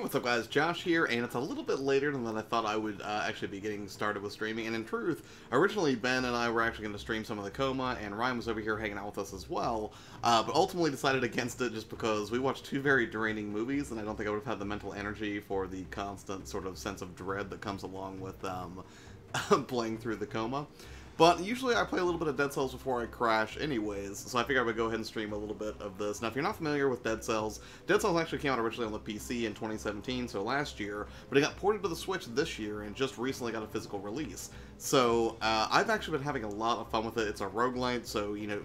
what's up guys, Josh here, and it's a little bit later than I thought I would actually be getting started with streaming, and in truth, originally Ben and I were actually going to stream some of the Coma, and Ryan was over here hanging out with us as well, but ultimately decided against it just because we watched two very draining movies, and I don't think I would have had the mental energy for the constant sort of sense of dread that comes along with playing through the Coma. But usually I play a little bit of Dead Cells before I crash anyways, so I figured I would go ahead and stream a little bit of this. Now if you're not familiar with Dead Cells actually came out originally on the PC in 2017, so last year, but it got ported to the Switch this year and just recently got a physical release. So I've actually been having a lot of fun with it. It's a roguelite, so you know,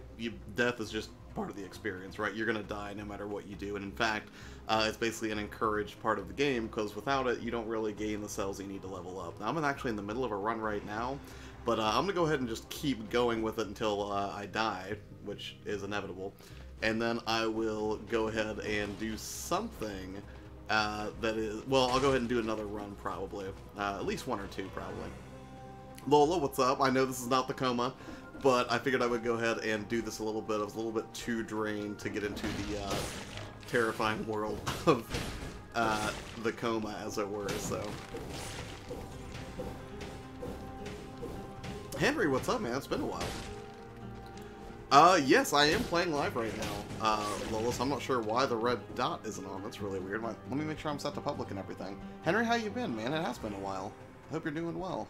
death is just part of the experience, right? You're gonna die no matter what you do, and in fact, it's basically an encouraged part of the game, because without it, you don't really gain the cells you need to level up. Now I'm actually in the middle of a run right now, but I'm going to go ahead and just keep going with it until I die, which is inevitable. And then I will go ahead and do something that is... Well, I'll go ahead and do another run, probably. At least one or two, probably. Lola, what's up? I know this is not the Coma, but I figured I would go ahead and do this a little bit. I was a little bit too drained to get into the terrifying world of the Coma, as it were, so... Henry, what's up, man? It's been a while. Yes, I am playing live right now, Lolis. I'm not sure why the red dot isn't on. That's really weird. Let me make sure I'm set to public and everything. Henry, how you been, man? It has been a while. I hope you're doing well.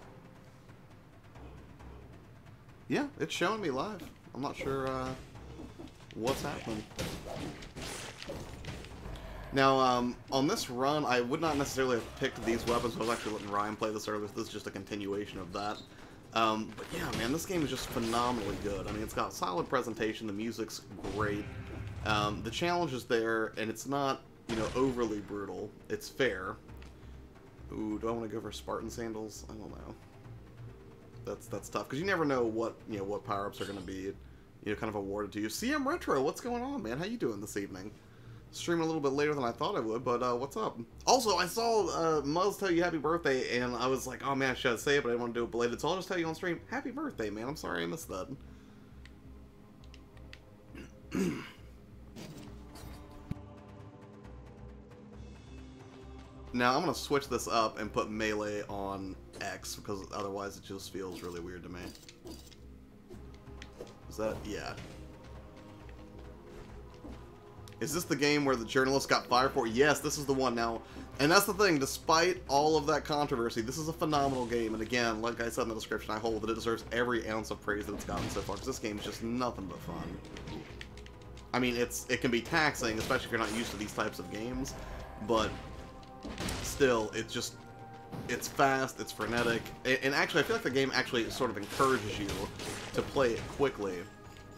Yeah, it's showing me live. I'm not sure, what's happening. Now, on this run, I would not necessarily have picked these weapons. I was actually letting Ryan play this earlier. This is just a continuation of that. But yeah, man, this game is just phenomenally good. I mean, it's got solid presentation, the music's great, the challenge is there, and it's not, you know, overly brutal. It's fair. Ooh, do I want to go for Spartan sandals? I don't know. That's tough, because you never know what, you know, what power-ups are going to be, you know, kind of awarded to you. CM Retro, what's going on, man? How you doing this evening? Streaming a little bit later than I thought I would, but what's up? Also, I saw Muzz tell you happy birthday, and I was like, oh man, I should say it, but I didn't want to do it belated, so I'll just tell you on stream, happy birthday, man. I'm sorry I missed that. Now, I'm going to switch this up and put melee on X, because otherwise it just feels really weird to me. Is that... yeah. Is this the game where the journalist got fired for? Yes, this is the one now. And that's the thing, despite all of that controversy, this is a phenomenal game. And again, like I said in the description, I hold that it deserves every ounce of praise that it's gotten so far, because this game is just nothing but fun. I mean, it can be taxing, especially if you're not used to these types of games, but still, it's fast, it's frenetic, and actually, I feel like the game actually sort of encourages you to play it quickly.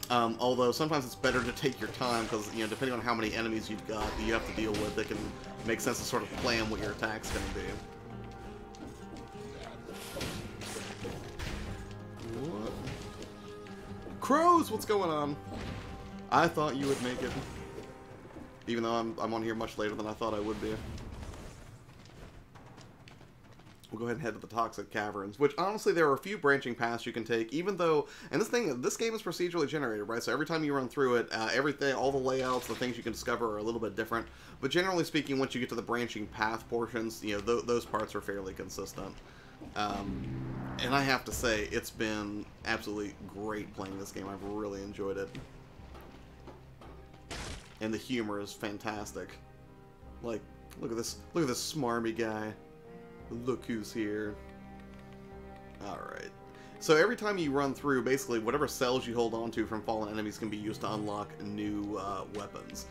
Although sometimes it's better to take your time, because, you know, depending on how many enemies you've got that you have to deal with, it can make sense to sort of plan what your attack's going to be. What? Crows, what's going on? I thought you would make it. Even though I'm on here much later than I thought I would be. We'll go ahead and head to the Toxic Caverns, which honestly there are a few branching paths you can take, even though, and this game is procedurally generated, right? So every time you run through it, everything, all the layouts, the things you can discover are a little bit different. But generally speaking, once you get to the branching path portions, you know, those parts are fairly consistent. And I have to say, it's been absolutely great playing this game. I've really enjoyed it. And the humor is fantastic. Like, look at this smarmy guy. Look who's here. Alright. So every time you run through, basically, whatever cells you hold onto from fallen enemies can be used to unlock new weapons.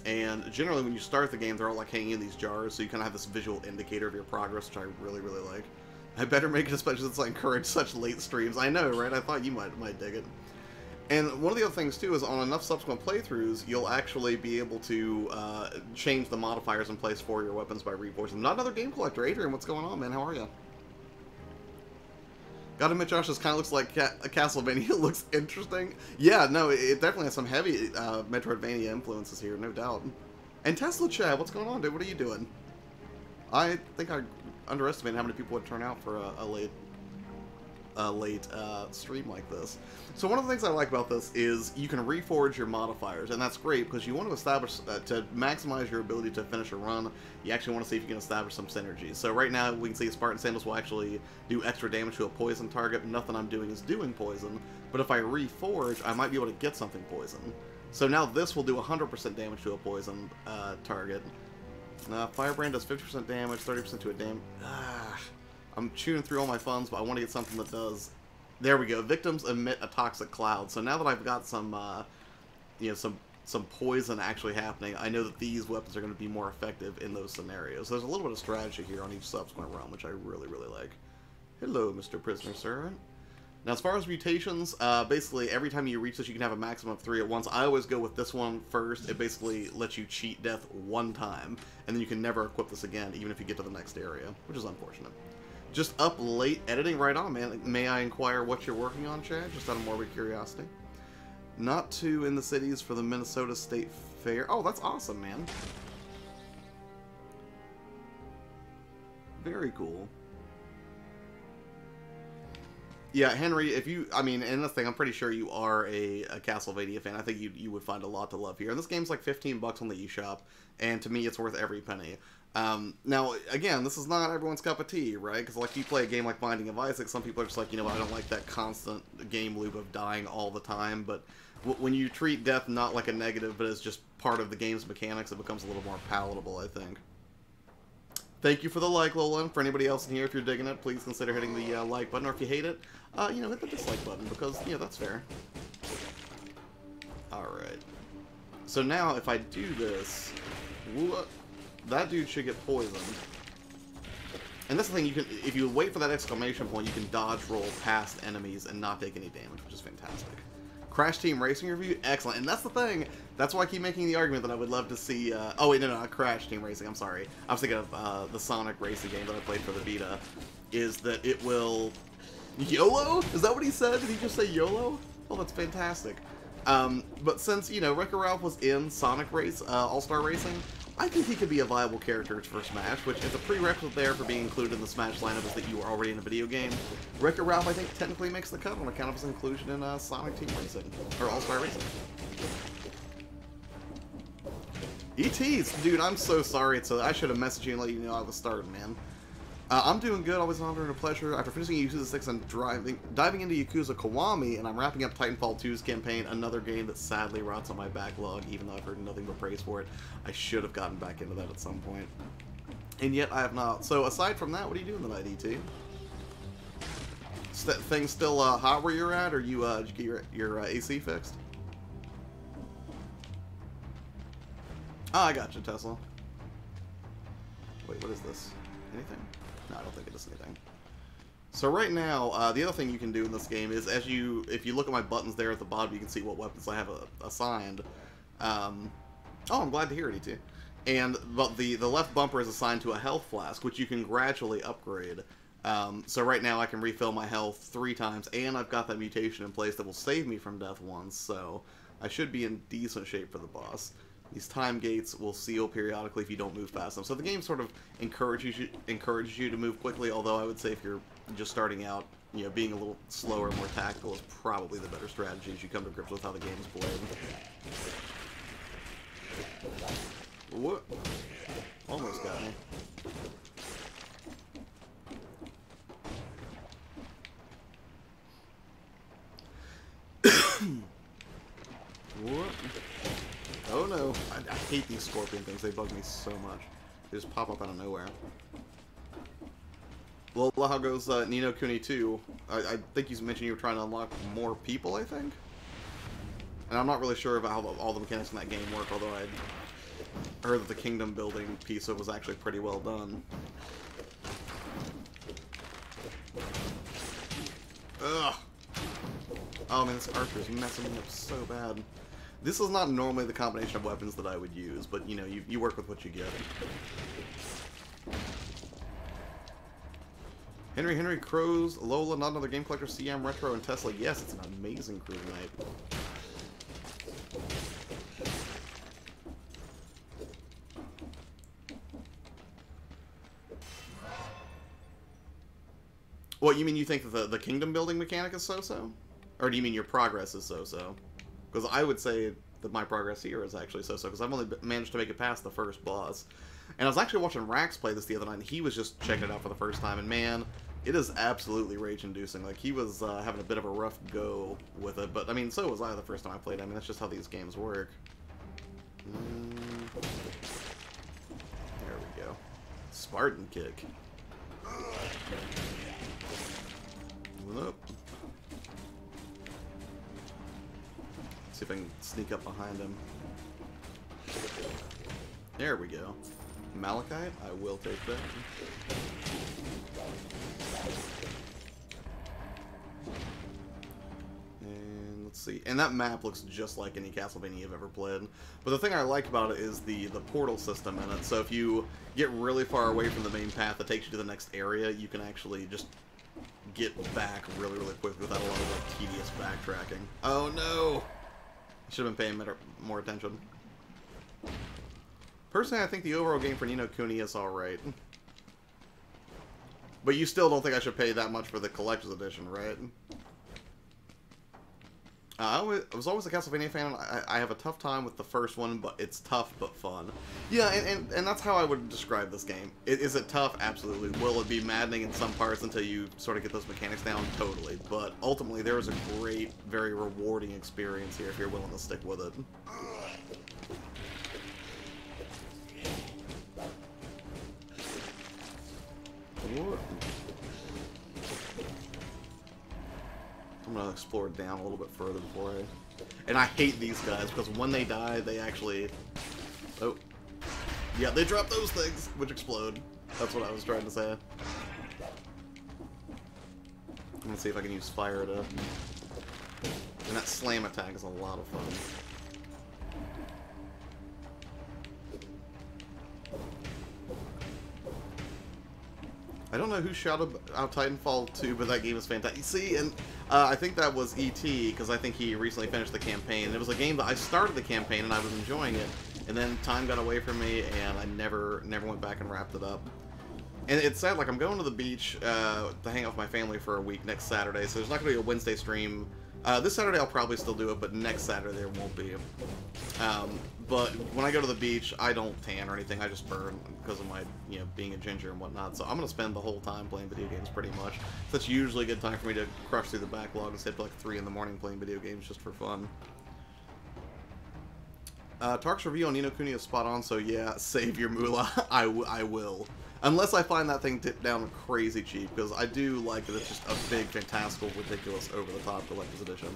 And generally when you start the game, they're all like hanging in these jars, so you kind of have this visual indicator of your progress, which I really, really like. I better make it, especially since I encourage such late streams. I know, right? I thought you might dig it. And one of the other things, too, is on enough subsequent playthroughs, you'll actually be able to change the modifiers in place for your weapons by revoicing them. Not another game collector. Adrian, what's going on, man? How are you? Gotta admit, Josh, this kind of looks like Castlevania. It looks interesting. Yeah, no, it definitely has some heavy Metroidvania influences here, no doubt. And Tesla Chad, what's going on, dude? What are you doing? I think I underestimated how many people would turn out for a late late stream like this. So one of the things I like about this is you can reforge your modifiers, and that's great because you want to establish, to maximize your ability to finish a run, you actually want to see if you can establish some synergy. So right now we can see Spartan Sandals will actually do extra damage to a poison target. Nothing I'm doing is doing poison, but if I reforge, I might be able to get something poison. So now this will do 100% damage to a poison target. Firebrand does 50% damage, 30% to a damage. I'm chewing through all my funds, but I want to get something that does... There we go. Victims emit a toxic cloud. So now that I've got some, you know, some poison actually happening, I know that these weapons are going to be more effective in those scenarios. So there's a little bit of strategy here on each subsequent realm, which I really, really like. Hello, Mr. Prisoner Servant. Now, as far as mutations, basically every time you reach this, you can have a maximum of 3 at once. I always go with this one first. It basically lets you cheat death 1 time, and then you can never equip this again, even if you get to the next area, which is unfortunate. Just up late editing, right on, man. May I inquire what you're working on, Chad? Just out of morbid curiosity. Not too in the cities for the Minnesota State Fair. Oh, that's awesome, man. Very cool. Yeah, Henry, if you, I mean, and this thing, I'm pretty sure you are a Castlevania fan. I think you would find a lot to love here. And this game's like 15 bucks on the eShop, and to me, it's worth every penny. Now, again, this is not everyone's cup of tea, right? Because, like, you play a game like Binding of Isaac, some people are just like, you know, I don't like that constant game loop of dying all the time, but when you treat death not like a negative, but as just part of the game's mechanics, it becomes a little more palatable, I think. Thank you for the like, Lolan. For anybody else in here, if you're digging it, please consider hitting the like button, or if you hate it, you know, hit the dislike button, because, you know, that's fair. Alright. So now, if I do this, that dude should get poisoned. And that's the thing, you can, if you wait for that exclamation point, you can dodge roll past enemies and not take any damage, which is fantastic. Crash Team Racing review, excellent. And that's the thing, that's why I keep making the argument that I would love to see, oh wait, no, not Crash Team Racing, I'm sorry. I was thinking of the Sonic Racing game that I played for the Vita, is that it will... YOLO? Is that what he said? Did he just say YOLO? Oh, that's fantastic. But since, you know, Wreck-It Ralph was in Sonic Race, All-Star Racing, I think he could be a viable character for Smash, which is a prerequisite there for being included in the Smash lineup is that you are already in a video game. Wreck-It Ralph, I think, technically makes the cut on account of his inclusion in Sonic Team Racing, or All-Star Racing. ETs! Dude, I'm so sorry. I should have messaged you and let you know I was starting, man. I'm doing good, always an honor and a pleasure. After finishing Yakuza 6 and diving into Yakuza Kiwami, and I'm wrapping up Titanfall 2's campaign, another game that sadly rots on my backlog, even though I've heard nothing but praise for it. I should have gotten back into that at some point. And yet I have not. So aside from that, what are you doing tonight, ET? Things still hot where you're at, or did you get your AC fixed? Oh, I got you, Tesla. Wait, what is this? Anything? No, I don't think it is anything. So right now, the other thing you can do in this game is, if you look at my buttons there at the bottom, you can see what weapons I have assigned. Oh, I'm glad to hear it, ET. But the left bumper is assigned to a health flask, which you can gradually upgrade. So right now I can refill my health 3 times, and I've got that mutation in place that will save me from death once, so I should be in decent shape for the boss. These time gates will seal periodically if you don't move past them. So the game sort of encourages you to move quickly, although I would say if you're just starting out, you know, being a little slower, more tactical is probably the better strategy as you come to grips with how the game's played. What? Almost got me. What? Oh no. I hate these scorpion things. They bug me so much. They just pop up out of nowhere. Well, how goes Ni no Kuni 2? I think you mentioned you were trying to unlock more people, I think? And I'm not really sure about how all the mechanics in that game work, although I'd heard that the kingdom building piece of it was actually pretty well done. Ugh. Oh man, this archer is messing me up so bad. This is not normally the combination of weapons that I would use, but you know, you work with what you get. Henry Crows, Lola, Not Another Game Collector, CM Retro, and Tesla. Yes, it's an amazing crew tonight. What, you mean you think that the kingdom building mechanic is so-so? Or do you mean your progress is so-so? Because I would say that my progress here is actually so-so, because I've only managed to make it past the first boss. And I was actually watching Rax play this the other night, and he was just checking it out for the first time, and man, it is absolutely rage-inducing. Like, he was having a bit of a rough go with it, but, I mean, so was I the first time I played. I mean, that's just how these games work. There we go. Spartan kick. Nope. See if I can sneak up behind him. There we go. Malachite? I will take that. And let's see. And that map looks just like any Castlevania you've ever played. But the thing I like about it is the portal system in it. So if you get really far away from the main path that takes you to the next area, you can actually just get back really, really quickly without a lot of like, tedious backtracking. Oh no! I should have been paying more attention. Personally, I think the overall game for Ni no Kuni is alright. But you still don't think I should pay that much for the Collector's Edition, right? I was always a Castlevania fan. I have a tough time with the first one, but it's tough but fun. Yeah, and that's how I would describe this game. Is it tough? Absolutely. Will it be maddening in some parts until you sort of get those mechanics down? Totally. But ultimately, there is a great, very rewarding experience here if you're willing to stick with it. What? I'm gonna explore down a little bit further before I... And I hate these guys, because when they die, they actually... Oh. Yeah, they drop those things, which explode. That's what I was trying to say. I'm gonna see if I can use fire to... And that slam attack is a lot of fun. I don't know who shouted out Titanfall 2, but that game is fantastic. See, and I think that was E.T., because I think he recently finished the campaign. And it was a game that I started the campaign, and I was enjoying it. And then time got away from me, and I never went back and wrapped it up. And it's sad, like, I'm going to the beach to hang out with my family for a week next Saturday, so there's not going to be a Wednesday stream. This Saturday I'll probably still do it, but next Saturday there won't be. But when I go to the beach, I don't tan or anything. I just burn because of my, you know, being a ginger and whatnot. So I'm going to spend the whole time playing video games pretty much. So that's usually a good time for me to crush through the backlog and stay up to like 3 in the morning playing video games just for fun. Tark's review on Ni no Kuni is spot on, so yeah, save your moolah. I will. Unless I find that thing tipped down crazy cheap, because I do like that it's just a big, fantastical, ridiculous, over-the-top collector's edition.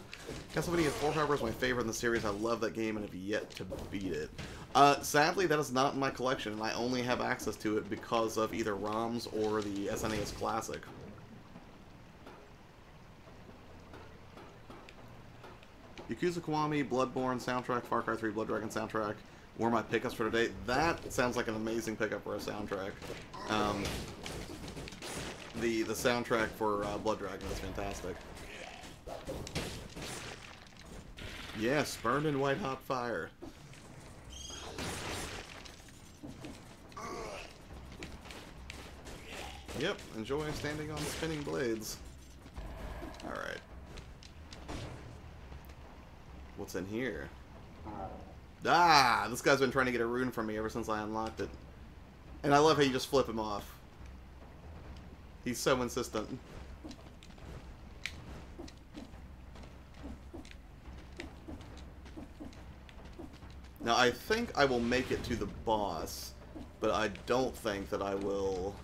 Castlevania 4, however, is my favorite in the series. I love that game and have yet to beat it. Sadly, that is not in my collection, and I only have access to it because of either ROMs or the SNES Classic. Yakuza Kiwami, Bloodborne soundtrack, Far Cry 3 Blood Dragon soundtrack were my pickups for today. That sounds like an amazing pickup for a soundtrack. The soundtrack for Blood Dragon is fantastic. Yes, burned in white hot fire. Yep, enjoy standing on spinning blades. Alright. What's in here? Ah, this guy's been trying to get a rune from me ever since I unlocked it. And I love how you just flip him off. He's so insistent. Now, I think I will make it to the boss, but I don't think that I will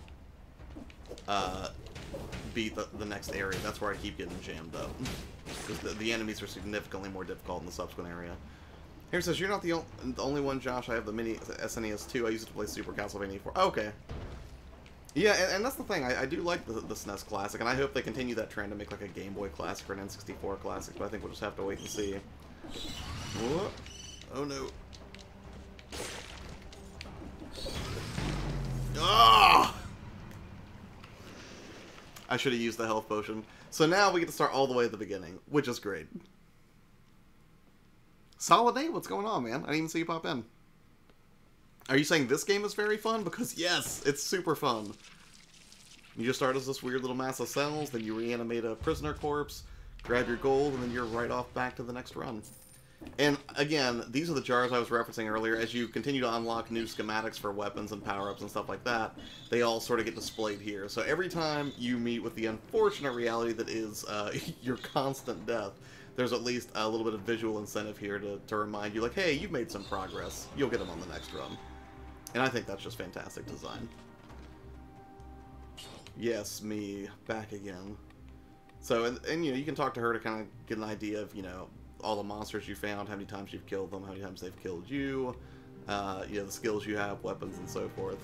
beat the next area. That's where I keep getting jammed up. Because the enemies are significantly more difficult in the subsequent area. Here says, you're not the only one, Josh. I have the mini SNES 2. I used it to play Super Castlevania 4. Okay. Yeah, and that's the thing. I do like the SNES Classic, and I hope they continue that trend to make like a Game Boy Classic or an N64 Classic, but I think we'll just have to wait and see. Whoa. Oh no. Ah! I should have used the health potion. So now we get to start all the way at the beginning, which is great. Solid day, what's going on, man? I didn't even see you pop in. Are you saying this game is very fun? Because yes, it's super fun. You just start as this weird little mass of cells, then you reanimate a prisoner corpse, grab your gold, and then you're right off back to the next run. And again, these are the jars I was referencing earlier. As you continue to unlock new schematics for weapons and power-ups and stuff like that, they all sort of get displayed here. So every time you meet with the unfortunate reality that is your constant death, there's at least a little bit of visual incentive here to remind you, like, hey, you've made some progress. You'll get them on the next run. And I think that's just fantastic design. Yes, me, back again. So, and you know, you can talk to her to kind of get an idea of, you know, all the monsters you found, how many times you've killed them, how many times they've killed you, you know, the skills you have, weapons, and so forth.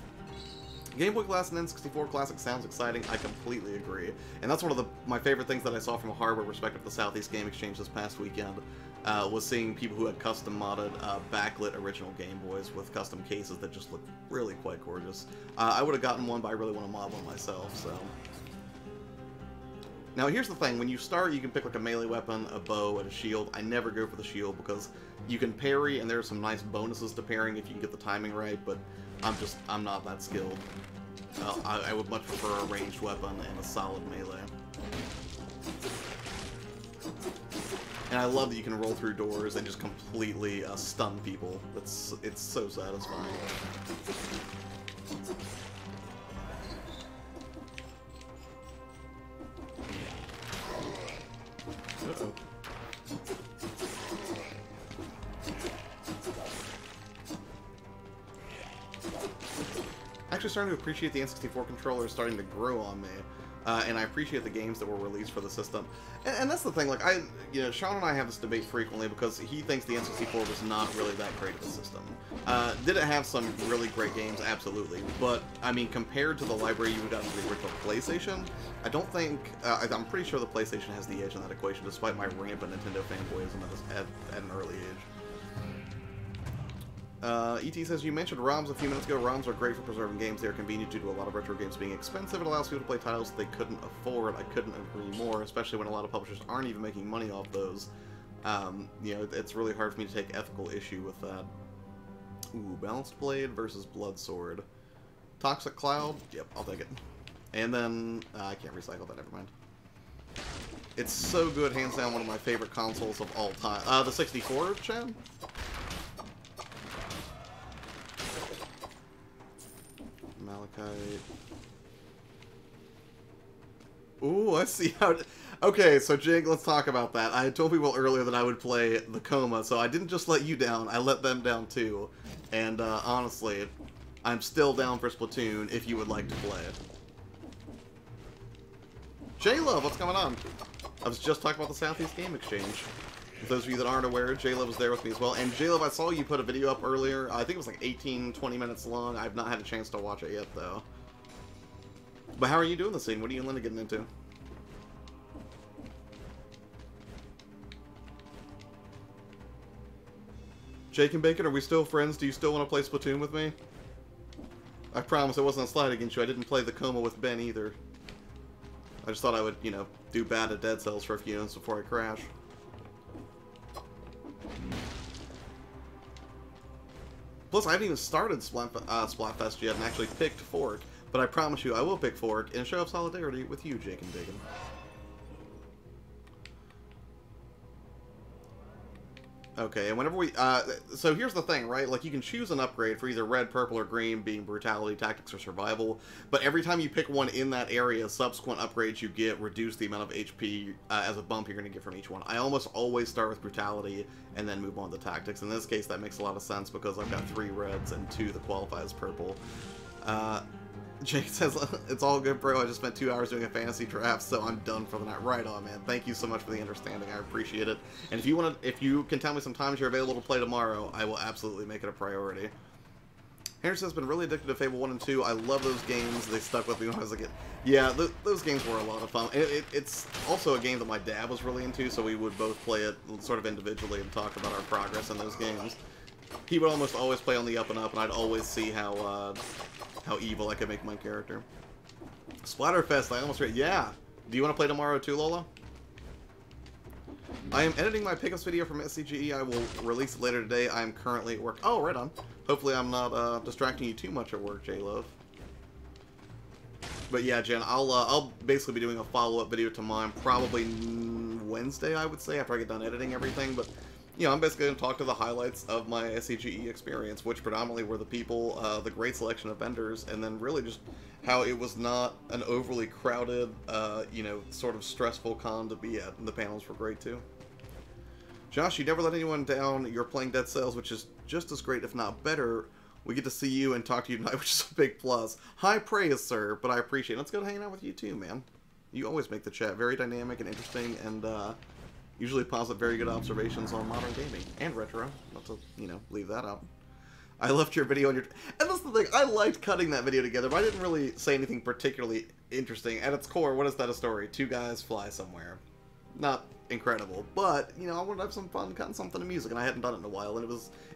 Game Boy Glass and N64 Classic sounds exciting. I completely agree. And that's one of my favorite things that I saw from a hardware perspective at the Southeast Game Exchange this past weekend, was seeing people who had custom modded backlit original Game Boys with custom cases that just look really quite gorgeous. I would have gotten one, but I really want to mod one myself, so... Now, here's the thing. When you start, you can pick like a melee weapon, a bow, and a shield. I never go for the shield because you can parry, and there are some nice bonuses to parrying if you can get the timing right, but I'm not that skilled. I would much prefer a ranged weapon and a solid melee. And I love that you can roll through doors and just completely stun people. It's so satisfying. Uh-oh. Actually starting to appreciate the N64 controller starting to grow on me. And I appreciate the games that were released for the system. And that's the thing, like, you know, Sean and I have this debate frequently because he thinks the N64 was not really that great of a system. Did it have some really great games? Absolutely. But, I mean, compared to the library you got in the original PlayStation, I don't think, I'm pretty sure the PlayStation has the edge in that equation, despite my rampant Nintendo fanboyism at an early age. E.T. says, you mentioned ROMs a few minutes ago. ROMs are great for preserving games. They are convenient due to a lot of retro games being expensive. It allows people to play titles they couldn't afford. I couldn't agree more, especially when a lot of publishers aren't even making money off those. You know, it's really hard for me to take ethical issue with that. Ooh, Balanced Blade versus Blood Sword. Toxic Cloud? Yep, I'll take it. And then, I can't recycle that, never mind. It's so good, hands down one of my favorite consoles of all time. The 64, Chad? Malachite. Ooh, I see how... Okay, so Jake, let's talk about that. I told people earlier that I would play the Coma, so I didn't just let you down, I let them down too. And honestly, I'm still down for Splatoon if you would like to play it. J-Love, what's going on? I was just talking about the Southeast Game Exchange. For those of you that aren't aware, J-Love was there with me as well. And J-Love, I saw you put a video up earlier. I think it was like 18, 20 minutes long. I've not had a chance to watch it yet, though. But how are you doing this scene? What are you and Linda getting into? Jake and Bacon, are we still friends? Do you still want to play Splatoon with me? I promise it wasn't a slide against you. I didn't play the Coma with Ben either. I just thought I would, you know, do bad at Dead Cells for a few minutes before I crash. Plus, I haven't even started Splatfest yet and actually picked Fork, but I promise you I will pick Fork in a show of solidarity with you, Jake and Bacon. Okay, and whenever we, so here's the thing, right? Like, you can choose an upgrade for either red, purple, or green, being brutality, tactics, or survival, but every time you pick one in that area, subsequent upgrades you get reduce the amount of HP as a bump you're going to get from each one. I almost always start with brutality and then move on to tactics. In this case, that makes a lot of sense because I've got 3 reds and 2 that qualify as purple. Jake says, it's all good, bro. I just spent 2 hours doing a fantasy draft, so I'm done for the night. Right on, man. Thank you so much for the understanding. I appreciate it. And if you can tell me some times you're available to play tomorrow, I will absolutely make it a priority. Henry says, been really addicted to Fable 1 and 2. I love those games. They stuck with me when I was a kid. Yeah, those games were a lot of fun. It's also a game that my dad was really into, so we would both play it sort of individually and talk about our progress in those games. He would almost always play on the up and up, and I'd always see how evil I could make my character. Splatterfest, I almost read. Yeah. Do you want to play tomorrow too, Lola? I am editing my pickups video from SCGE. I will release it later today. I am currently at work. Oh, right on. Hopefully I'm not distracting you too much at work, J-Love. But yeah, Jen, I'll basically be doing a follow-up video to mine probably Wednesday, I would say, after I get done editing everything. But you know, I'm basically going to talk to the highlights of my SCGE experience, which predominantly were the people, the great selection of vendors, and then really just how it was not an overly crowded, you know, sort of stressful con to be at. And the panels were great too. Josh, you never let anyone down. You're playing Dead Cells, which is just as great, if not better. We get to see you and talk to you tonight, which is a big plus. High praise, sir, but I appreciate it. Let's go hanging out with you too, man. You always make the chat very dynamic and interesting, and usually posit very good observations on modern gaming and retro. Not to, you know, leave that out. I left your video on your... And that's the thing, I liked cutting that video together, but I didn't really say anything particularly interesting. At its core, what is that a story? Two guys fly somewhere. Not incredible, but, you know, I wanted to have some fun cutting something to music, and I hadn't done it in a while, and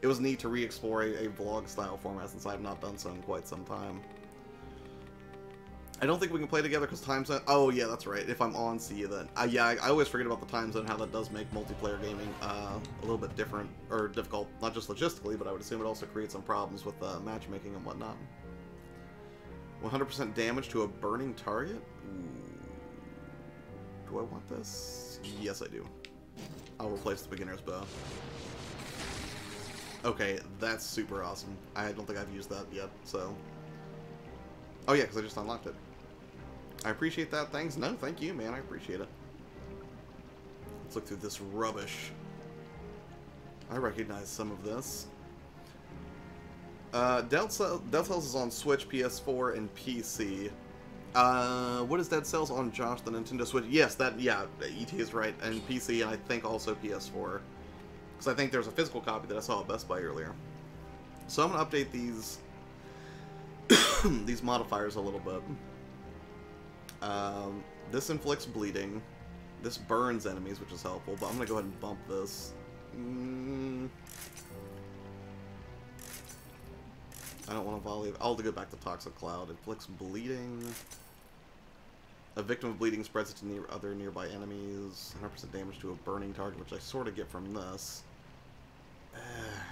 it was neat to re-explore a vlog-style format since I have not done so in quite some time. I don't think we can play together because time zone... Oh, yeah, that's right. If I'm on, see you then. Yeah, I always forget about the time zone, how that does make multiplayer gaming a little bit different, or difficult, not just logistically, but I would assume it also creates some problems with matchmaking and whatnot. 100% damage to a burning target? Ooh. Do I want this? Yes, I do. I'll replace the beginner's bow. Okay, that's super awesome. I don't think I've used that yet, so... Oh yeah, because I just unlocked it. I appreciate that. Thanks. No, thank you, man. I appreciate it. Let's look through this rubbish. I recognize some of this. Dead Cells is on Switch, PS4, and PC. What is Dead Cells on, Josh? The Nintendo Switch? Yes, yeah, ET is right. And PC, and I think also PS4. Because I think there's a physical copy that I saw at Best Buy earlier. So I'm going to update these these modifiers a little bit. This inflicts bleeding. This burns enemies, which is helpful, but I'm going to go ahead and bump this. I don't want to volley. I'll go back to Toxic Cloud. Inflicts bleeding. A victim of bleeding spreads it to other nearby enemies. 100% damage to a burning target, which I sort of get from this.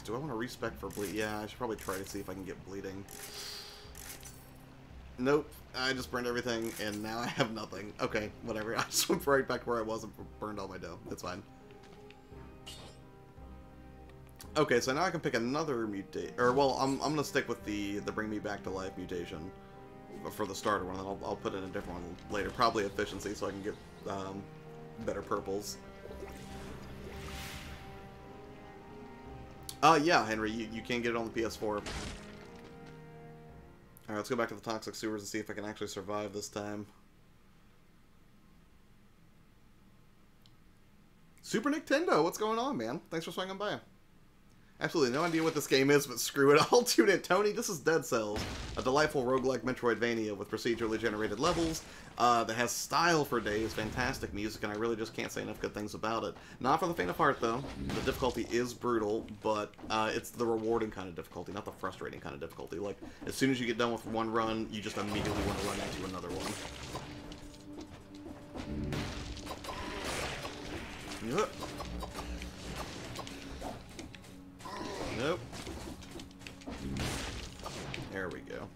Do I want to respec for bleed? Yeah, I should probably try to see if I can get bleeding. Nope. I just burned everything, and now I have nothing. Okay, whatever. I just went right back where I was and burned all my dough. That's fine. Okay, so now I can pick another mutate, or well, I'm gonna stick with the bring me back to life mutation for the starter one, and then I'll put in a different one later, probably efficiency, so I can get better purples. Yeah, Henry, you can get it on the PS4. Alright, let's go back to the toxic sewers and see if I can actually survive this time. Super Nintendo, what's going on, man? Thanks for swinging by. Absolutely no idea what this game is, but screw it. I'll tune in. Tony, this is Dead Cells, a delightful roguelike Metroidvania with procedurally generated levels that has style for days, fantastic music, and I really just can't say enough good things about it. Not for the faint of heart, though. The difficulty is brutal, but it's the rewarding kind of difficulty, not the frustrating kind of difficulty. Like, as soon as you get done with one run, you just immediately want to run into another one. Yep. Nope. There we go.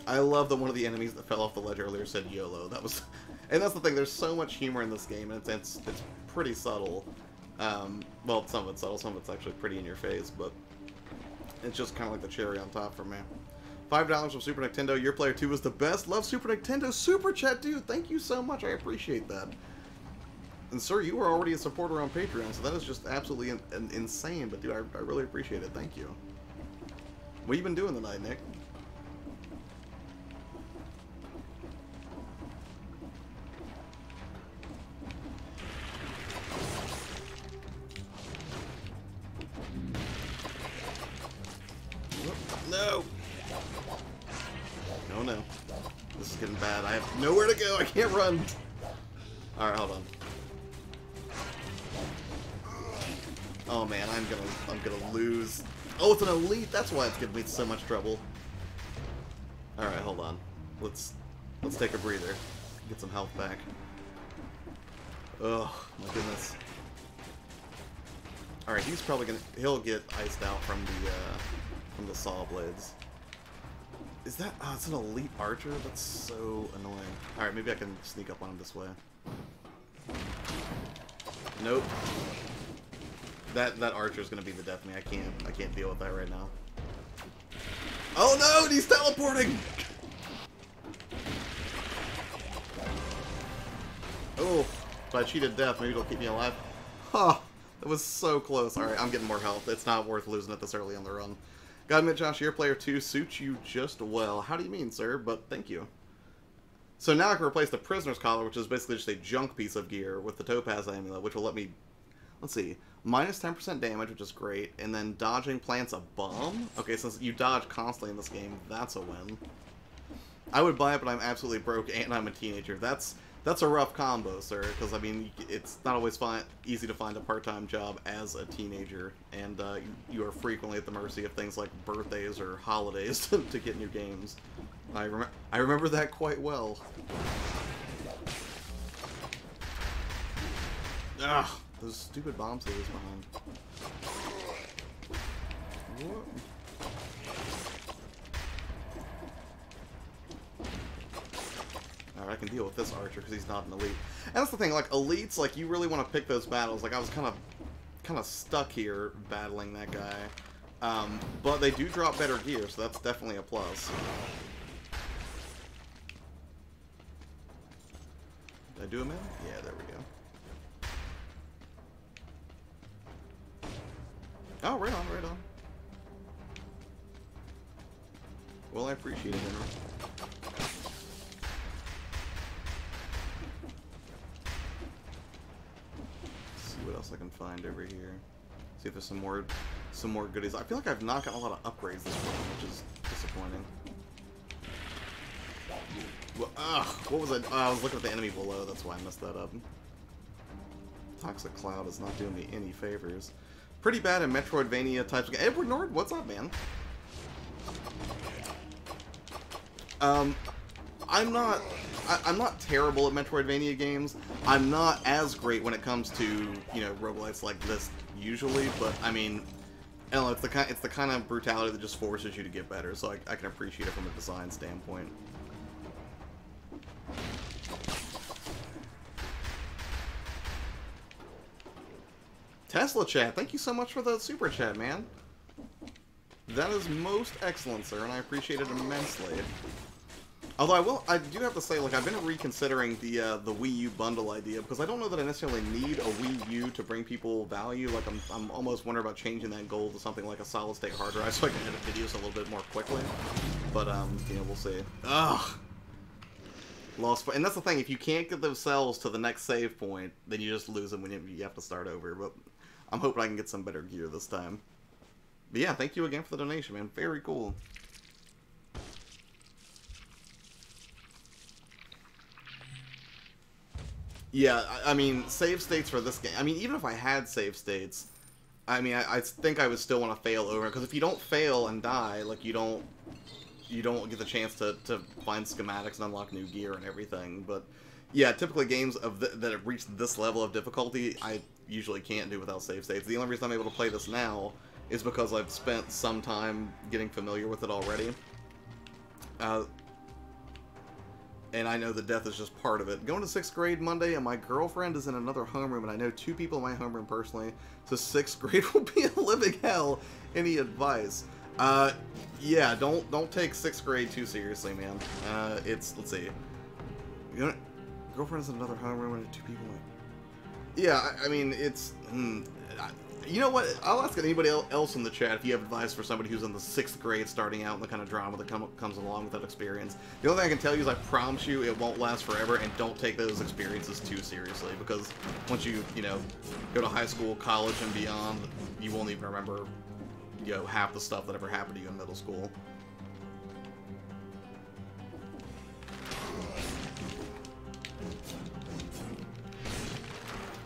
I love that one of the enemies that fell off the ledge earlier said YOLO. That was, and that's the thing. There's so much humor in this game, and it's pretty subtle. Well, some of it's subtle, some of it's actually pretty in your face, but it's just kind of like the cherry on top for me. $5 from Super Nintendo. YourPlayerTwo is the best. Love Super Nintendo. Super Chat, dude. Thank you so much. I appreciate that. And sir, you were already a supporter on Patreon, so that is just absolutely insane. But dude, I really appreciate it. Thank you. What you been doing tonight, Nick? No! No, no. This is getting bad. I have nowhere to go. I can't run. Alright, hold on. Oh man, I'm gonna lose. Oh, it's an elite. That's why it's giving me so much trouble. All right, hold on. Let's take a breather. Get some health back. Oh my goodness. All right, he's probably he'll get iced out from from the saw blades. Is that... Oh, it's an elite archer? That's so annoying. Alright, maybe I can sneak up on him this way. Nope. That archer's gonna be the death of me. I can't deal with that right now. Oh no! He's teleporting! Oh, if I cheated death, maybe it'll keep me alive. Huh, that was so close. Alright, I'm getting more health. It's not worth losing it this early on the run. Gotta admit, Josh, YourPlayerTwo suits you just well. How do you mean, sir? But thank you. So now I can replace the Prisoner's Collar, which is basically just a junk piece of gear, with the Topaz Amulet, which will let me... Let's see. Minus 10% damage, which is great, and then dodging plants a bomb? Okay, since you dodge constantly in this game, that's a win. I would buy it, but I'm absolutely broke, and I'm a teenager. That's a rough combo, sir, because, I mean, it's not always easy to find a part-time job as a teenager, and you are frequently at the mercy of things like birthdays or holidays to get new games. I remember that quite well. Ugh, those stupid bombs they was behind. What? Alright, I can deal with this archer because he's not an elite. And that's the thing, like, elites, like, you really want to pick those battles. Like, I was kind of stuck here battling that guy. But they do drop better gear, so that's definitely a plus. Did I do him in? Yeah, there we go. Oh, right on, right on. Well, I appreciate it, Henry. See what else I can find over here. See if there's some more goodies. I feel like I've not gotten a lot of upgrades this run, which is disappointing. Well, what was I? Oh, I was looking at the enemy below. That's why I messed that up. Toxic Cloud is not doing me any favors. Pretty bad in Metroidvania types. Edward Nord, what's up, man? I'm not terrible at Metroidvania games. I'm not as great when it comes to, you know, roguelites like this usually, but I mean, I don't know, it's the kind of brutality that just forces you to get better, so I can appreciate it from a design standpoint. Tesla Chat, thank you so much for the super chat, man. That is most excellent, sir, and I appreciate it immensely. Although I do have to say, like, I've been reconsidering the Wii U bundle idea, because I don't know that I necessarily need a Wii U to bring people value. Like, I'm almost wondering about changing that goal to something like a solid-state hard drive so I can edit videos a little bit more quickly. But, you know, we'll see. Ugh! Lost, and that's the thing, if you can't get those cells to the next save point, then you just lose them when you have to start over. But I'm hoping I can get some better gear this time. But yeah, thank you again for the donation, man. Very cool. Yeah, I mean, save states for this game. I mean, even if I had save states, I mean, I think I would still want to fail over. Because if you don't fail and die, like, you don't get the chance to find schematics and unlock new gear and everything. But yeah, typically games that have reached this level of difficulty, I usually can't do without save states. The only reason I'm able to play this now is because I've spent some time getting familiar with it already. And I know that death is just part of it. Going to 6th grade Monday, and my girlfriend is in another homeroom, and I know 2 people in my homeroom personally, so 6th grade will be a living hell. Any advice? Yeah, don't take 6th grade too seriously, man. Let's see. You know, girlfriend's in another homeroom, and 2 people. Yeah, I mean, it's. You know what? I'll ask anybody else in the chat if you have advice for somebody who's in the 6th grade starting out and the kind of drama that comes along with that experience. The only thing I can tell you is I promise you it won't last forever, and don't take those experiences too seriously, because once you know, go to high school, college, and beyond, you won't even remember, you know, half the stuff that ever happened to you in middle school.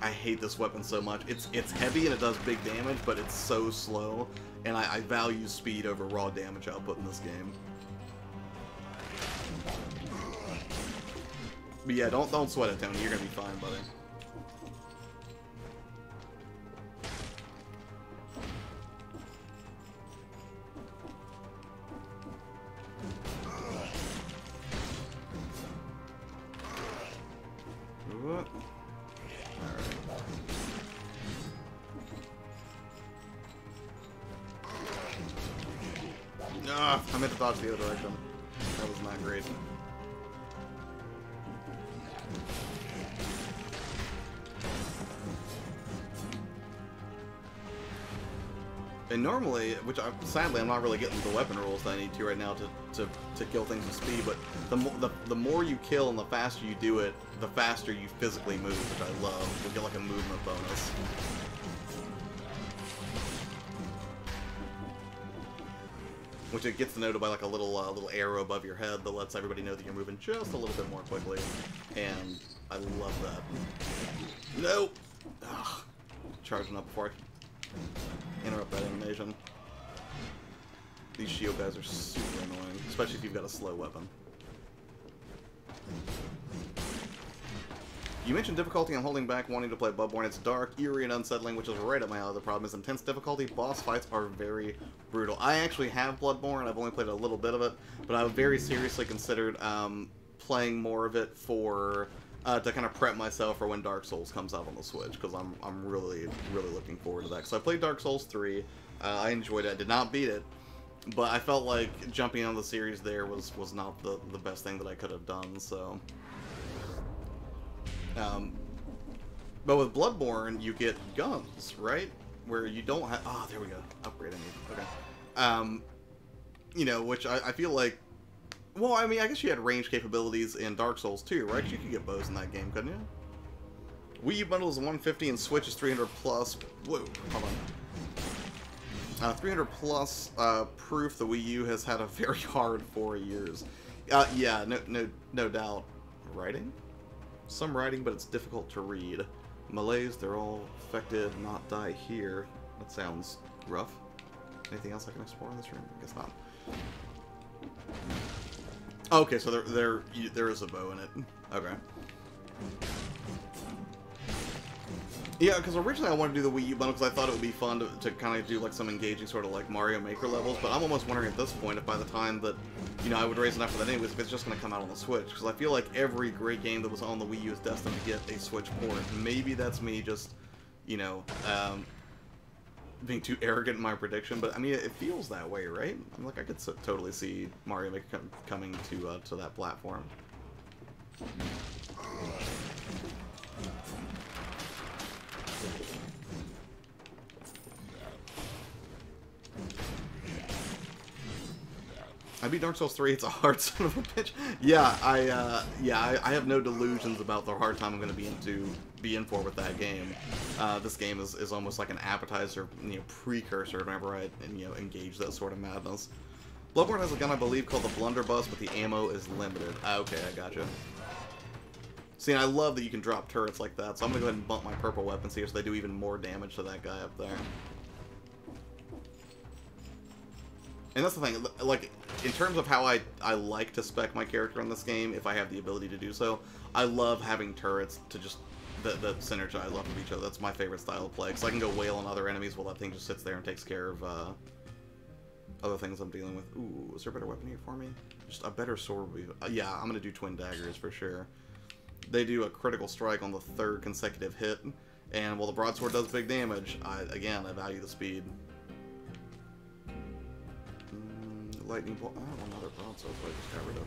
I hate this weapon so much. It's heavy and it does big damage, but it's so slow, and I value speed over raw damage output in this game. But yeah, don't sweat it, Tony. You're gonna be fine, buddy. Ah, I meant to dodge the other direction. That was not great. And normally, sadly I'm not really getting the weapon rolls that I need to right now to kill things with speed, but the more you kill and the faster you do it, the faster you physically move, which I love. We get like a movement bonus. Which it gets denoted by like a little arrow above your head that lets everybody know that you're moving just a little bit more quickly. And I love that. Nope! Ugh. Charging up before I interrupt that animation. These shield guys are super annoying, especially if you've got a slow weapon. You mentioned difficulty. I'm holding back wanting to play Bloodborne. It's dark, eerie, and unsettling, which is right up my alley. The problem is intense difficulty. Boss fights are very brutal. I actually have Bloodborne. I've only played a little bit of it, but I've very seriously considered playing more of it for to kind of prep myself for when Dark Souls comes out on the Switch, because I'm really looking forward to that. So I played Dark Souls 3. I enjoyed it. I did not beat it, but I felt like jumping on the series there was not the best thing that I could have done. So. But with Bloodborne, you get guns, right? Where you don't have... Oh, there we go. Upgrade I need. Okay. You know, which I feel like... Well, I mean, I guess you had range capabilities in Dark Souls too, right? You could get bows in that game, couldn't you? Wii U bundle is 150 and Switch is 300 plus. Whoa, hold on. 300 plus proof the Wii U has had a very hard 4 years. Yeah, no doubt. Writing? Some writing, but it's difficult to read. Malays, they're all affected, not die here. That sounds rough. Anything else I can explore in this room? I guess not. Okay, so there is a bow in it. Okay. Yeah, because originally I wanted to do the Wii U bundle because I thought it would be fun to kind of do like some engaging sort of like Mario Maker levels, but I'm almost wondering at this point if by the time that, you know, I would raise enough for that anyways, if it's just going to come out on the Switch, because I feel like every great game that was on the Wii U is destined to get a Switch port. Maybe that's me just, you know, being too arrogant in my prediction, but I mean, it feels that way, right? I'm like, I could totally see Mario Maker coming to that platform. I beat Dark Souls 3, it's a hard son of a bitch. Yeah, I have no delusions about the hard time I'm going to be in for with that game. This game is almost like an appetizer, you know, precursor whenever I, you know, engage that sort of madness. Bloodborne has a gun, I believe, called the Blunderbuss, but the ammo is limited. Okay, I gotcha. See, and I love that you can drop turrets like that, so I'm going to go ahead and bump my purple weapons here so they do even more damage to that guy up there. And that's the thing, like, in terms of how I like to spec my character in this game, if I have the ability to do so, I love having turrets to just, that synergize off of each other. That's my favorite style of play, because I can go wail on other enemies while that thing just sits there and takes care of other things I'm dealing with. Ooh, is there a better weapon here for me? Just a better sword would be... yeah, I'm going to do twin daggers for sure. They do a critical strike on the 3rd consecutive hit, and while the broadsword does big damage, again, I value the speed. Lightning bolt. Oh, another broadsword I just got rid of.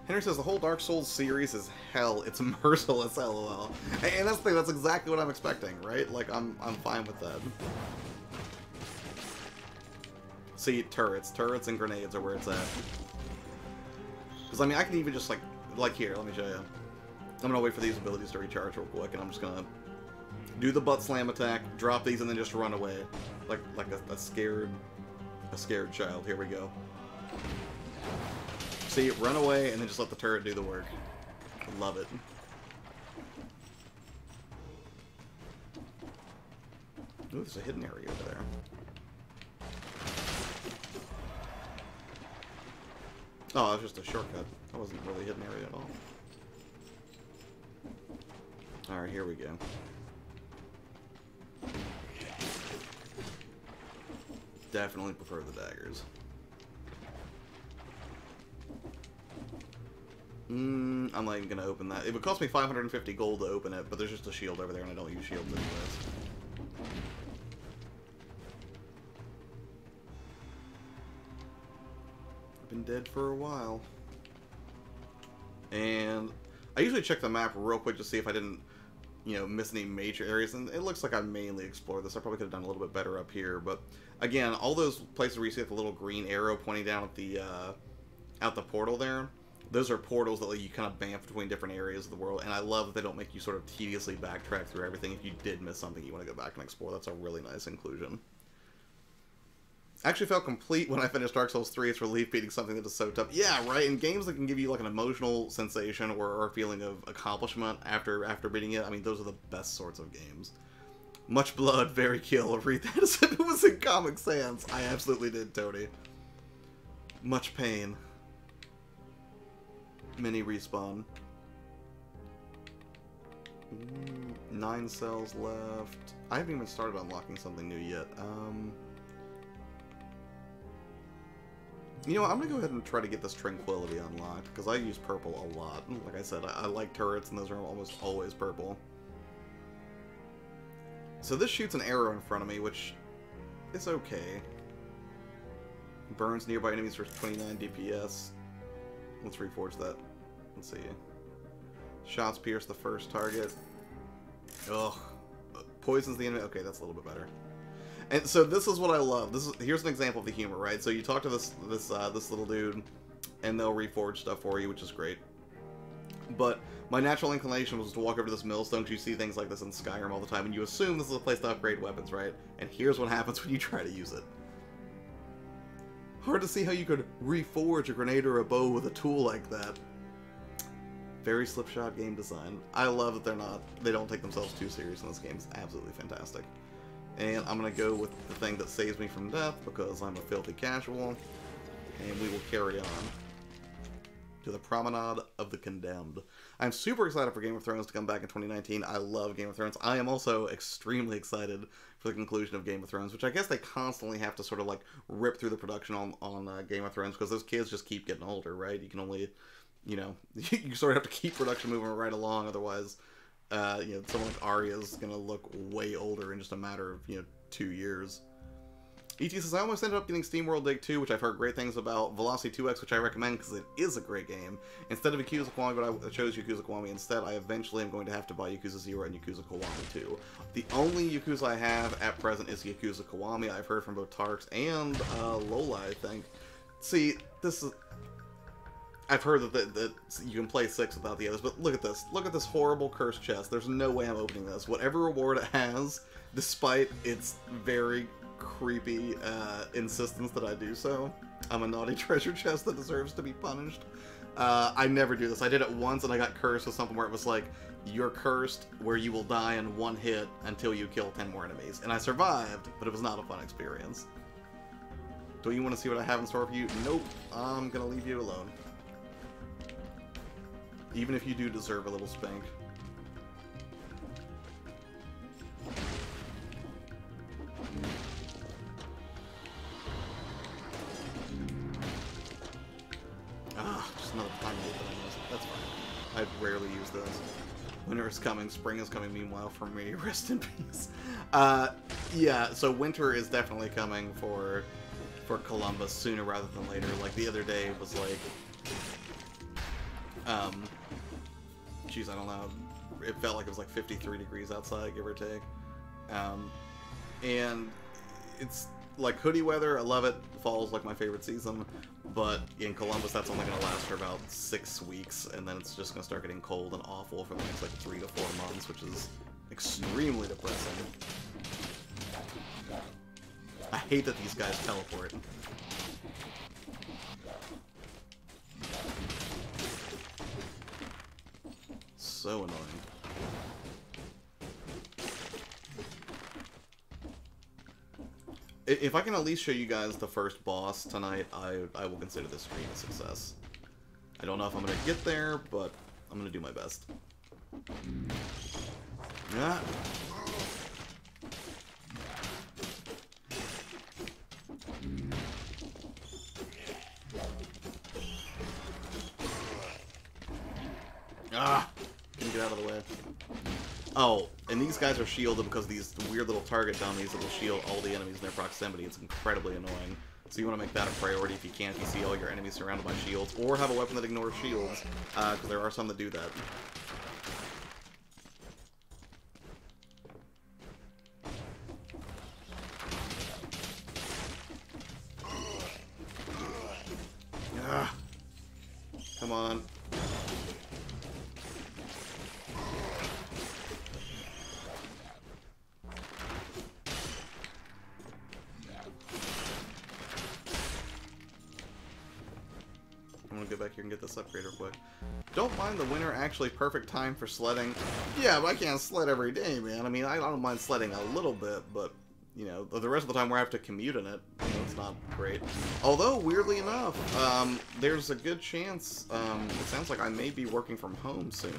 Henry says the whole Dark Souls series is hell. It's merciless, lol. And that's the thing. That's exactly what I'm expecting, right? Like I'm fine with that. See, turrets and grenades are where it's at. Because I mean, I can even just like here. Let me show you. I'm gonna wait for these abilities to recharge real quick, and I'm just gonna do the butt slam attack, drop these, and then just run away, like a scared child. Here we go. See, run away and then just let the turret do the work. Love it. Ooh, there's a hidden area over there. Oh, that was just a shortcut. That wasn't really a hidden area at all. Alright, here we go. Definitely prefer the daggers. I'm not even gonna open that. It would cost me 550 gold to open it, but there's just a shield over there, and I don't use shields anyways. Been dead for a while. And I usually check the map real quick to see if I didn't, you know, miss any major areas, and it looks like I mainly explored this. I probably could have done a little bit better up here, but again, all those places where you see the little green arrow pointing down at the out the portal there, those are portals that let you kind of bamf between different areas of the world, and I love that they don't make you sort of tediously backtrack through everything. If you did miss something you want to go back and explore, that's a really nice inclusion. I actually felt complete when I finished Dark Souls 3. It's relief beating something that is so tough. Yeah, right, in games that can give you like an emotional sensation or a feeling of accomplishment after beating it, I mean, those are the best sorts of games. Much blood, very kill. Read that as if it was in Comic Sans. I absolutely did, Tony. Much pain. Mini respawn. 9 cells left. I haven't even started unlocking something new yet. You know what, I'm gonna go ahead and try to get this Tranquility unlocked, because I use purple a lot. Like I said, I like turrets, and those are almost always purple. So this shoots an arrow in front of me, which is okay. Burns nearby enemies for 29 DPS. Let's reforge that. Let's see. Shots pierce the first target. Ugh. Poisons the enemy. Okay, that's a little bit better. And so this is what I love. Here's an example of the humor, right? So you talk to this little dude, and they'll reforge stuff for you, which is great. But my natural inclination was to walk over to this millstone, because you see things like this in Skyrim all the time, and you assume this is a place to upgrade weapons, right? And here's what happens when you try to use it. Hard to see how you could reforge a grenade or a bow with a tool like that. Very slipshod game design. I love that they don't take themselves too serious in this game. It's absolutely fantastic. And I'm going to go with the thing that saves me from death, because I'm a filthy casual. And we will carry on to the Promenade of the Condemned. I'm super excited for Game of Thrones to come back in 2019. I love Game of Thrones. I am also extremely excited for the conclusion of Game of Thrones, which I guess they constantly have to sort of like rip through the production on Game of Thrones, because those kids just keep getting older, right? You can only, you know, you sort of have to keep production moving right along, otherwise, you know, someone like Arya is going to look way older in just a matter of, you know, 2 years. ET says, I almost ended up getting SteamWorld Dig 2, which I've heard great things about. Velocity 2X, which I recommend because it is a great game. Instead of Yakuza Kiwami, but I chose Yakuza Kiwami instead, I eventually am going to have to buy Yakuza 0 and Yakuza Kiwami 2. The only Yakuza I have at present is Yakuza Kiwami. I've heard from both Tarks and Lola, I think. See, this is... I've heard that you can play 6 without the others, but look at this. Look at this horrible cursed chest. There's no way I'm opening this. Whatever reward it has, despite its very creepy insistence that I do so, I'm a naughty treasure chest that deserves to be punished. I never do this. I did it once and I got cursed with something where it was like, you're cursed where you will die in 1 hit until you kill 10 more enemies. And I survived, but it was not a fun experience. Do you want to see what I have in store for you? Nope. I'm gonna leave you alone. Even if you do deserve a little spank. Just another time that I missed. That's fine. I rarely use those. Winter is coming, spring is coming, meanwhile for me, rest in peace. Yeah, so winter is definitely coming for Columbus sooner rather than later. Like, the other day was like... Geez, I don't know. It felt like it was like 53 degrees outside, give or take. And it's like hoodie weather. I love it. Fall's like my favorite season. But in Columbus, that's only going to last for about 6 weeks. And then it's just going to start getting cold and awful for the next like 3 to 4 months, which is extremely depressing. I hate that these guys teleport. So annoying. If I can at least show you guys the first boss tonight, I will consider this stream a success. I don't know if I'm going to get there, but I'm going to do my best. Yeah. Ah! Can you get out of the way? Oh, and these guys are shielded because of these weird little target dummies that will shield all the enemies in their proximity. It's incredibly annoying. So you want to make that a priority if you can, if you see all your enemies surrounded by shields, or have a weapon that ignores shields, because there are some that do that. Ugh. Come on. I'm gonna go back here and get this upgrade real quick. Don't mind the winter, actually perfect time for sledding. Yeah, but I can't sled every day, man. I mean, I don't mind sledding a little bit, but, you know, the rest of the time where I have to commute in it, you know, it's not great. Although, weirdly enough, there's a good chance, it sounds like I may be working from home soon.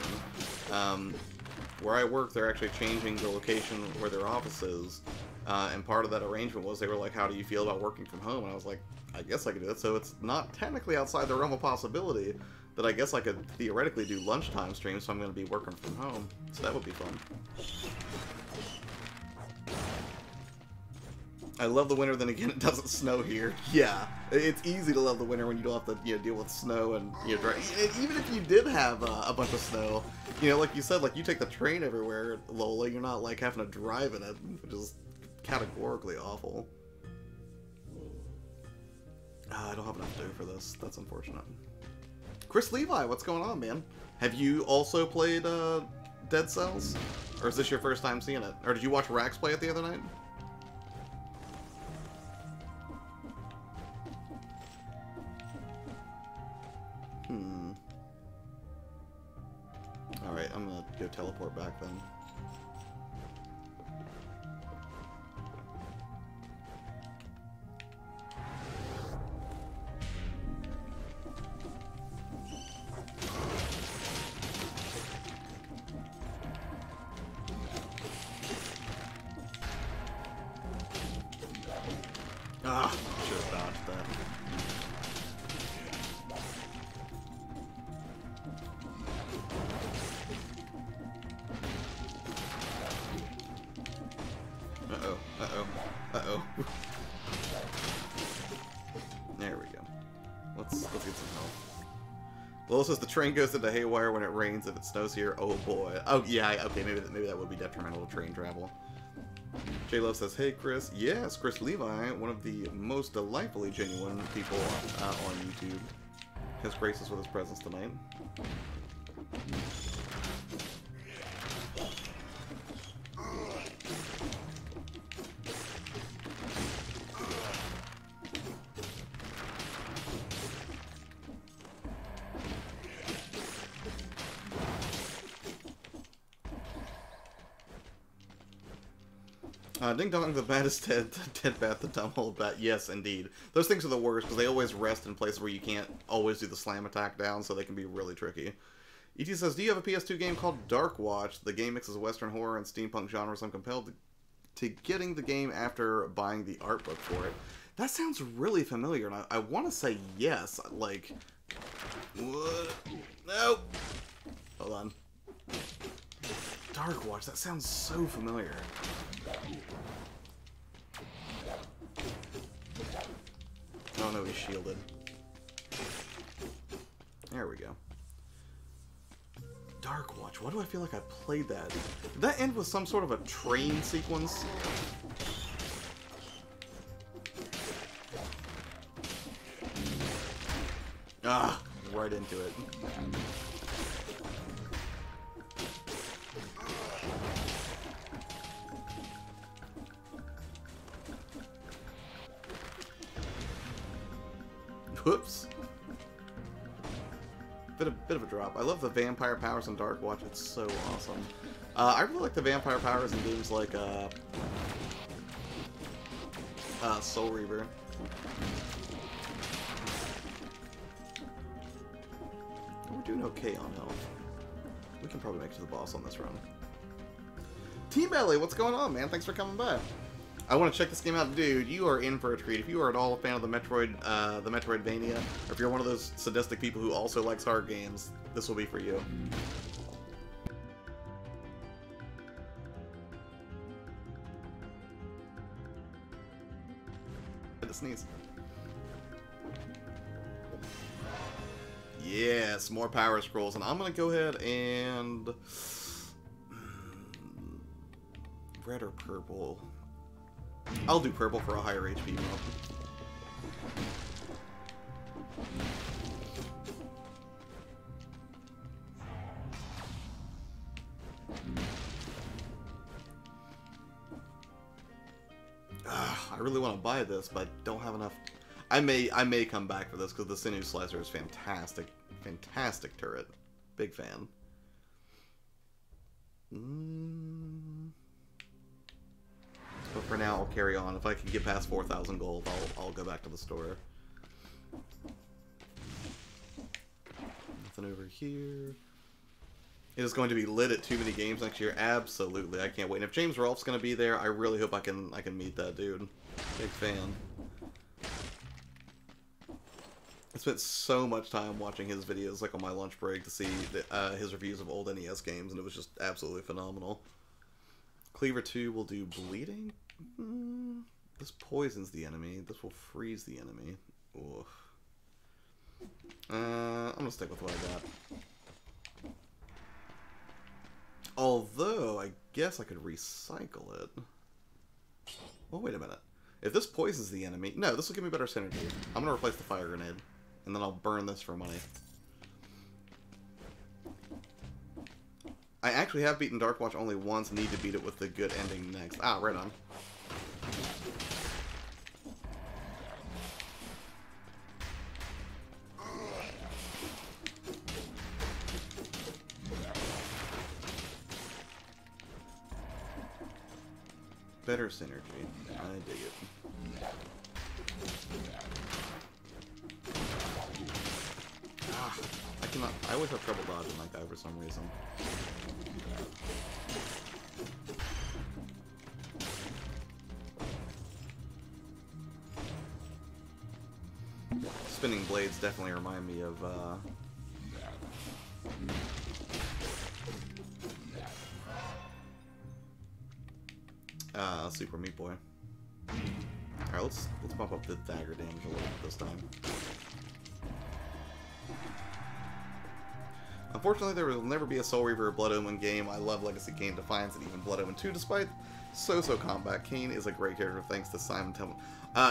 Where I work, they're actually changing the location where their office is, and part of that arrangement was they were like, how do you feel about working from home? And I was like, I guess I could do it. So it's not technically outside the realm of possibility that I guess I could theoretically do lunchtime streams, so I'm going to be working from home. So that would be fun. I love the winter, then again, it doesn't snow here. Yeah, it's easy to love the winter when you don't have to, you know, deal with snow and, you know, even if you did have a bunch of snow, you know, like you said, like you take the train everywhere, Lola, you're not like having to drive in it, which is categorically awful. I don't have enough dough for this. That's unfortunate. Chris Levi, what's going on, man? Have you also played Dead Cells? Or is this your first time seeing it? Or did you watch Rax play it the other night? Alright, I'm gonna go teleport back then. Ah, should have dodged that. Uh-oh, uh-oh, uh-oh. There we go. Let's get some health. Lowell says the train goes into haywire when it rains. If it snows here, oh boy. Oh yeah, okay, maybe that would be detrimental to train travel. J-Love says, hey Chris. Yes, Chris Levi, one of the most delightfully genuine people on YouTube, has graced us with his presence tonight. Ding Dong, the baddest dead bat, the dumb old bat. Yes, indeed. Those things are the worst, because they always rest in places where you can't always do the slam attack down, so they can be really tricky. E.T. says, do you have a PS2 game called Dark Watch? The game mixes Western horror and steampunk genres. I'm compelled to getting the game after buying the art book for it. That sounds really familiar, and I want to say yes. Like, what? Nope. Hold on. Dark Watch, that sounds so familiar. Oh no, he's shielded. There we go. Dark Watch, why do I feel like I played that? Did that end with some sort of a train sequence? Ah, right into it. Whoops. Bit of a drop. I love the vampire powers in Dark Watch. It's so awesome. I really like the vampire powers in games like Soul Reaver. We're doing okay on health. We can probably make it to the boss on this run. Team Belly, what's going on, man? Thanks for coming by. I want to check this game out, dude. You are in for a treat. If you are at all a fan of the Metroidvania, or if you're one of those sadistic people who also likes hard games, this will be for you. I had to sneeze. Yes, more power scrolls, and I'm gonna go ahead and red or purple. I'll do purple for a higher HP bump. I really want to buy this, but I don't have enough. I may come back for this because the Sinew Slicer is fantastic. Fantastic turret. Big fan. But for now, I'll carry on. If I can get past 4,000 gold, I'll go back to the store. Nothing over here. It is going to be lit at too many games next year. Absolutely, I can't wait. And if James Rolfe's going to be there, I really hope I can meet that dude. Big fan. I spent so much time watching his videos, like on my lunch break, to see his reviews of old NES games, and it was just absolutely phenomenal. Cleaver 2 will do bleeding. This poisons the enemy. This will freeze the enemy. Oof. I'm gonna stick with what I got. Although, I guess I could recycle it. Well, wait a minute. If this poisons the enemy... No, this will give me better synergy. I'm going to replace the fire grenade. And then I'll burn this for money. I actually have beaten Darkwatch only once. Need to beat it with the good ending next. Ah, right on. Better synergy. I dig it. Ah, I cannot. I always have trouble dodging that guy for some reason. Spinning blades definitely remind me of Super Meat Boy. Alright, let's bump up the dagger damage a little bit this time. Unfortunately, there will never be a Soul Reaver or Blood Omen game. I love Legacy Kain Defiance and even Blood Omen 2, despite so-so combat. Kain is a great character thanks to Simon Temple.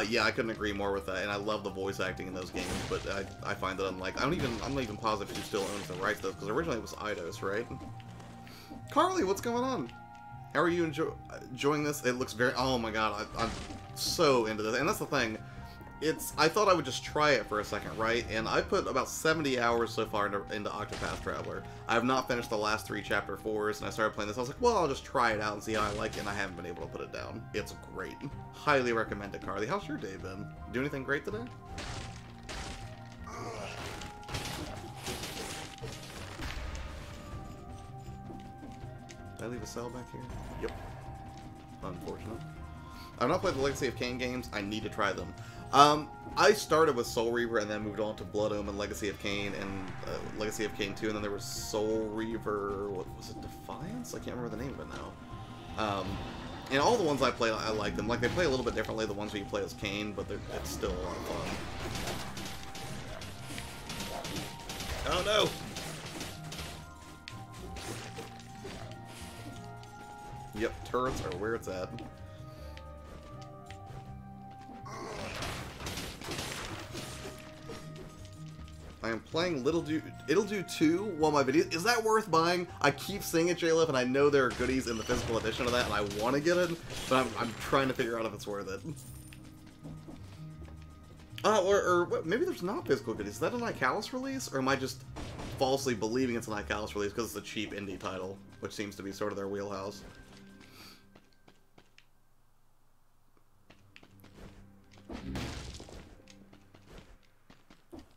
Yeah, I couldn't agree more with that, and I love the voice acting in those games, but I find that unlike... I'm not even positive who still owns the rights though, because originally it was Eidos, right? Carly, what's going on? How are you enjoying this? It looks very... Oh my god, I'm so into this. And that's the thing. I thought I would just try it for a second, right? And I put about 70 hours so far into Octopath Traveler. I have not finished the last 3 Chapter 4s, and I started playing this. I was like, well, I'll just try it out and see how I like it, and I haven't been able to put it down. It's great. Highly recommend it, Carly. How's your day been? Do anything great today? Did I leave a cell back here? Yep. Unfortunate. I've not played the Legacy of Kain games. I need to try them. I started with Soul Reaver and then moved on to Blood Omen, Legacy of Kain, and Legacy of Kain 2, and then there was Soul Reaver, what was it, Defiance? I can't remember the name of it now. And all the ones I play, I like them. Like, they play a little bit differently, the ones where you play as Kain, but it's still a lot of fun. Oh no! Yep, turrets are where it's at. I am playing It'll Do 2 while my video... Is that worth buying? I keep saying it, JLF, and I know there are goodies in the physical edition of that, and I want to get it, but I'm trying to figure out if it's worth it. Or maybe there's not physical goodies. Is that an iCalis release? Or am I just falsely believing it's an iCalis release because it's a cheap indie title, which seems to be sort of their wheelhouse?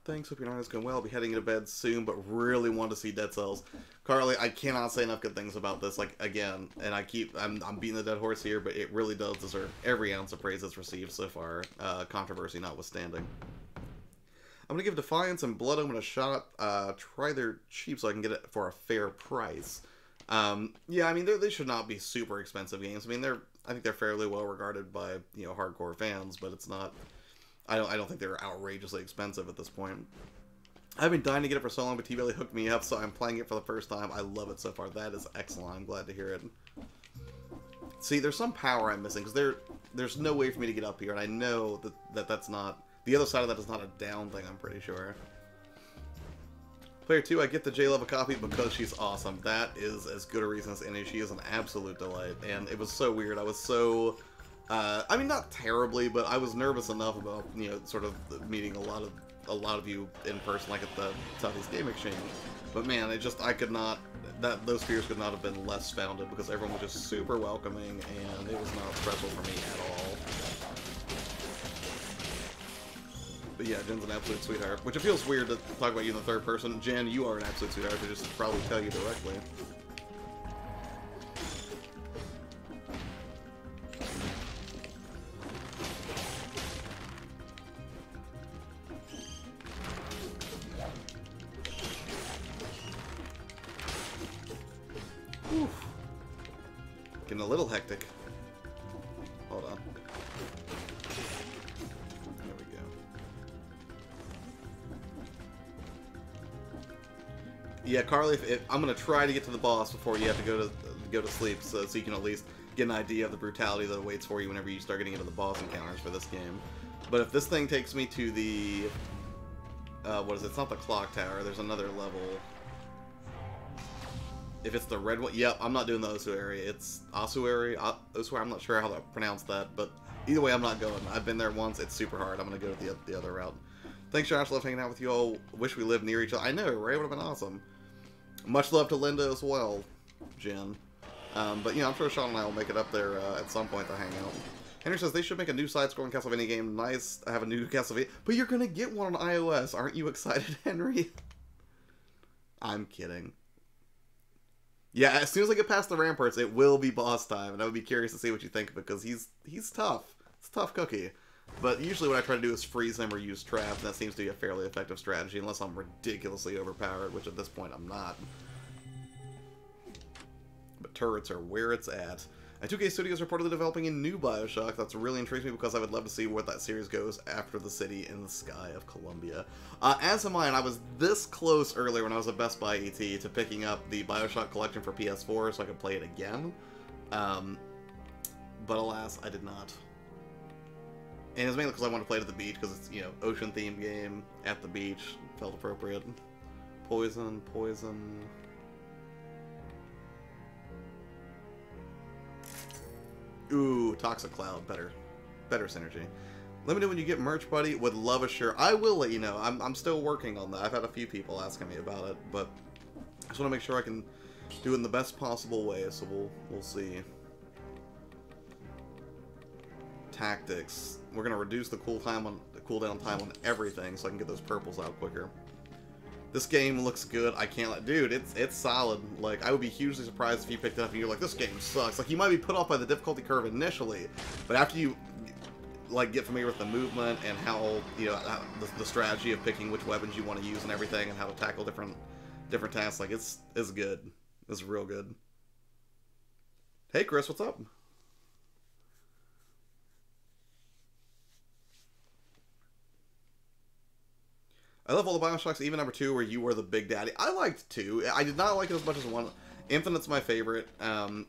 Thanks, hope your night is going well. I'll be heading to bed soon, but really want to see Dead Cells. Carly, I cannot say enough good things about this, like, again, and I'm beating the dead horse here, but it really does deserve every ounce of praise it's received so far, controversy notwithstanding. I'm going to give Defiance and Blood Omen a shot, try their cheap so I can get it for a fair price. Yeah, I mean, they should not be super expensive games. I mean, I think they're fairly well regarded by, you know, hardcore fans, but it's not... I don't think they're outrageously expensive at this point. I've been dying to get it for so long, but T-Belly hooked me up, so I'm playing it for the first time. I love it so far. That is excellent. I'm glad to hear it. See, there's some power I'm missing, because there's no way for me to get up here, and I know that's not... The other side of that is not a down thing, I'm pretty sure. Player 2, I get the J-level copy because she's awesome. That is as good a reason as any. She is an absolute delight, and it was so weird. I was so... I mean, not terribly, but I was nervous enough about, you know, sort of meeting a lot of you in person, like at the Southeast Game Exchange. But man, I could not... Those fears could not have been less founded, because everyone was just super welcoming, and it was not stressful for me at all. But yeah, Jen's an absolute sweetheart. Which it feels weird to talk about you in the third person. Jen, you are an absolute sweetheart, to just probably tell you directly. Whew. Getting a little hectic. Hold on. There we go. Yeah, Carly, I'm gonna try to get to the boss before you have to go to sleep, so you can at least get an idea of the brutality that awaits for you whenever you start getting into the boss encounters for this game. But if this thing takes me to the what is it? It's not the clock tower. There's another level. If it's the red one, yep, I'm not doing the Osu area. It's Ossuary. Ossuary, I'm not sure how to pronounce that, but either way, I'm not going. I've been there once. It's super hard. I'm going to go the other route. Thanks, Josh. Love hanging out with you all. Wish we lived near each other. I know, right? It would have been awesome. Much love to Linda as well, Jen. But, you know, I'm sure Sean and I will make it up there at some point to hang out. Henry says they should make a new side-scrolling Castlevania game. Nice to have a new Castlevania. But you're going to get one on iOS. Aren't you excited, Henry? I'm kidding. Yeah, as soon as I get past the ramparts, it will be boss time, and I would be curious to see what you think, because he's tough. It's a tough cookie. But usually what I try to do is freeze him or use traps, and that seems to be a fairly effective strategy, unless I'm ridiculously overpowered, which at this point I'm not. But turrets are where it's at. 2K Studios reportedly developing a new Bioshock. That's really intrigues me, because I would love to see where that series goes after the city in the sky of Columbia. As am I, and I was this close earlier when I was at Best Buy ET to picking up the Bioshock collection for PS4 so I could play it again. But alas, I did not. And it's mainly because I wanted to play it at the beach, because it's, you know, ocean-themed game at the beach. Felt appropriate. Poison. Ooh, Toxic Cloud, better synergy. Let me know when you get merch, buddy. Would love a shirt. I will let you know. I'm still working on that. I've had a few people asking me about it, but I just want to make sure I can do it in the best possible way. So we'll see. Tactics. We're gonna reduce the cooldown time on everything, so I can get those purples out quicker. This game looks good. I can't dude, it's solid. Like, I would be hugely surprised if you picked it up and you're like, this game sucks. Like, you might be put off by the difficulty curve initially, but after you, like, get familiar with the movement and how, you know, the strategy of picking which weapons you want to use and everything, and how to tackle different tasks, like, it's good. It's real good. Hey, Chris, what's up? I love all the Bioshocks, even number 2, where you were the big daddy. I liked 2. I did not like it as much as 1. Infinite's my favorite. And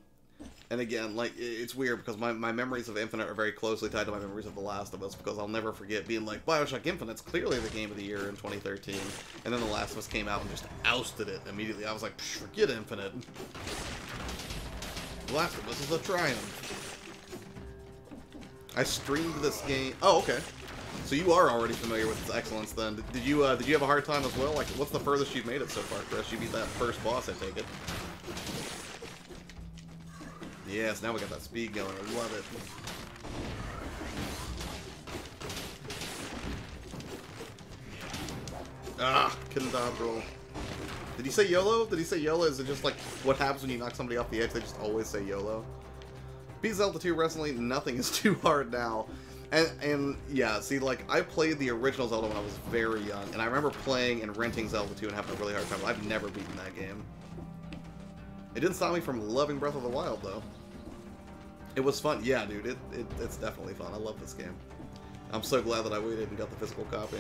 again, like, it's weird because my memories of Infinite are very closely tied to my memories of The Last of Us, because I'll never forget being like, Bioshock Infinite's clearly the game of the year in 2013. And then The Last of Us came out and just ousted it immediately. I was like, forget Infinite. The Last of Us is a triumph. I streamed this game. Oh, okay. So you are already familiar with its excellence, then. Did you have a hard time as well? Like, what's the furthest you've made it so far, Chris? You beat that first boss, I take it. Yes, now we got that speed going. I love it. Ah, couldn't dodge roll. Did he say YOLO? Did he say YOLO? Is it just like what happens when you knock somebody off the edge? They just always say YOLO. Beat Zelda 2 recently. Nothing is too hard now. And yeah, see, like, I played the original Zelda when I was very young, and I remember playing and renting Zelda 2 and having a really hard time. I've never beaten that game. It didn't stop me from loving Breath of the Wild, though. It was fun. Yeah, dude, it's definitely fun. I love this game. I'm so glad that I waited and got the physical copy.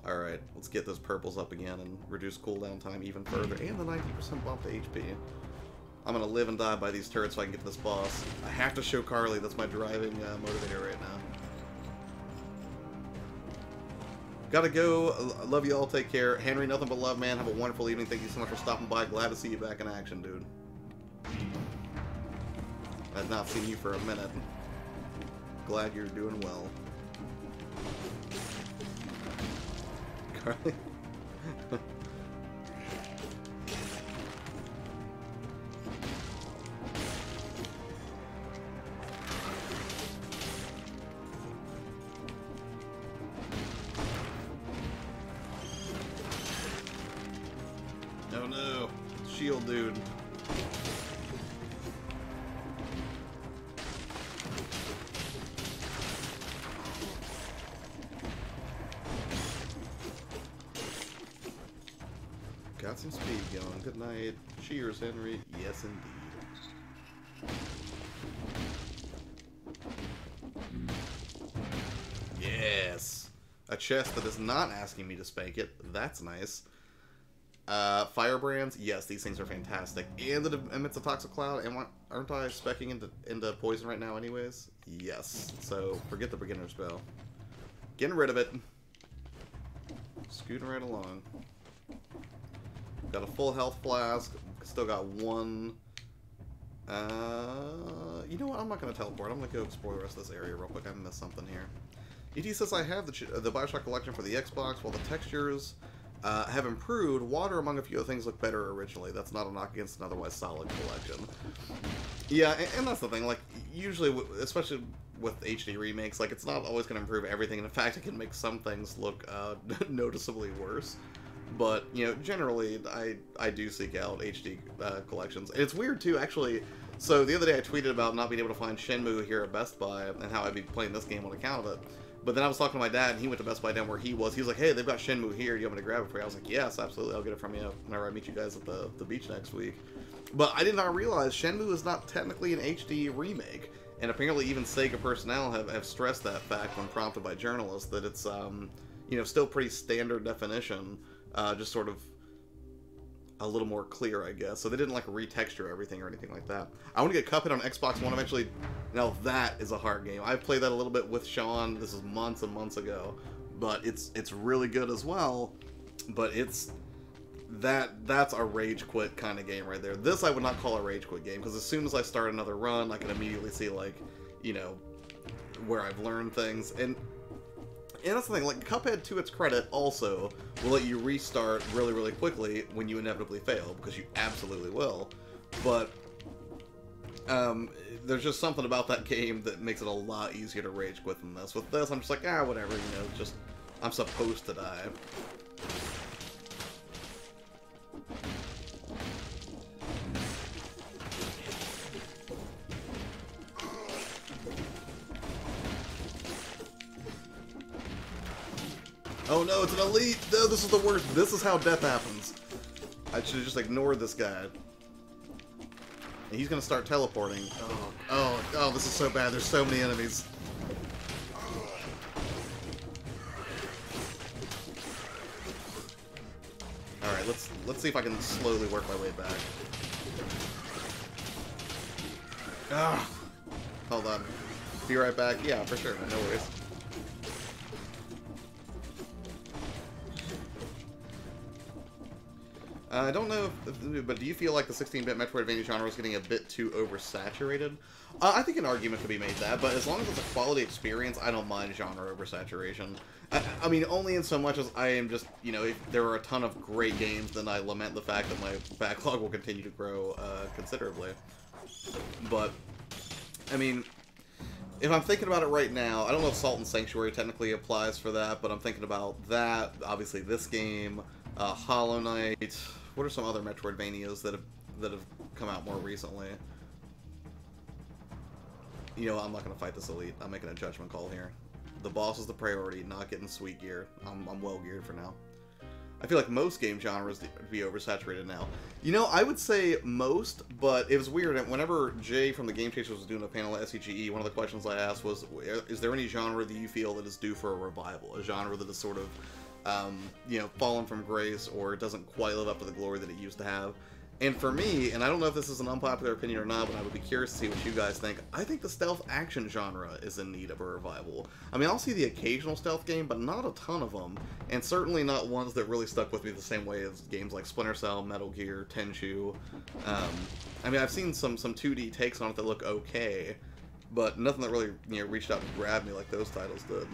Alright, let's get those purples up again and reduce cooldown time even further. And the 90% bump to HP. I'm gonna live and die by these turrets so I can get to this boss. I have to show Carly. That's my driving motivator right now. Gotta go. Love you all. Take care. Henry, nothing but love, man. Have a wonderful evening. Thank you so much for stopping by. Glad to see you back in action, dude. I've not seen you for a minute. Glad you're doing well. Carly? Oh no, shield dude. Got some speed going. Good night. Cheers, Henry. Yes, indeed. Yes! A chest that is not asking me to spank it. That's nice. Firebrands? Yes, these things are fantastic. And it emits a toxic cloud. And aren't I speccing into poison right now anyways? Yes. So, forget the beginner spell. Getting rid of it. Scooting right along. Got a full health flask. Still got one. You know what? I'm not going to teleport. I'm going to go explore the rest of this area real quick. I missed something here. ET says I have the Bioshock collection for the Xbox. While the textures have improved, water among a few other things look better originally. That's not a knock against an otherwise solid collection. Yeah, and that's the thing. Like, usually, especially with HD remakes, like, it's not always going to improve everything. And in fact, it can make some things look noticeably worse. But, you know, generally, I do seek out HD collections. And it's weird, too, actually. So, the other day I tweeted about not being able to find Shenmue here at Best Buy and how I'd be playing this game on account of it. But then I was talking to my dad, and he went to Best Buy down where he was. He was like, hey, they've got Shenmue here. Do you want me to grab it for you? I was like, yes, absolutely. I'll get it from you whenever I meet you guys at the beach next week. But I did not realize Shenmue is not technically an HD remake. And apparently even Sega personnel have stressed that fact when prompted by journalists, that it's, you know, still pretty standard definition. Just sort of a little more clear, I guess. So they didn't, like, retexture everything or anything like that. I want to get Cuphead on Xbox One eventually. Now, that is a hard game. I've played that a little bit with Sean. This is months and months ago. But it's really good as well. But that's a rage quit kind of game right there. This I would not call a rage quit game, because as soon as I start another run, I can immediately see, like, you know, where I've learned things. And that's the thing, like, Cuphead, to its credit, also will let you restart really, really quickly when you inevitably fail, because you absolutely will. But, there's just something about that game that makes it a lot easier to rage quit than this. With this, I'm just like, whatever, you know, just, I'm supposed to die. Oh no, it's an elite! No, this is the worst. This is how death happens. I should have just ignored this guy. And he's gonna start teleporting. Oh, this is so bad. There's so many enemies. Alright, let's see if I can slowly work my way back. Hold on. Be right back. Yeah, for sure, man. No worries. I don't know, but do you feel like the 16-bit Metroidvania genre is getting a bit too oversaturated? I think an argument could be made that, but as long as it's a quality experience, I don't mind genre oversaturation. I mean, only in so much as I am just, you know, if there are a ton of great games, then I lament the fact that my backlog will continue to grow considerably. But, I mean, if I'm thinking about it right now, I don't know if Salt and Sanctuary technically applies for that, but I'm thinking about that, obviously this game, Hollow Knight. What are some other Metroidvanias that have come out more recently? You know, I'm not going to fight this elite. I'm making a judgment call here. The boss is the priority, not getting sweet gear. I'm well geared for now. I feel like most game genres be oversaturated now. You know, I would say most, but it was weird. Whenever Jay from the Game Chasers was doing a panel at SCGE, one of the questions I asked was, is there any genre that you feel that is due for a revival? A genre that is sort of you know, fallen from grace, or it doesn't quite live up to the glory that it used to have. And for me, and I don't know if this is an unpopular opinion or not, but I would be curious to see what you guys think, I think the stealth action genre is in need of a revival. I mean, I'll see the occasional stealth game, but not a ton of them, and certainly not ones that really stuck with me the same way as games like Splinter Cell, Metal Gear, Tenchu. I mean, I've seen some 2D takes on it that look okay, but nothing that really, you know, reached out and grabbed me like those titles did.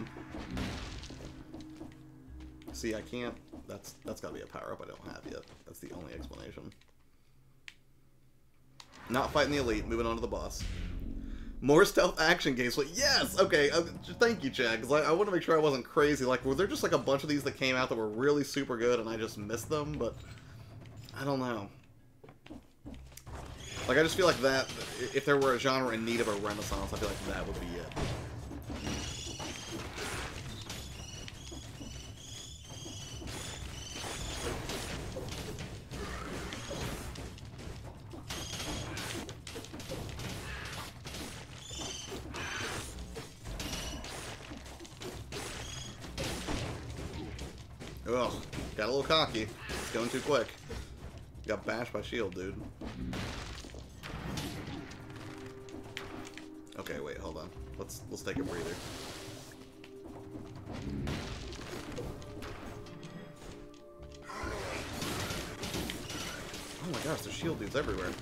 See, I can't... That's gotta be a power-up I don't have yet. That's the only explanation. Not fighting the elite, moving on to the boss. More stealth action games. Well, yes! Okay, thank you, Chad, because I want to make sure I wasn't crazy. Like, were there just like a bunch of these that came out that were really super good and I just missed them? But, I don't know. Like, I just feel like that, if there were a genre in need of a renaissance, I feel like that would be it. Ugh, got a little cocky. It's going too quick. Got bashed by shield, dude. Okay, wait, hold on. Let's take a breather. Oh my gosh, there's shield dudes everywhere.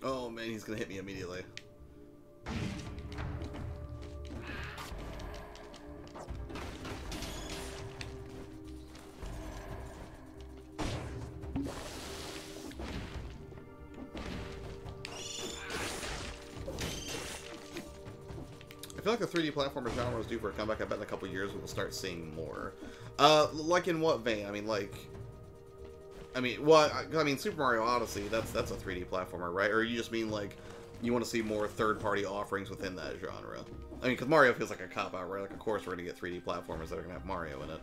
Oh man, he's gonna hit me immediately. I feel like the 3D platformer genre is due for a comeback. I bet in a couple years we'll start seeing more. Like in what vein? I mean, like... well, I mean, Super Mario Odyssey, that's a 3D platformer, right? Or you just mean, like, you want to see more third-party offerings within that genre? I mean, because Mario feels like a cop-out, right? Like, of course we're going to get 3D platformers that are going to have Mario in it.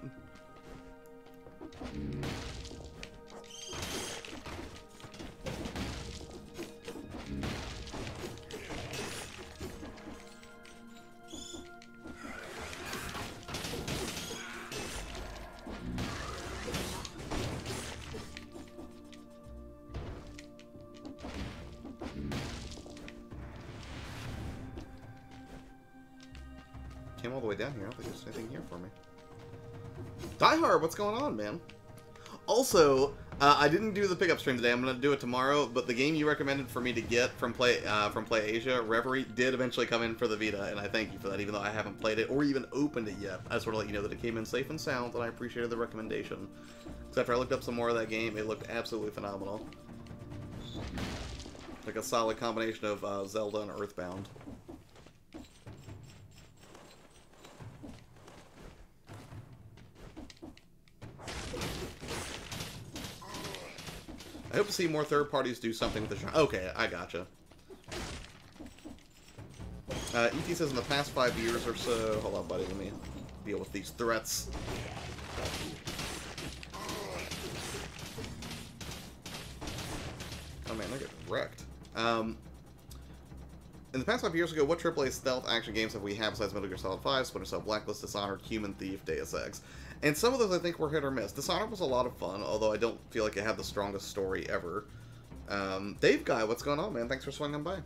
Came all the way down here. I don't think there's anything here for me. Die Hard, what's going on, man? Also, I didn't do the pickup stream today. I'm going to do it tomorrow, but the game you recommended for me to get from Play Asia, Reverie, did eventually come in for the Vita, and I thank you for that, even though I haven't played it or even opened it yet. I just want to let you know that it came in safe and sound, and I appreciated the recommendation. Because after I looked up some more of that game, it looked absolutely phenomenal. Like a solid combination of Zelda and Earthbound. I hope to see more third parties do something with the genre. Okay, I gotcha. ET says in the past 5 years or so... Hold on, buddy, let me deal with these threats. Oh man, they're getting wrecked. In the past 5 years ago, what AAA stealth action games have we had besides Metal Gear Solid 5, Splinter Cell, Blacklist, Dishonored, Human Thief, Deus Ex? And some of those I think were hit or miss. Dishonored was a lot of fun, although I don't feel like it had the strongest story ever. Dave Guy, what's going on, man? Thanks for swinging by.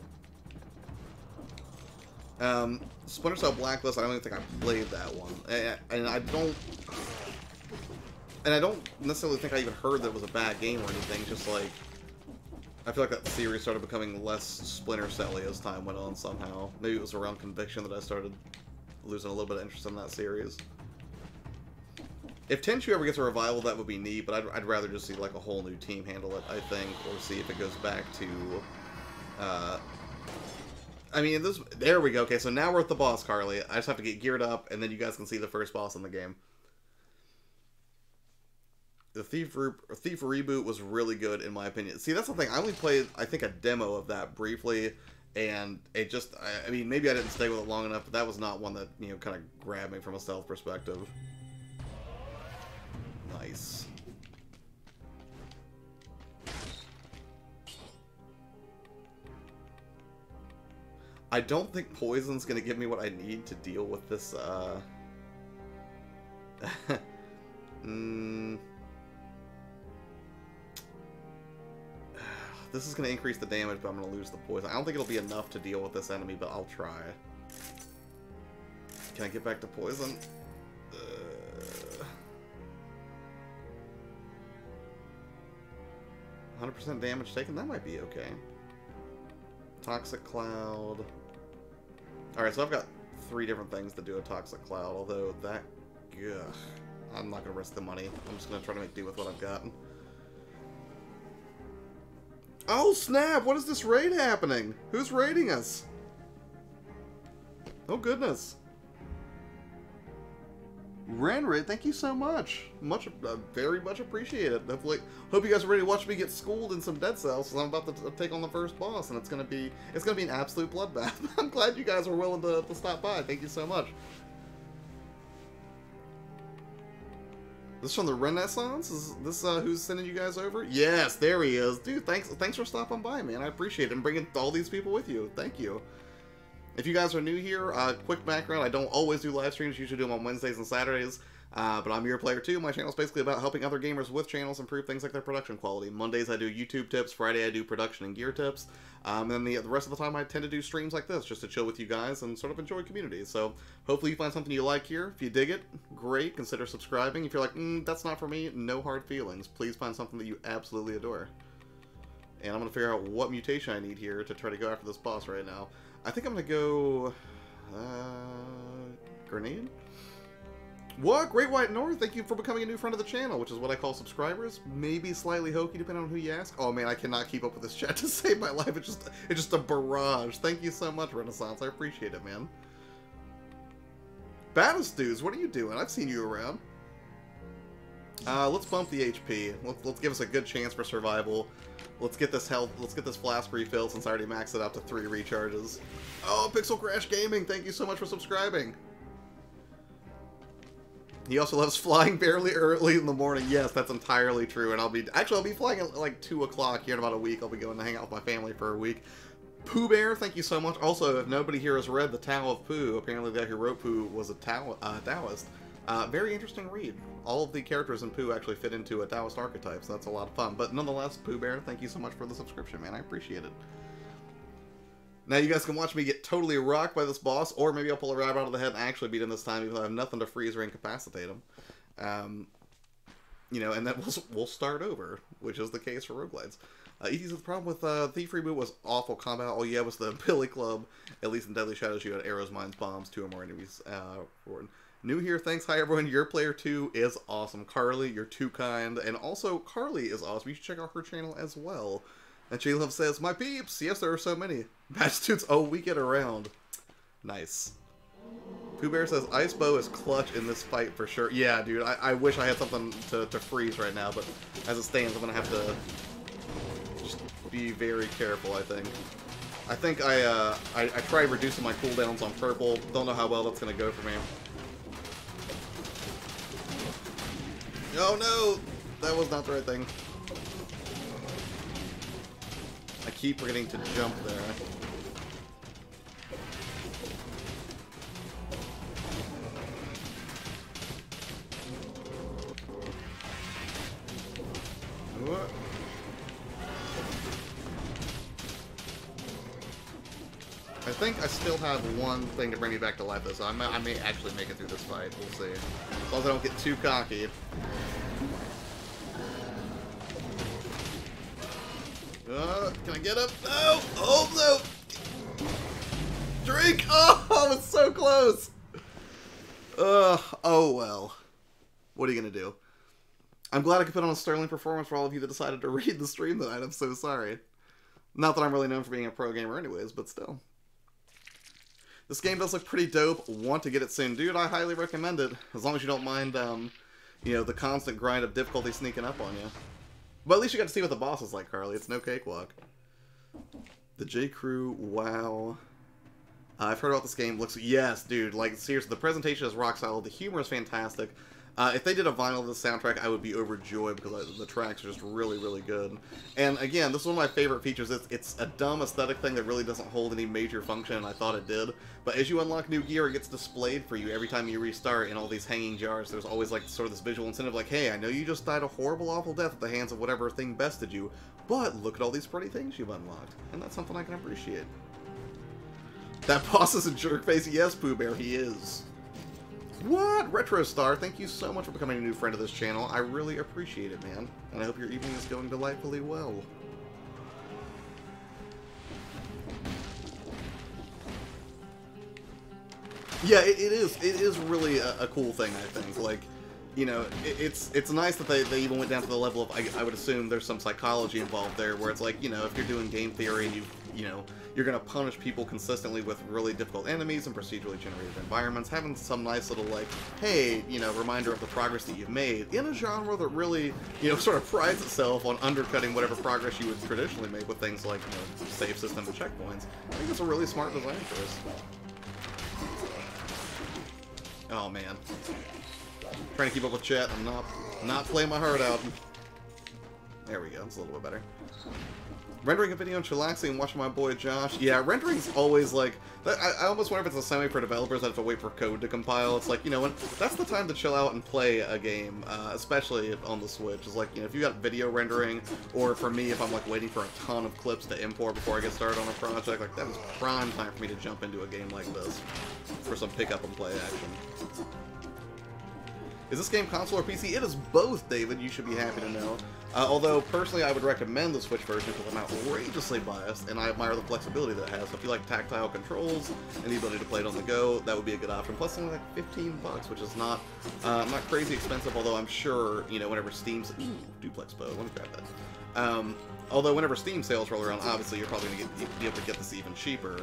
Splinter Cell Blacklist, I don't even think I played that one. And I don't necessarily think I even heard that it was a bad game or anything, just like... I feel like that series started becoming less Splinter Cell-y as time went on somehow. Maybe it was around Conviction that I started losing a little bit of interest in that series. If Tenchu ever gets a revival, that would be neat, but I'd rather just see like a whole new team handle it, I think, or see if it goes back to... I mean, there we go. Okay, so now we're at the boss, Carly. I just have to get geared up, and then you guys can see the first boss in the game. The Thief reboot was really good, in my opinion. See, that's the thing. I only played, I think, a demo of that briefly, And it just, I mean, maybe I didn't stay with it long enough, but that was not one that, you know, kind of grabbed me from a stealth perspective. Nice. I don't think poison's gonna give me what I need to deal with this, This is gonna increase the damage, but I'm gonna lose the poison. I don't think it'll be enough to deal with this enemy, but I'll try. Can I get back to poison? 100% damage taken? That might be okay. Toxic Cloud. Alright, so I've got 3 different things to do a Toxic Cloud, although that... Ugh, I'm not going to risk the money. I'm just going to try to make do with what I've got. Oh, snap! What is this raid happening? Who's raiding us? Oh, goodness. Renred, thank you so much. Very much appreciated. Hopefully, hope you guys are ready to watch me get schooled in some Dead Cells, because I'm about to take on the first boss, and it's gonna be an absolute bloodbath. I'm glad you guys are willing to stop by. Thank you so much. This from the Renaissance? Is this who's sending you guys over? Yes, there he is, dude. Thanks for stopping by, man. I appreciate it and bringing all these people with you. Thank you. If you guys are new here, quick background, I don't always do live streams, usually do them on Wednesdays and Saturdays, but I'm YourPlayerTwo. My channel is basically about helping other gamers with channels improve things like their production quality. Mondays I do YouTube tips, Friday I do production and gear tips, and then the rest of the time I tend to do streams like this, just to chill with you guys and sort of enjoy community. So hopefully you find something you like here. If you dig it, great, consider subscribing. If you're like, that's not for me, no hard feelings. Please find something that you absolutely adore. And I'm going to figure out what mutation I need here to try to go after this boss right now. I think I'm going to go... Grenade? What? Great White North, thank you for becoming a new friend of the channel, which is what I call subscribers. Maybe slightly hokey, depending on who you ask. Oh man, I cannot keep up with this chat to save my life. It's just a barrage. Thank you so much, Renaissance. I appreciate it, man. Battle Stews, what are you doing? I've seen you around. Let's bump the HP. Let's give us a good chance for survival. Let's get this health. Let's get this flask refilled since I already maxed it out to 3 recharges. Oh, Pixel Crash Gaming, thank you so much for subscribing. He also loves flying barely early in the morning. Yes, that's entirely true. And I'll be flying at like 2 o'clock here in about a week. I'll be going to hang out with my family for a week. Pooh Bear, thank you so much. Also, if nobody here has read The Tao of Pooh, apparently the guy who wrote Pooh was a Taoist. Very interesting read. All of the characters in Pooh actually fit into a Taoist archetype, so that's a lot of fun. But nonetheless, Pooh Bear, thank you so much for the subscription, man. I appreciate it. Now you guys can watch me get totally rocked by this boss, or maybe I'll pull a rabbit out of the head and actually beat him this time, even though I have nothing to freeze or incapacitate him. You know, and then we'll start over, which is the case for roguelites. ET's the problem with Thief Reboot was awful combat. Oh yeah, it was the Billy Club. At least in Deadly Shadows, you had arrows, mines, bombs, 2 or more enemies. New here, thanks. Hi everyone. YourPlayerTwo is awesome. Carly, you're too kind, and also Carly is awesome. You should check out her channel as well. And J-Love says, my peeps! Yes, there are so many. Match oh, we get around. Nice. Pooh Bear says, Ice Bow is clutch in this fight for sure. Yeah, dude, I wish I had something to freeze right now, but as it stands, I'm going to have to just be very careful, I think. I tried reducing my cooldowns on purple. Don't know how well that's going to go for me. Oh no! That was not the right thing. I keep forgetting to jump there. What? I think I still have one thing to bring me back to life, though, so I may actually make it through this fight. We'll see. As long as I don't get too cocky. Can I get up? No! Oh, no! Drink! Oh, it's so close! Oh, well. What are you gonna do? I'm glad I could put on a sterling performance for all of you that decided to read the stream tonight. I'm so sorry. Not that I'm really known for being a pro gamer anyways, but still. This game does look pretty dope. Want to get it soon. Dude, I highly recommend it. As long as you don't mind, you know, the constant grind of difficulty sneaking up on you. But at least you got to see what the boss is like, Carly. It's no cakewalk. The J. Crew, wow. I've heard about this game. Looks, yes, dude. Like, seriously, the presentation is rock solid. The humor is fantastic. If they did a vinyl of this soundtrack, I would be overjoyed because the tracks are just really, really good. And again, this is one of my favorite features. It's a dumb aesthetic thing that really doesn't hold any major function, and I thought it did. But as you unlock new gear, it gets displayed for you every time you restart in all these hanging jars. There's always like sort of this visual incentive like, hey, I know you just died a horrible, awful death at the hands of whatever thing bested you, but look at all these pretty things you've unlocked. And that's something I can appreciate. That boss is a jerkface. Yes, Pooh Bear, he is. What? Retro Star, thank you so much for becoming a new friend of this channel. I really appreciate it, man. And I hope your evening is going delightfully well. Yeah, it is really a cool thing, I think. Like, you know, it's nice that they even went down to the level of, I would assume there's some psychology involved there, where it's like, you know, if you're doing game theory and you know, you're going to punish people consistently with really difficult enemies and procedurally generated environments, having some nice little, like, hey, you know, reminder of the progress that you've made in a genre that really, you know, sort of prides itself on undercutting whatever progress you would traditionally make with things like, you know, save system and checkpoints. I think it's a really smart design choice. Oh, man. Trying to keep up with chat. I'm not playing my heart out. There we go. It's a little bit better. Rendering a video and chillaxing and watching my boy Josh. Yeah, rendering's always like... I almost wonder if it's a semi for developers that have to wait for code to compile. It's like, you know, that's the time to chill out and play a game, especially on the Switch. It's like, you know, if you got video rendering, or for me, if I'm like waiting for a ton of clips to import before I get started on a project, like that is prime time for me to jump into a game like this for some pick up and play action. Is this game console or PC? It is both, David. You should be happy to know. Although, personally, I would recommend the Switch version because I'm outrageously biased, and I admire the flexibility that it has. So if you like tactile controls and the ability to play it on the go, that would be a good option. Plus, only like $15, which is not crazy expensive, although I'm sure, you know, whenever Steam's... Ooh, duplex bow. Let me grab that. Although whenever Steam sales roll around, obviously, you're probably going to be able to get this even cheaper.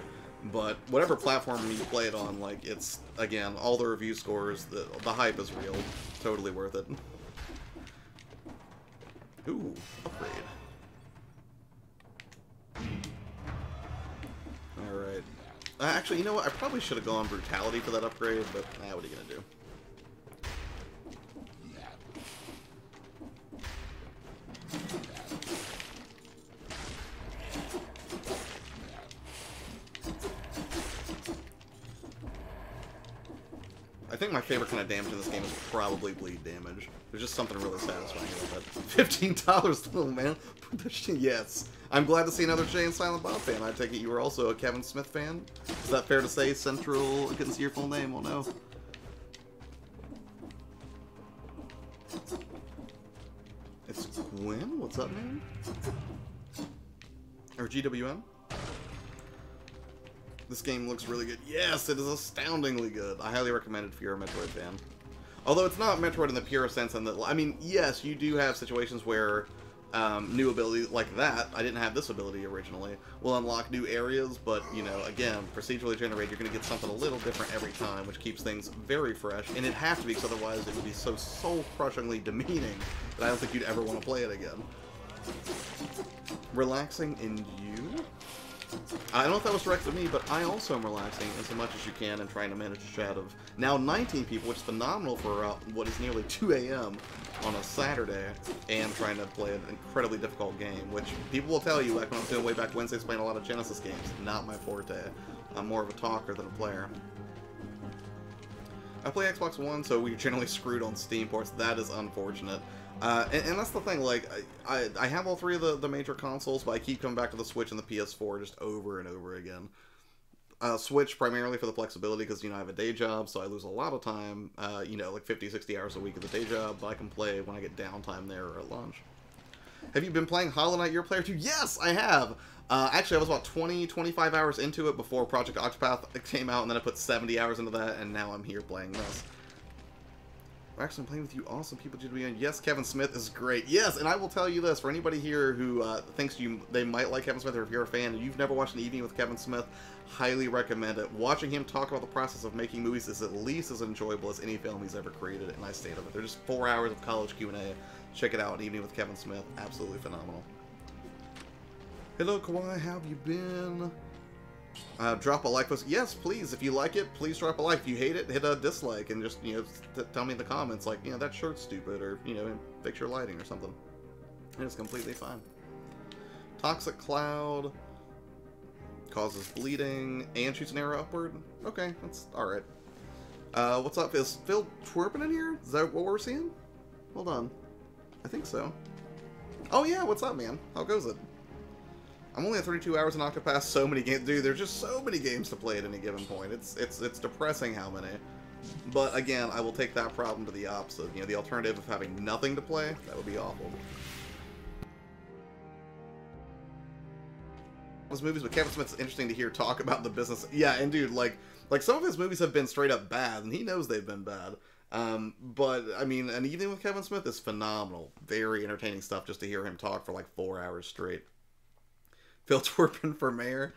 But whatever platform you play it on, like, it's, again, all the review scores, the hype is real. Totally worth it. Ooh, upgrade. Alright. Actually, you know what? I probably should have gone Brutality for that upgrade, but, what are you gonna do? I think my favorite kind of damage in this game is probably bleed damage. There's just something really satisfying about that. $15, little man. Yes. I'm glad to see another Jay and Silent Bob fan. I take it you were also a Kevin Smith fan? Is that fair to say? Central, I couldn't see your full name, well no. It's Gwen? What's up, man? Or GWM? This game looks really good. Yes, it is astoundingly good. I highly recommend it if you're a Metroid fan. Although it's not Metroid in the pure sense, and that, I mean, yes, you do have situations where new ability like that, I didn't have this ability originally, will unlock new areas, but, you know, again, procedurally generated, you're going to get something a little different every time, which keeps things very fresh, and it has to be, because otherwise it would be so soul-crushingly demeaning that I don't think you'd ever want to play it again. Relaxing in you? I don't know if that was directed at me, but I also am relaxing as much as you can and trying to manage a chat of now 19 people, which is phenomenal for what is nearly 2 a.m. on a Saturday, and trying to play an incredibly difficult game, which people will tell you, like when I was doing way back Wednesdays playing a lot of Genesis games, not my forte. I'm more of a talker than a player. I play Xbox One, so we're generally screwed on Steam ports. That is unfortunate. And that's the thing, like, I have all three of the major consoles, but I keep coming back to the Switch and the PS4 just over and over again. Switch primarily for the flexibility, because, you know, I have a day job, so I lose a lot of time, you know, like 50, 60 hours a week at the day job, but I can play when I get downtime there or at lunch. Have you been playing Hollow Knight YourPlayerTwo? Yes, I have! Actually, I was about 20, 25 hours into it before Project Octopath came out, and then I put 70 hours into that, and now I'm here playing this. Actually, I'm playing with you awesome people, GWN. Yes, Kevin Smith is great. Yes, and I will tell you this, for anybody here who thinks they might like Kevin Smith, or if you're a fan and you've never watched an evening with Kevin Smith, highly recommend it. Watching him talk about the process of making movies is at least as enjoyable as any film he's ever created, and I stayed of it. They're just 4 hours of college Q&A. Check it out, An Evening with Kevin Smith. Absolutely phenomenal. Hello, Kawhi. How have you been? Drop a like. Yes, please. If you like it, please drop a like. If you hate it, hit a dislike and just, you know, tell me in the comments, like, you know, that shirt's stupid, or, you know, fix your lighting or something. And it's completely fine. Toxic Cloud causes bleeding and shoots an arrow upward. Okay, that's alright. What's up? Is Phil twerping in here? Is that what we're seeing? Hold on. I think so. Oh yeah, what's up, man? How goes it? I'm only at 32 hours in Octopath. So many games, dude. There's just so many games to play at any given point. It's depressing how many. But again, I will take that problem to the opposite. You know, the alternative of having nothing to play, that would be awful. Those movies, but Kevin Smith's interesting to hear talk about the business. Yeah, and dude, like some of his movies have been straight up bad, and he knows they've been bad. But I mean, An Evening with Kevin Smith is phenomenal. Very entertaining stuff just to hear him talk for like 4 hours straight. Phil twerping for mayor.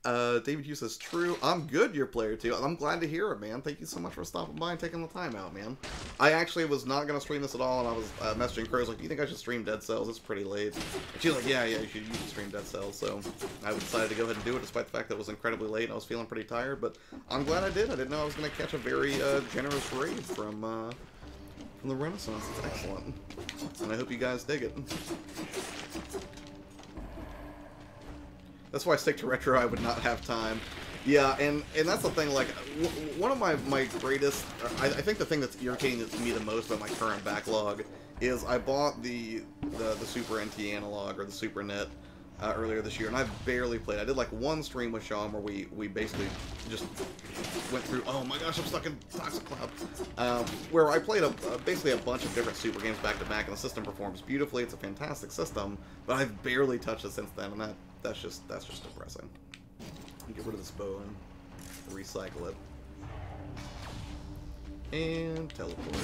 David Hughes says, true. I'm good, YourPlayerTwo. I'm glad to hear it, man. Thank you so much for stopping by and taking the time out, man. I actually was not going to stream this at all, and I was messaging Crow's like, do you think I should stream Dead Cells? It's pretty late. And she's like, yeah, you should stream Dead Cells. So I decided to go ahead and do it, despite the fact that it was incredibly late and I was feeling pretty tired. But I'm glad I did. I didn't know I was going to catch a very generous raid from the Renaissance. It's excellent. And I hope you guys dig it. That's why I stick to retro. I would not have time. Yeah, and that's the thing, like, one of my greatest, I think the thing that's irritating me the most about my current backlog is I bought the Super NT analog, or the Super NET, earlier this year, and I've barely played. I did like one stream with Sean where we basically just went through, oh my gosh, I'm stuck in Toxic Cloud, where I played basically a bunch of different Super games back to back, and the system performs beautifully. It's a fantastic system, but I've barely touched it since then, and that's just depressing. Get rid of this bow and recycle it. And teleport.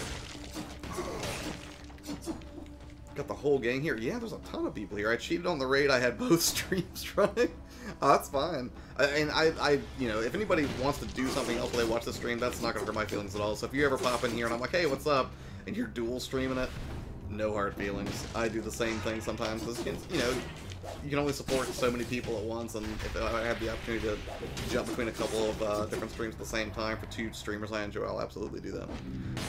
Got the whole gang here. Yeah, there's a ton of people here. I cheated on the raid. I had both streams running. Oh, that's fine. I you know, if anybody wants to do something else while they watch the stream, that's not going to hurt my feelings at all. So if you ever pop in here and I'm like, hey, what's up? And you're dual streaming it, no hard feelings. I do the same thing sometimes. You know, you can only support so many people at once, and if I have the opportunity to jump between a couple of different streams at the same time for two streamers I enjoy, I'll absolutely do that.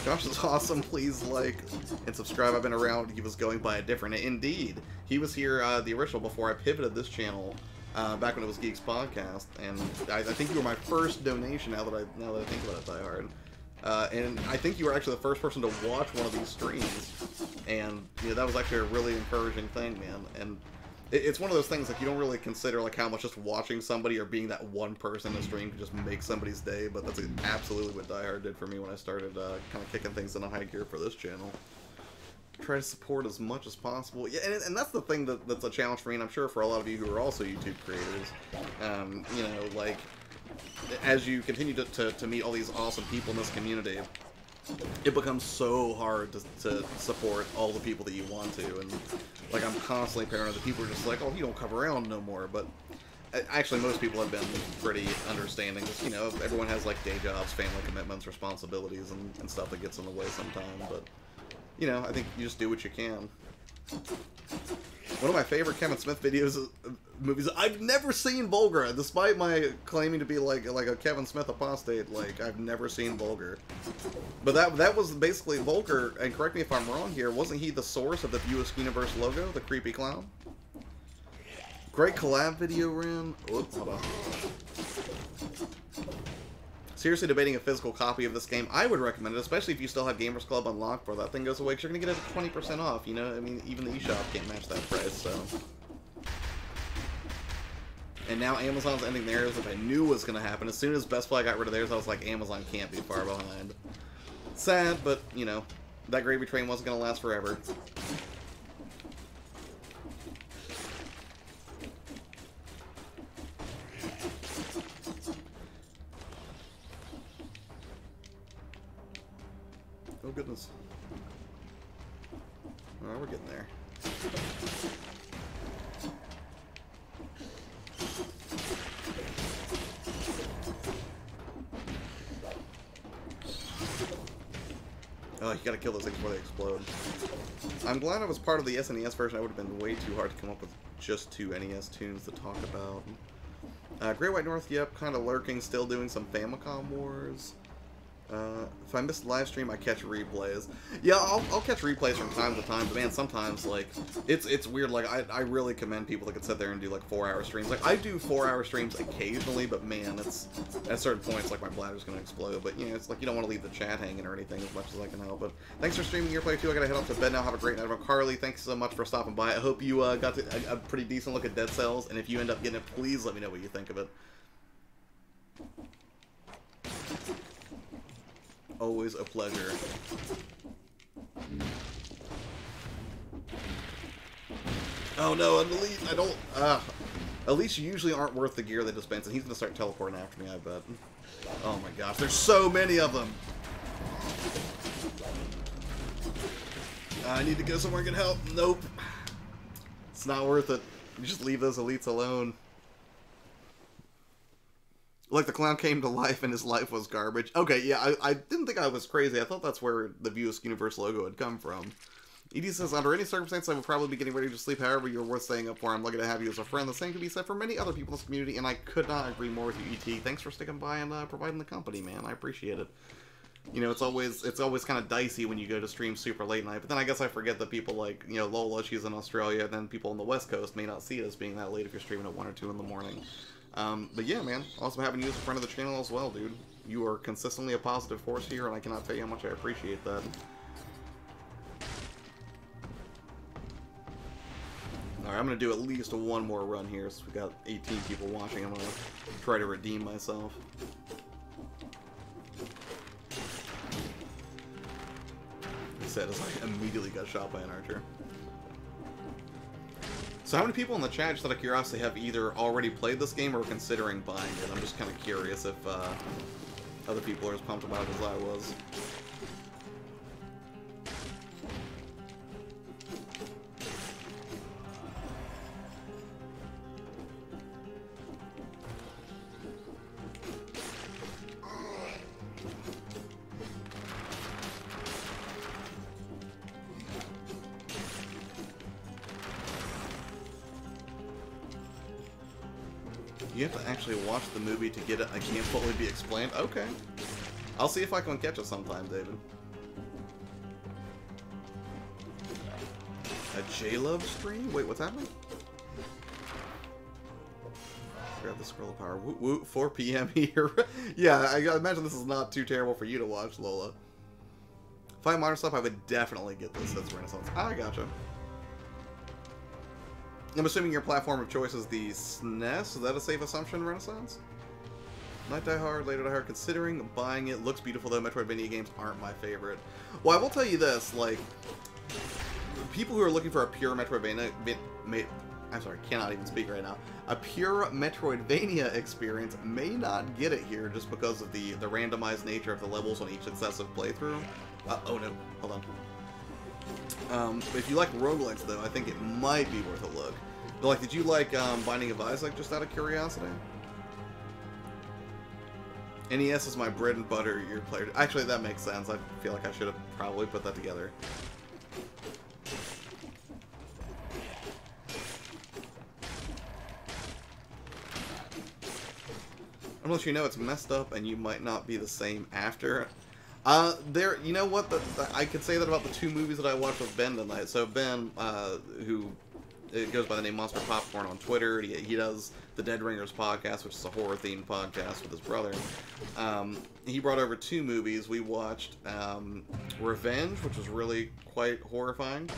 Josh is awesome. Please like and subscribe. I've been around. He was going by a different... Indeed. He was here, the original, before I pivoted this channel, back when it was Geeks Podcast, and I think you were my first donation, now that I think about it, Die Hard. And I think you were actually the first person to watch one of these streams, and you know, that was actually a really encouraging thing, man. And it's one of those things, like, you don't really consider, like, how much just watching somebody or being that one person in the stream can just make somebody's day, but that's absolutely what Die Hard did for me when I started kind of kicking things into high gear for this channel. Try to support as much as possible. Yeah, and that's the thing that's a challenge for me, and I'm sure for a lot of you who are also YouTube creators. You know, like, as you continue to meet all these awesome people in this community, it becomes so hard to support all the people that you want to, and like, I'm constantly paranoid that people are just like, oh, you don't come around no more. But actually, most people have been pretty understanding. Just, you know, everyone has like day jobs, family commitments, responsibilities, and stuff that gets in the way sometimes. But you know, I think you just do what you can. One of my favorite Kevin Smith movies. I've never seen Vulgar, despite my claiming to be like a Kevin Smith apostate. Like, I've never seen Vulgar, but that was basically Vulgar. And correct me if I'm wrong here. Wasn't he the source of the Viewisk Universe logo, the creepy clown? Great collab video, Ren. Oops, hold on. Seriously debating a physical copy of this game. I would recommend it, especially if you still have Gamers Club unlocked before that thing goes away, because you're going to get it at 20% off, you know? I mean, even the eShop can't match that price, so... And now Amazon's ending theirs, which I knew was going to happen. As soon as Best Buy got rid of theirs, I was like, Amazon can't be far behind. Sad, but, you know, that gravy train wasn't going to last forever. Oh, goodness. Oh, we're getting there. Oh, you gotta kill those things before they explode. I'm glad I was part of the SNES version. I would have been way too hard to come up with just 2 NES tunes to talk about. Great White North, yep, kind of lurking, still doing some Famicom Wars. If I miss the live stream, I catch replays. Yeah, I'll catch replays from time to time, but man, sometimes, like, it's weird. Like, I really commend people that can sit there and do, like, 4-hour streams. Like, I do 4-hour streams occasionally, but man, it's, at certain points, like, my bladder's gonna explode. But, you know, it's like, you don't want to leave the chat hanging or anything as much as I can help. But thanks for streaming YourPlayerTwo. I gotta head off to bed now. Have a great night. Carly, thanks so much for stopping by. I hope you got a pretty decent look at Dead Cells, and if you end up getting it, please let me know what you think of it. Always a pleasure. Oh no, Elite, I don't, Elites usually aren't worth the gear they dispense, and he's gonna start teleporting after me, I bet. Oh my gosh, there's so many of them! I need to go somewhere and get help. Nope. It's not worth it. You just leave those Elites alone. Like the clown came to life and his life was garbage. Okay, yeah, I didn't think I was crazy. I thought that's where the Viewers Universe logo had come from. Edie says, under any circumstance, I would probably be getting ready to sleep. However, you're worth staying up for. I'm lucky to have you as a friend. The same can be said for many other people in this community, and I could not agree more with you, E.T. Thanks for sticking by and providing the company, man. I appreciate it. You know, it's always kind of dicey when you go to stream super late night, but then I guess I forget that people like, you know, Lola, she's in Australia, and then people on the West Coast may not see it as being that late if you're streaming at 1 or 2 in the morning. But yeah, man, awesome having you as a friend of the channel as well, dude. You are consistently a positive force here, and I cannot tell you how much I appreciate that. Alright, I'm going to do at least one more run here, since we got 18 people watching. I'm going to try to redeem myself. He said as I immediately got shot by an archer. So how many people in the chat, just out of curiosity, have either already played this game or are considering buying it? I'm just kind of curious if other people are as pumped about it as I was. You have to actually watch the movie to get it. I can't fully be explained. Okay. I'll see if I can catch it sometime, David. A J-Love stream? Wait, what's happening? Grab the scroll of power. Woot woot, 4 p.m. here. Yeah, I imagine this is not too terrible for you to watch, Lola. If I had modern stuff, I would definitely get this. That's Renaissance. I gotcha. I'm assuming your platform of choice is the SNES. Is that a safe assumption, Renaissance? Might Die Hard, later Die Hard. Considering buying it. Looks beautiful, though. Metroidvania games aren't my favorite. Well, I will tell you this. Like, people who are looking for a pure Metroidvania... I'm sorry, cannot even speak right now. A pure Metroidvania experience may not get it here just because of the randomized nature of the levels on each successive playthrough. Oh no, hold on. If you like roguelikes, though, I think it might be worth a look. But, like, did you like Binding of Isaac, just out of curiosity? NES is my bread and butter. Your player. Actually, that makes sense. I feel like I should have probably put that together. Unless you know it's messed up and you might not be the same after. You know what? I could say that about the 2 movies that I watched with Ben tonight. So Ben, who goes by the name Monster Popcorn on Twitter, he does the Dead Ringers podcast, which is a horror-themed podcast with his brother. He brought over 2 movies. We watched Revenge, which was really quite horrifying.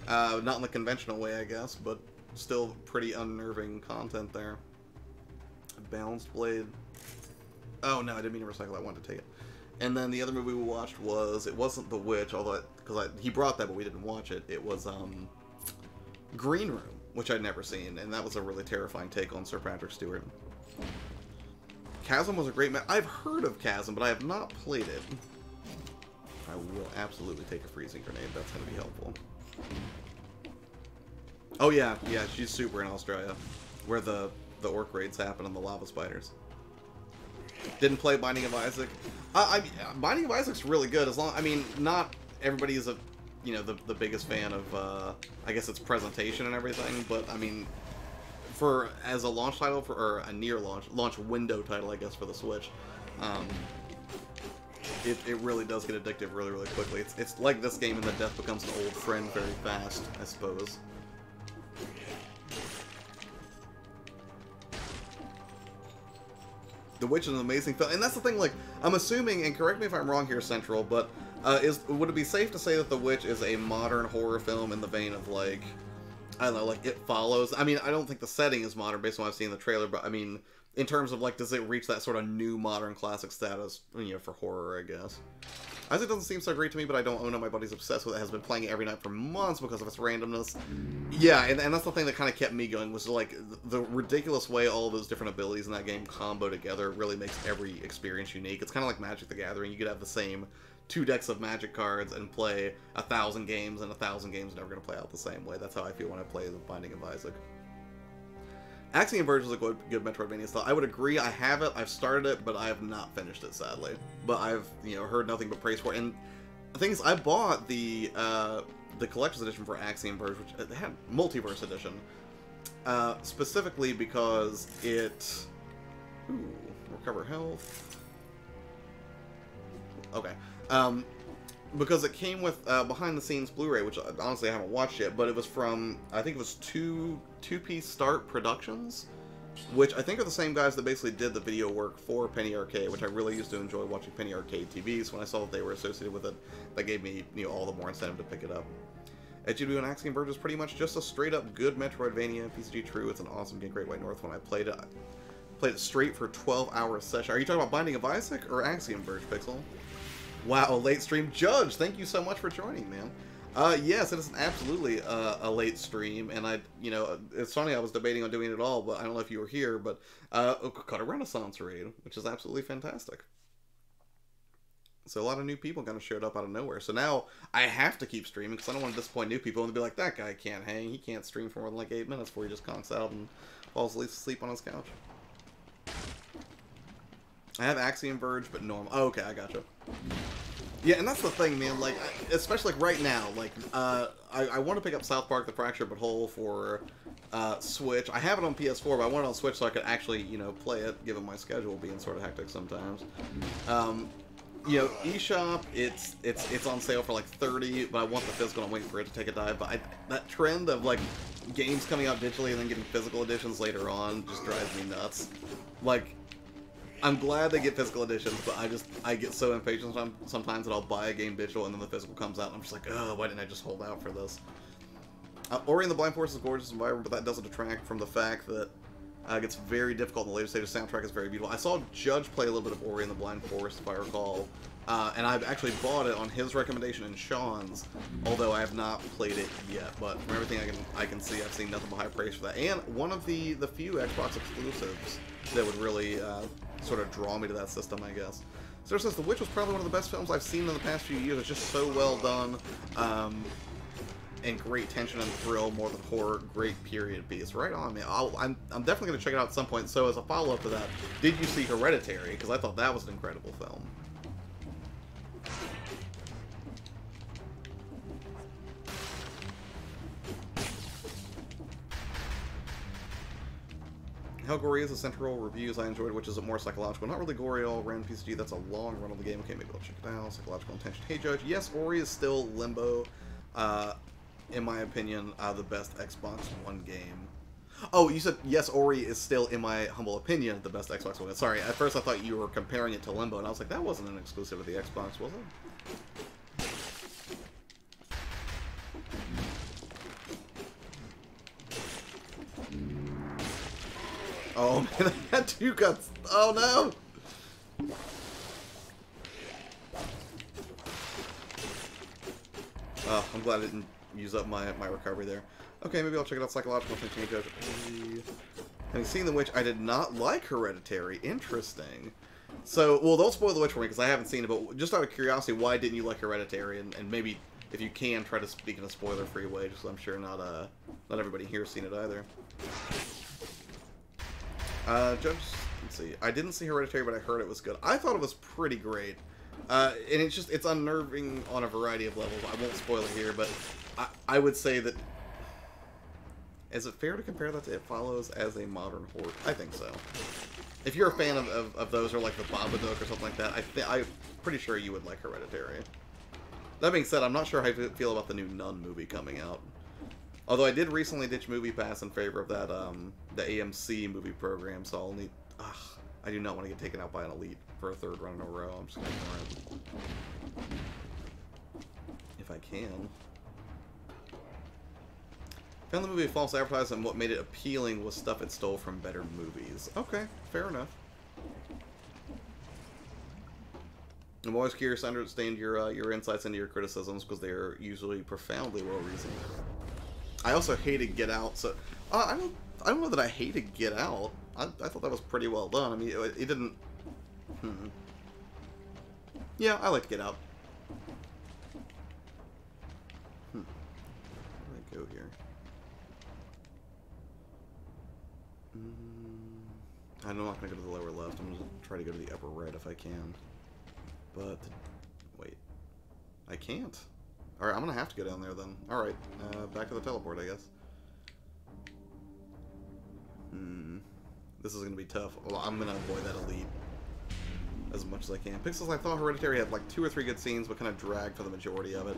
Not in the conventional way, I guess, but still pretty unnerving content there. Balanced Blade. Oh no, I didn't mean to recycle. I wanted to take it. And then the other movie we watched was, it wasn't The Witch, although he brought that, but we didn't watch it. It was Green Room, which I'd never seen, and that was a really terrifying take on Sir Patrick Stewart. Chasm was a great match. I've heard of Chasm, but I have not played it. I will absolutely take a freezing grenade. That's going to be helpful. Oh yeah, she's super in Australia, where the orc raids happen and the lava spiders. Didn't play Binding of Isaac. Binding of Isaac's really good. I mean, not everybody is the biggest fan of, I guess, its presentation and everything. But I mean, for as a launch title for or a near launch window title, I guess, for the Switch. It really does get addictive really quickly. It's like this game and the death becomes an old friend very fast, I suppose. The Witch is an amazing film, and that's the thing. Like, I'm assuming, and correct me if I'm wrong here, Central, but would it be safe to say that The Witch is a modern horror film in the vein of, like, I don't know, like It Follows? I mean, I don't think the setting is modern based on what I've seen in the trailer, but I mean, in terms of, like, does it reach that sort of new modern classic status, you know, for horror, I guess? Isaac doesn't seem so great to me, but I don't own it. My buddy's obsessed with it, has been playing it every night for months because of its randomness. Yeah, and that's the thing that kind of kept me going, was like the ridiculous way all those different abilities in that game combo together really makes every experience unique. It's kind of like Magic the Gathering. You could have the same 2 decks of Magic cards and play 1,000 games, and 1,000 games are never going to play out the same way. That's how I feel when I play The Binding of Isaac. Axiom Verge is a good Metroidvania style. I would agree. I have it. I've started it, but I have not finished it, sadly. But I've, you know, heard nothing but praise for it. And the thing is, I bought the collector's edition for Axiom Verge, which it had Multiverse Edition, specifically because it... Ooh, recover health. Okay. Because it came with behind-the-scenes Blu-ray, which honestly I haven't watched yet, but it was from, I think it was Two-Piece Start Productions, which I think are the same guys that basically did the video work for Penny Arcade, which I really used to enjoy watching Penny Arcade TV, so when I saw that they were associated with it, that gave me, you know, all the more incentive to pick it up. Edgedu and Axiom Verge is pretty much just a straight-up good Metroidvania, PCG true. It's an awesome game, Great White North. When I played it straight for a 12-hour session. Are you talking about Binding of Isaac or Axiom Verge, Pixel? Wow, late stream. Judge, thank you so much for joining, man. Yes, it is absolutely a late stream, and you know, it's funny, I was debating on doing it all, but I don't know if you were here, but caught a Renaissance raid, which is absolutely fantastic. So a lot of new people kind of showed up out of nowhere. So now I have to keep streaming because I don't want to disappoint new people and be like, that guy can't hang. He can't stream for more than like 8 minutes before he just conks out and falls asleep on his couch. I have Axiom Verge, but normal. Oh, okay, I gotcha. Yeah, and that's the thing, man. Like, especially like right now, like, I want to pick up South Park: The Fractured But Whole for Switch. I have it on PS4, but I want it on Switch so I could actually, you know, play it, given my schedule being sort of hectic sometimes. You know, eShop, it's on sale for like $30, but I want the physical. I'm waiting for it to take a dive. But that trend of like games coming out digitally and then getting physical editions later on just drives me nuts. Like, I'm glad they get physical editions, but I get so impatient sometimes that I'll buy a game digital and then the physical comes out and I'm just like, oh, why didn't I just hold out for this? Ori and the Blind Forest is a gorgeous environment, but that doesn't detract from the fact that it gets very difficult in the later stages. The soundtrack is very beautiful. I saw Judge play a little bit of Ori and the Blind Forest, if I recall, and I've actually bought it on his recommendation and Sean's, although I have not played it yet. But from everything I can see, I've seen nothing but high praise for that. And one of the few Xbox exclusives that would really sort of draw me to that system, I guess. So it says The Witch was probably one of the best films I've seen in the past few years. It's just so well done, and great tension and thrill, more than horror, great period piece. Right on, man. I'm definitely going to check it out at some point. So as a follow-up to that, did you see Hereditary? Because I thought that was an incredible film. How gory is the Central reviews I enjoyed, which is more psychological. Not really gory all around PCG, that's a long run of the game. Okay, maybe I'll check it out. Psychological intention. Hey Judge, yes, Ori is still Limbo, in my opinion, the best Xbox One game. Oh, you said, yes, Ori is still, in my humble opinion, the best Xbox One game. Sorry, at first I thought you were comparing it to Limbo, and I was like, that wasn't an exclusive of the Xbox, was it? Oh man, I had 2 guts. Oh no! Oh, I'm glad I didn't use up my recovery there. Okay, maybe I'll check it out. Psychological Intention. Having seen The Witch, I did not like Hereditary. Interesting. So, well, don't spoil The Witch for me because I haven't seen it, but just out of curiosity, why didn't you like Hereditary? And maybe, if you can, try to speak in a spoiler-free way, just so I'm sure not everybody here's seen it either. Judge, let's see. I didn't see Hereditary, but I heard it was good. I thought it was pretty great. And it's unnerving on a variety of levels. I won't spoil it here, but I would say that Is it fair to compare that to It Follows as a modern horror? I think so. If you're a fan of those, or like the Babadook or something like that, I'm pretty sure you would like Hereditary. That being said, I'm not sure how I feel about the new Nun movie coming out. Although I did recently ditch MoviePass in favor of that, the AMC movie program, so I'll need... I do not want to get taken out by an Elite for a third run in a row. I'm just going to ignore it. If I can. Found the movie false advertising, and what made it appealing was stuff it stole from better movies. Okay, fair enough. I'm always curious to understand your insights into your criticisms, because they are usually profoundly well-reasoned. I also hated Get Out, so... I don't know that I hated Get Out. I thought that was pretty well done. I mean, it didn't... Yeah, I liked Get Out. Where do I go here? I'm not going to go to the lower left. I'm going to try to go to the upper right if I can. But... Wait. I can't. Alright, I'm going to have to go down there then. Alright, back to the teleport, I guess. This is going to be tough. Well, I'm going to avoid that Elite as much as I can. Pixels, I thought Hereditary had like 2 or 3 good scenes, but kind of dragged for the majority of it.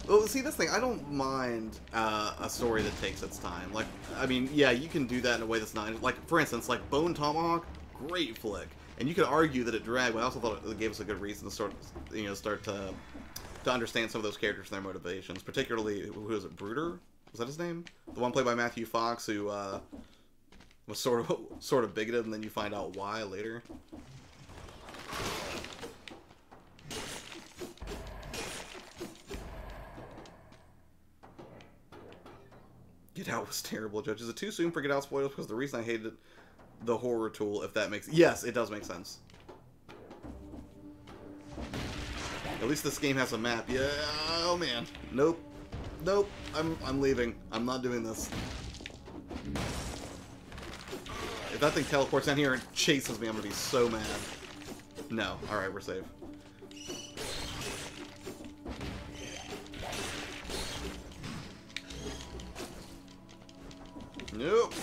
Well, see, this thing, I don't mind a story that takes its time. Like, I mean, yeah, you can do that in a way that's not... Like, for instance, like Bone Tomahawk, great flick. And you could argue that it dragged, but I also thought it gave us a good reason to start to understand some of those characters and their motivations. Particularly, who is it, Bruder? Was that his name? The one played by Matthew Fox, who was sort of bigoted, and then you find out why later. Get Out was terrible, Judge. Is it too soon for Get Out spoilers? Because the reason I hated the horror tool, if that makes... Yes, it does make sense. At least this game has a map. Yeah, oh man. Nope. Nope. I'm leaving. I'm not doing this. If that thing teleports down here and chases me, I'm gonna be so mad. No. Alright, we're safe. Nope.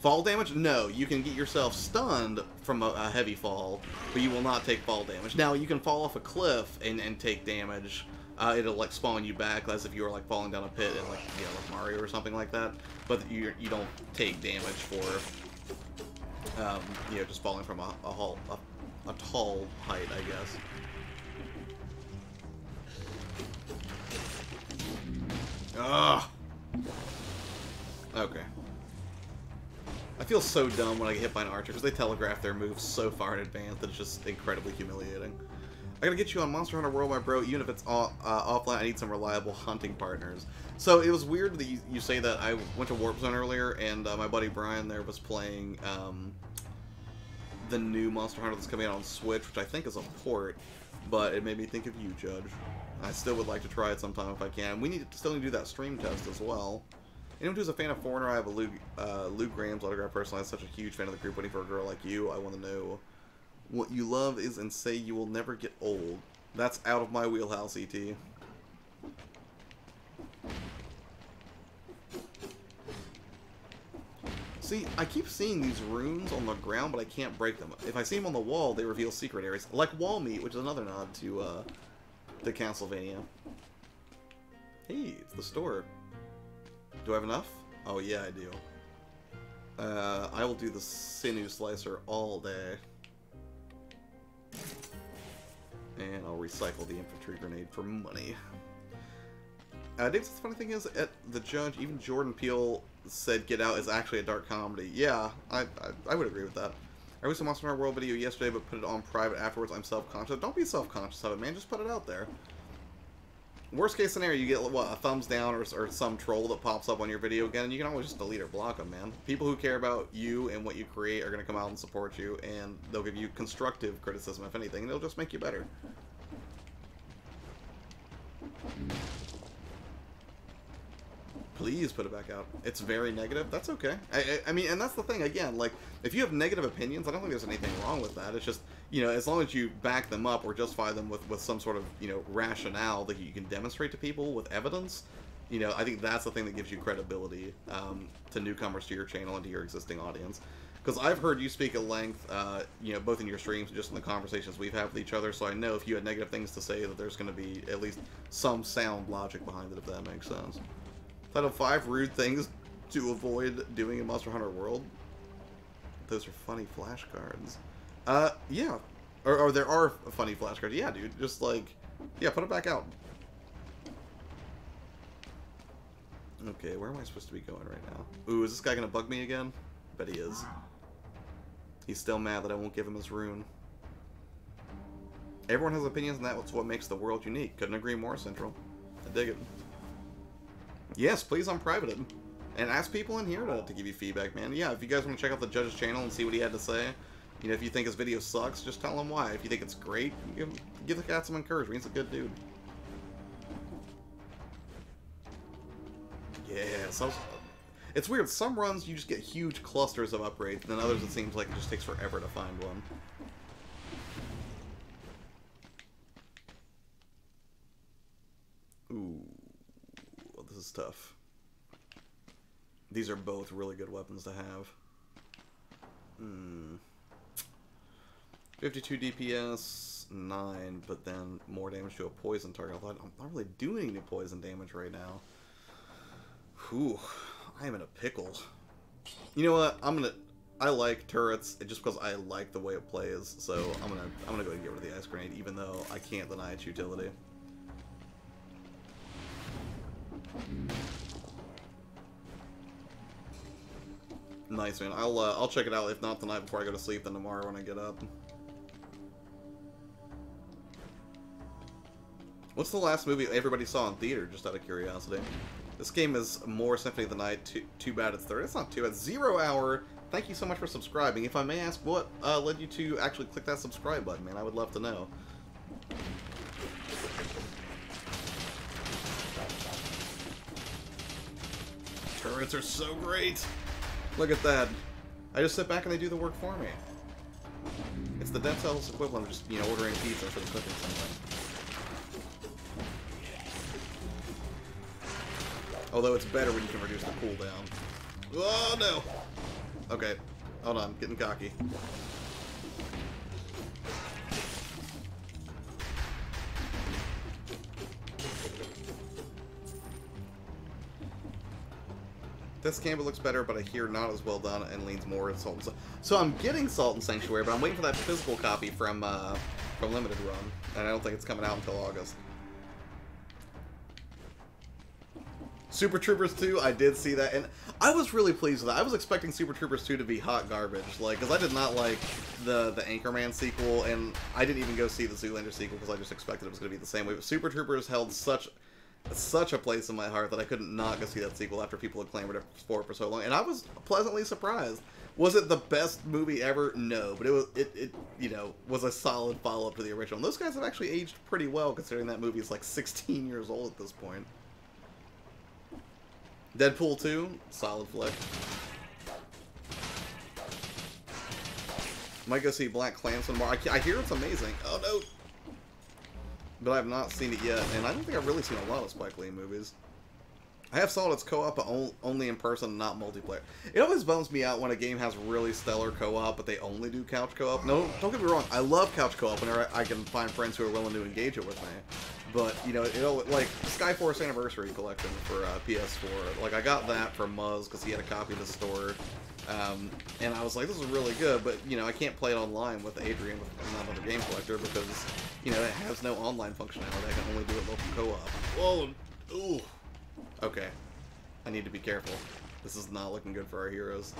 Fall damage? No, you can get yourself stunned from a heavy fall, but you will not take fall damage. Now, you can fall off a cliff and take damage. It'll, like, spawn you back as if you were, like, falling down a pit in, like, you know, like Mario or something like that. But you don't take damage for, you know, just falling from a tall height, I guess. Ugh! Okay. I feel so dumb when I get hit by an archer, because they telegraph their moves so far in advance that it's just incredibly humiliating. I gotta get you on Monster Hunter World, my bro, even if it's offline. I need some reliable hunting partners. So it was weird that you say that. I went to Warp Zone earlier, and my buddy Brian there was playing the new Monster Hunter that's coming out on Switch, which I think is a port, but it made me think of you, Judge. I still would like to try it sometime if I can. We still need to do that stream test as well. Anyone who's a fan of Foreigner, I have a Lou Graham's autograph personally. I'm such a huge fan of the group. Waiting for a girl like you. I want to know what you love is and say you will never get old. That's out of my wheelhouse, E.T. See, I keep seeing these runes on the ground, but I can't break them. If I see them on the wall, they reveal secret areas. Like Wall Meat, which is another nod to Castlevania. Hey, it's the store. Do I have enough? Oh yeah, I do. I will do the Sinew Slicer all day. And I'll recycle the Infantry Grenade for money. Dave, the funny thing is, at the Judge, even Jordan Peele said Get Out is actually a dark comedy. Yeah, I would agree with that. I released a Monster Hunter World video yesterday, but put it on private afterwards. I'm self-conscious. Don't be self-conscious of it, man. Just put it out there. Worst case scenario, you get, what, a thumbs down or some troll that pops up on your video again, and you can always just delete or block them, man. People who care about you and what you create are going to come out and support you, and they'll give you constructive criticism, if anything, and they'll just make you better. Please put it back out. It's very negative. That's okay. I mean, and that's the thing, again, like, if you have negative opinions, I don't think there's anything wrong with that. It's just, you know, as long as you back them up or justify them with some sort of, you know, rationale that you can demonstrate to people with evidence, you know, I think that's the thing that gives you credibility to newcomers to your channel and to your existing audience. Because I've heard you speak at length, you know, both in your streams and just in the conversations we've had with each other, so I know if you had negative things to say that there's going to be at least some sound logic behind it, if that makes sense. Title 5, rude things to avoid doing in Monster Hunter World. Those are funny flashcards. Yeah. Or there are funny flashcards. Yeah, dude. Just like, yeah, put it back out. Okay, where am I supposed to be going right now? Ooh, is this guy gonna bug me again? Bet he is. He's still mad that I won't give him his rune. Everyone has opinions, and that's what makes the world unique. Couldn't agree more, Central. I dig it. Yes, please unprivate it. And ask people in here to give you feedback, man. Yeah, if you guys want to check out the judge's channel and see what he had to say, you know, if you think his video sucks, just tell him why. If you think it's great, give the cat some encouragement. He's a good dude. Yeah, so it's weird. Some runs you just get huge clusters of upgrades, and then others it seems like it just takes forever to find one. Ooh, well, this is tough. These are both really good weapons to have. 52 DPS, 9, but then more damage to a poison target. Although I'm not really doing any poison damage right now. Whew, I am in a pickle. You know what? I like turrets just because I like the way it plays. So I'm gonna go and get rid of the ice grenade, even though I can't deny its utility. Nice, man. I'll check it out. If not tonight before I go to sleep, then tomorrow when I get up. What's the last movie everybody saw in theater? Just out of curiosity. This game is more Symphony of the Night. Too bad it's third. It's not too bad. 0 Hour. Thank you so much for subscribing. If I may ask, what led you to actually click that subscribe button, man? I would love to know. Turrets are so great. Look at that. I just sit back and they do the work for me. It's the Dead Cells equivalent of just, you know, ordering pizza for the cooking something. Although it's better when you can reduce the cooldown. Oh, no! Okay. Hold on. Getting cocky. This Campbell looks better, but I hear not as well done and leans more in Salt and Sanctuary. So I'm getting Salt and Sanctuary, but I'm waiting for that physical copy from Limited Run, and I don't think it's coming out until August. Super Troopers 2, I did see that, and I was really pleased with that. I was expecting Super Troopers 2 to be hot garbage, like, because I did not like the Anchorman sequel, and I didn't even go see the Zoolander sequel because I just expected it was going to be the same way. But Super Troopers held such a place in my heart that I couldn't not go see that sequel after people had clamored for it for so long, and I was pleasantly surprised. Was it the best movie ever? No, but it you know, was a solid follow-up to the original. And those guys have actually aged pretty well, considering that movie is like 16 years old at this point. Deadpool 2, solid flick. Might go see Black Klansman tomorrow. I hear it's amazing. Oh no! But I have not seen it yet, and I don't think I've really seen a lot of Spike Lee movies. I have saw it as co-op, but only in person, not multiplayer. It always bums me out when a game has really stellar co-op, but they only do couch co-op. No, don't get me wrong, I love couch co-op whenever I can find friends who are willing to engage it with me. But, you know, like, Skyforce Anniversary Collection for PS4, like, I got that from Muzz, because he had a copy of the store, and I was like, this is really good, but, you know, I can't play it online with Adrian, with another game collector, because, you know, it has no online functionality. I can only do it local co-op. Whoa! Ooh! Okay. I need to be careful. This is not looking good for our heroes.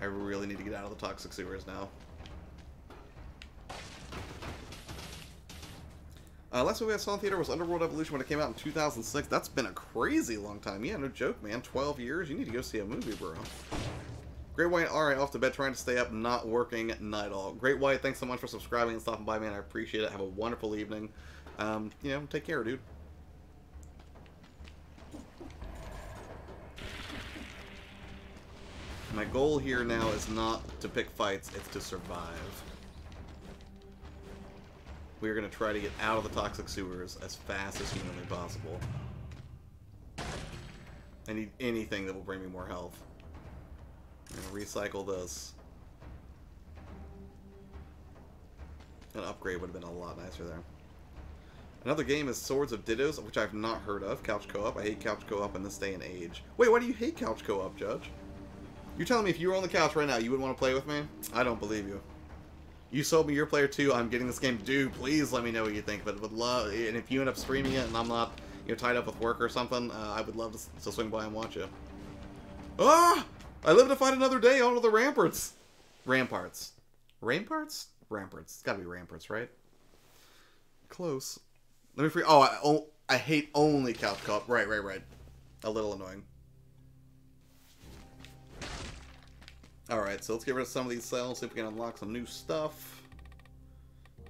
I really need to get out of the toxic sewers now. Last movie I saw in theater was Underworld Evolution when it came out in 2006. That's been a crazy long time. Yeah, no joke, man. 12 years? You need to go see a movie, bro. Great White, alright, off to bed, trying to stay up, not working, night all. Great White, thanks so much for subscribing and stopping by, man. I appreciate it. Have a wonderful evening. You know, take care, dude. My goal here now is not to pick fights, it's to survive. We are going to try to get out of the toxic sewers as fast as humanly possible. I need anything that will bring me more health. I'm going to recycle this. An upgrade would have been a lot nicer there. Another game is Swords of Dittos, which I've not heard of. Couch co-op. I hate couch co-op in this day and age. Wait, why do you hate couch co-op, Judge? You're telling me if you were on the couch right now, you wouldn't want to play with me? I don't believe you. You sold me YourPlayerTwo. I'm getting this game. Dude, please let me know what you think. But would love, and if you end up streaming it and I'm not, you know, tied up with work or something, I would love to swing by and watch you. Ah! I live to fight another day on the ramparts. Ramparts. Ramparts? Ramparts. It's gotta be ramparts, right? Close. Let me free. Oh, I hate only couch co-op. Right. A little annoying. Alright, so let's get rid of some of these cells, see if we can unlock some new stuff.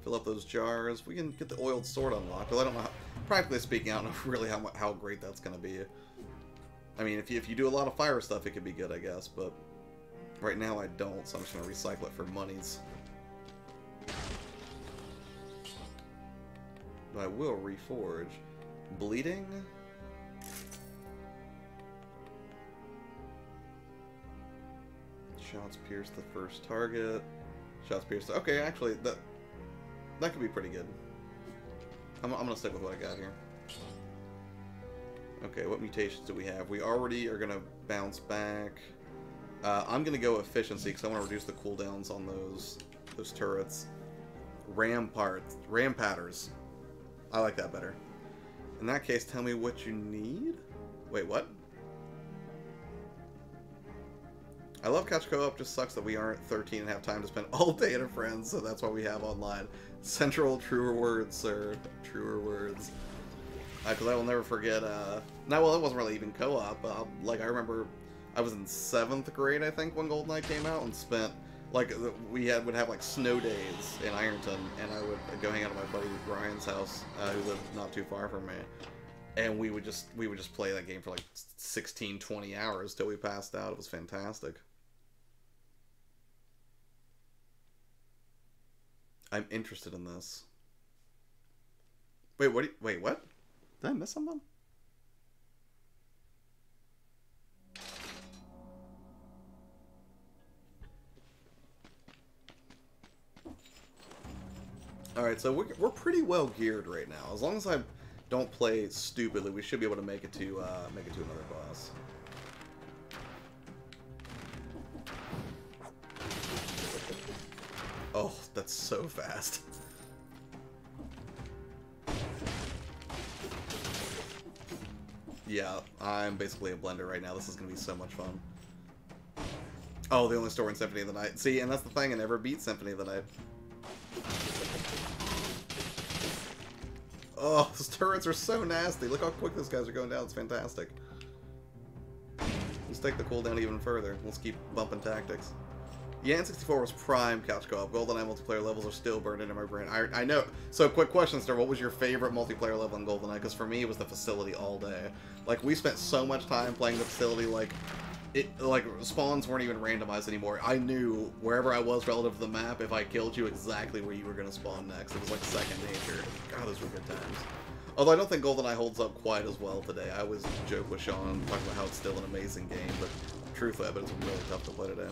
Fill up those jars. We can get the oiled sword unlocked, but I don't know how, practically speaking, I don't know really how great that's going to be. I mean, if you do a lot of fire stuff, it could be good, I guess, but right now I don't, so I'm just going to recycle it for monies. But I will reforge. Bleeding? Shots pierce the first target. Shots pierce the... Okay, actually, that could be pretty good. I'm gonna stick with what I got here. Okay, what mutations do we have? We already are gonna bounce back. I'm gonna go efficiency because I want to reduce the cooldowns on those turrets. Rampatters. I like that better. In that case, tell me what you need. Wait, what? I love couch co-op, just sucks that we aren't 13 and have time to spend all day at our friends, so that's why we have online. Central truer words, sir. Truer words. Because I will never forget, well, it wasn't really even co-op, like, I remember I was in 7th grade, I think, when GoldenEye came out, and spent, like, would have, like, snow days in Ironton, and I would go hang out at my buddy Ryan's house, who lived not too far from me. And we would just play that game for like 16, 20 hours till we passed out. It was fantastic. I'm interested in this. Wait, wait, what? Did I miss something? Alright, so we're pretty well geared right now. As long as I don't play stupidly, we should be able to make it to another boss. Oh, that's so fast. Yeah, I'm basically a blender right now. This is going to be so much fun. Oh, the only story in Symphony of the Night. See, and that's the thing, I never beat Symphony of the Night. Oh, those turrets are so nasty. Look how quick those guys are going down. It's fantastic. Let's take the cooldown even further. Let's keep bumping tactics. Yeah, N64 was prime couch co-op. GoldenEye multiplayer levels are still burned into my brain. I know. So, quick question, Star. What was your favorite multiplayer level in GoldenEye? Because for me, it was the facility all day. Like, we spent so much time playing the facility, like, spawns weren't even randomized anymore. I knew wherever I was relative to the map, if I killed you, exactly where you were going to spawn next. It was like second nature. God, those were good times. Although I don't think GoldenEye holds up quite as well today. I always joke with Sean, talking about how it's still an amazing game, but truthfully, I bet it's really tough to play today.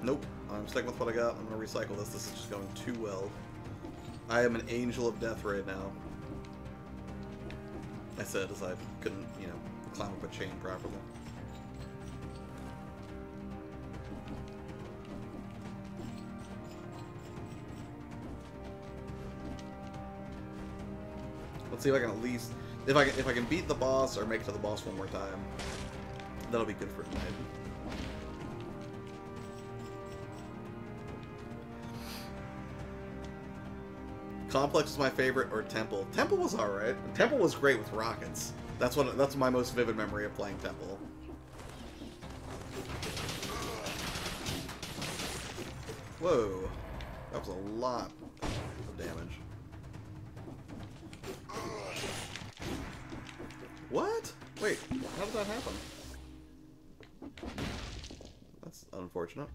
Nope. I'm sticking with what I got. I'm going to recycle this. This is just going too well. I am an angel of death right now. I said as I couldn't, you know, climb up a chain properly. Let's see if I can at least, if I can beat the boss or make it to the boss one more time. That'll be good for tonight. Complex was my favorite, or Temple. Temple was alright. Temple was great with rockets. That's my most vivid memory of playing Temple. Whoa. That was a lot of damage. What? Wait, how did that happen? That's unfortunate.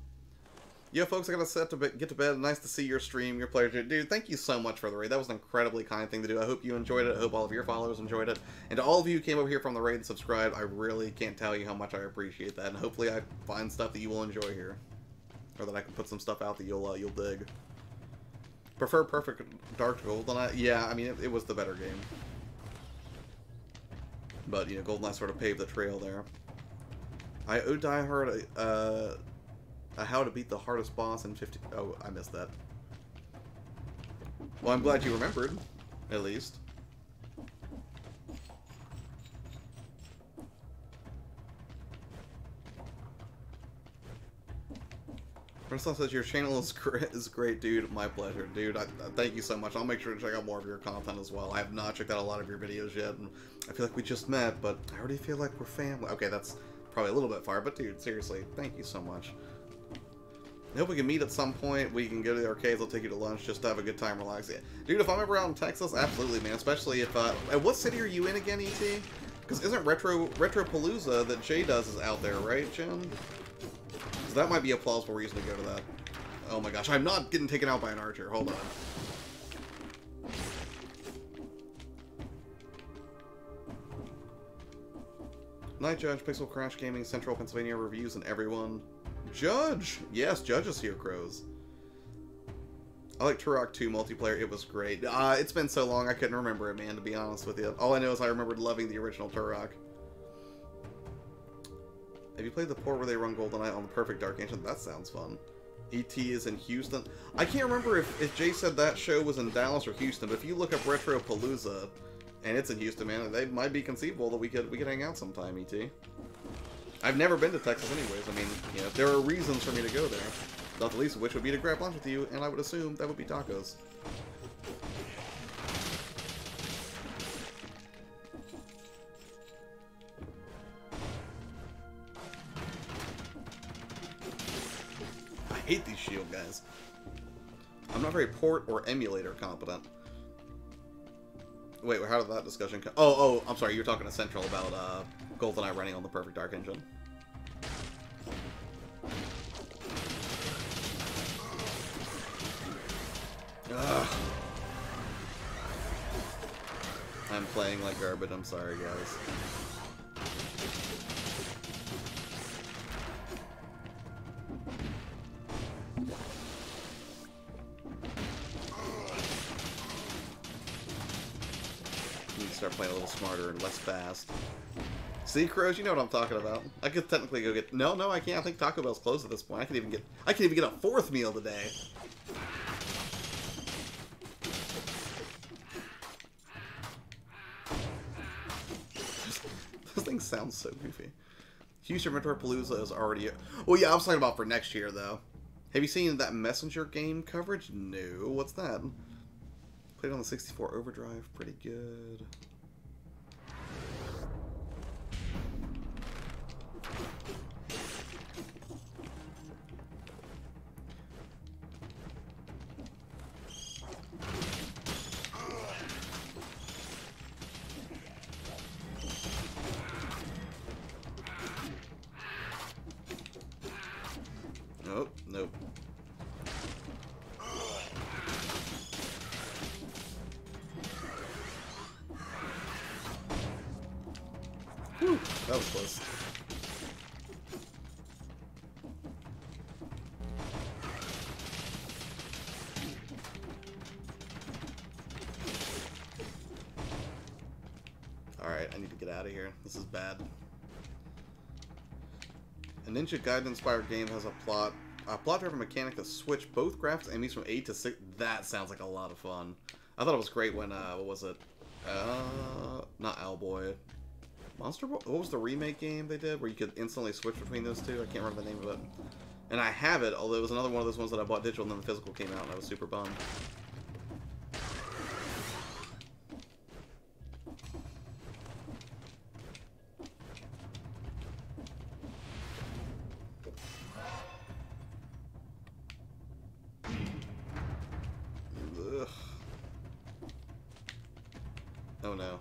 Yeah, folks, I gotta get to bed. Nice to see your stream, your player. Dude, thank you so much for the raid. That was an incredibly kind thing to do. I hope you enjoyed it. I hope all of your followers enjoyed it. And to all of you who came over here from the raid and subscribed, I really can't tell you how much I appreciate that. And hopefully I find stuff that you will enjoy here. Or that I can put some stuff out that you'll dig. Prefer Perfect Dark GoldenEye? Yeah, I mean, it was the better game. But, you know, GoldenEye sort of paved the trail there. I owe Die Hard how to beat the hardest boss in 50... Oh, I missed that. Well, I'm glad you remembered, at least. Princeton says your channel is great, dude. My pleasure, dude. Thank you so much. I'll make sure to check out more of your content as well. I have not checked out a lot of your videos yet, and I feel like we just met, but I already feel like we're family. Okay, that's probably a little bit far, but dude, seriously, thank you so much. I hope we can meet at some point. We can go to the arcades. I'll take you to lunch just to have a good time, relax. Yeah. Dude, if I'm ever out in Texas, absolutely, man. Especially if, what city are you in again, ET? Because isn't Retropalooza that Jay does is out there, right, Jim? So that might be a plausible reason to go to that. Oh my gosh, I'm not getting taken out by an archer. Hold on. Night Judge, Pixel Crash Gaming, Central Pennsylvania reviews, and everyone. Judge! Yes, Judge is here, Crows. I like Turok 2 multiplayer. It was great. It's been so long I couldn't remember it, man, to be honest with you. All I know is I remembered loving the original Turok. Have you played the port where they run GoldenEye on the Perfect Dark Ancient? That sounds fun. E.T. is in Houston. I can't remember if Jay said that show was in Dallas or Houston, but if you look up Retropalooza, and it's in Houston, man, it might be conceivable that we could hang out sometime, E.T. I've never been to Texas anyways. I mean, you know, there are reasons for me to go there. Not the least of which would be to grab lunch with you, and I would assume that would be tacos. I hate these shield guys. I'm not very port or emulator competent. Wait, how did that discussion come? Oh, I'm sorry, you were talking to Central about GoldenEye running on the Perfect Dark Engine. Ugh. I'm playing like garbage, I'm sorry, guys. Start playing a little smarter and less fast. See, Crows, you know what I'm talking about. I could technically go get... No, I can't. I think Taco Bell's closed at this point. I can even get a fourth meal today. Those things sound so goofy. Houston Retropalooza is already... Well, yeah, I was talking about for next year, though. Have you seen that Messenger game coverage? No. What's that? Played on the 64 Overdrive. Pretty good. Oh, nope. Whew, that was close. Alright, I need to get out of here. This is bad. A Ninja Gaiden-inspired game has a plot-driven mechanic to switch both graphics enemies from 8 to 6. That sounds like a lot of fun. I thought it was great when, what was it? Not Owlboy. Monster Boy? What was the remake game they did where you could instantly switch between those two? I can't remember the name of it. And I have it, although it was another one of those ones that I bought digital and then the physical came out and I was super bummed. Ugh. Oh no.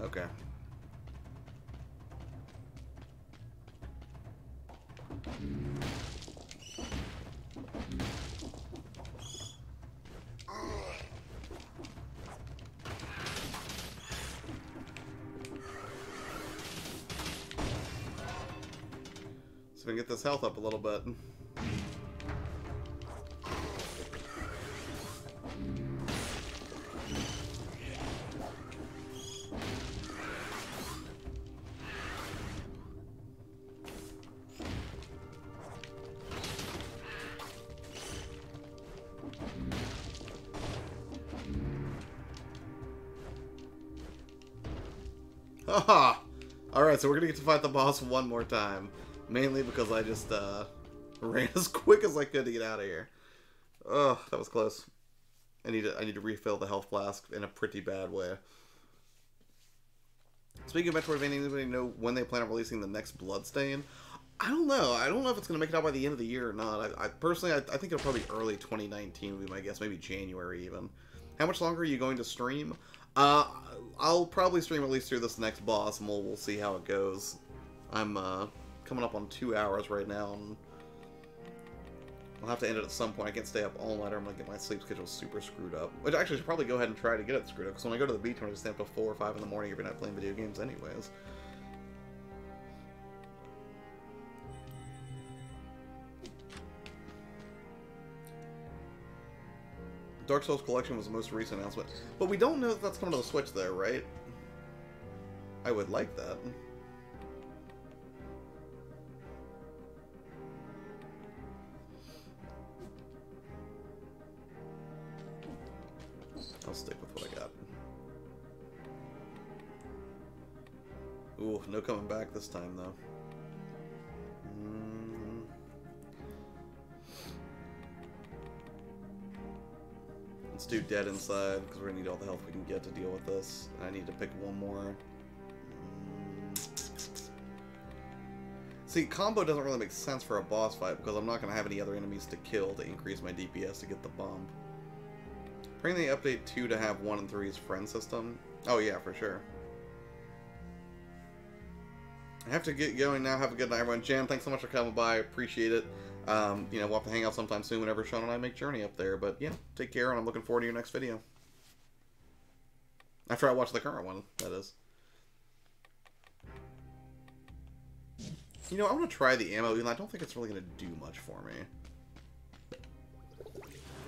Okay. So we can get this health up a little bit. Haha! Alright, so we're gonna get to fight the boss one more time. Mainly because I just ran as quick as I could to get out of here. Oh, that was close. I need to refill the health flask in a pretty bad way. Speaking of Metroidvania, anybody know when they plan on releasing the next Bloodstain? I don't know. I don't know if it's going to make it out by the end of the year or not. I personally, I think it'll probably be early 2019 would be my guess. Maybe January even. How much longer are you going to stream? I'll probably stream at least through this next boss, and we'll see how it goes. I'm coming up on 2 hours right now, and I'll have to end it at some point. I can't stay up all night or I'm going to get my sleep schedule super screwed up. Which actually I should probably go ahead and try to get it screwed up, because when I go to the beach, I'm going to stay up till 4 or 5 in the morning every night playing video games anyways. Dark Souls Collection was the most recent announcement. But we don't know if that's coming to the Switch though, right? I would like that. I'll stick with what I got. Ooh, no coming back this time though. Let's do Dead Inside, because we're going to need all the help we can get to deal with this. I need to pick one more. See, combo doesn't really make sense for a boss fight, because I'm not going to have any other enemies to kill to increase my DPS to get the bump. Bring the update 2 to have 1 and 3's friend system. Oh yeah, for sure. I have to get going now. Have a good night, everyone. Jan, thanks so much for coming by. Appreciate it. You know, we'll have to hang out sometime soon whenever Sean and I make Journey up there. But yeah, take care, and I'm looking forward to your next video. After I watch the current one, that is. You know, I'm going to try the ammo, even though I don't think it's really going to do much for me.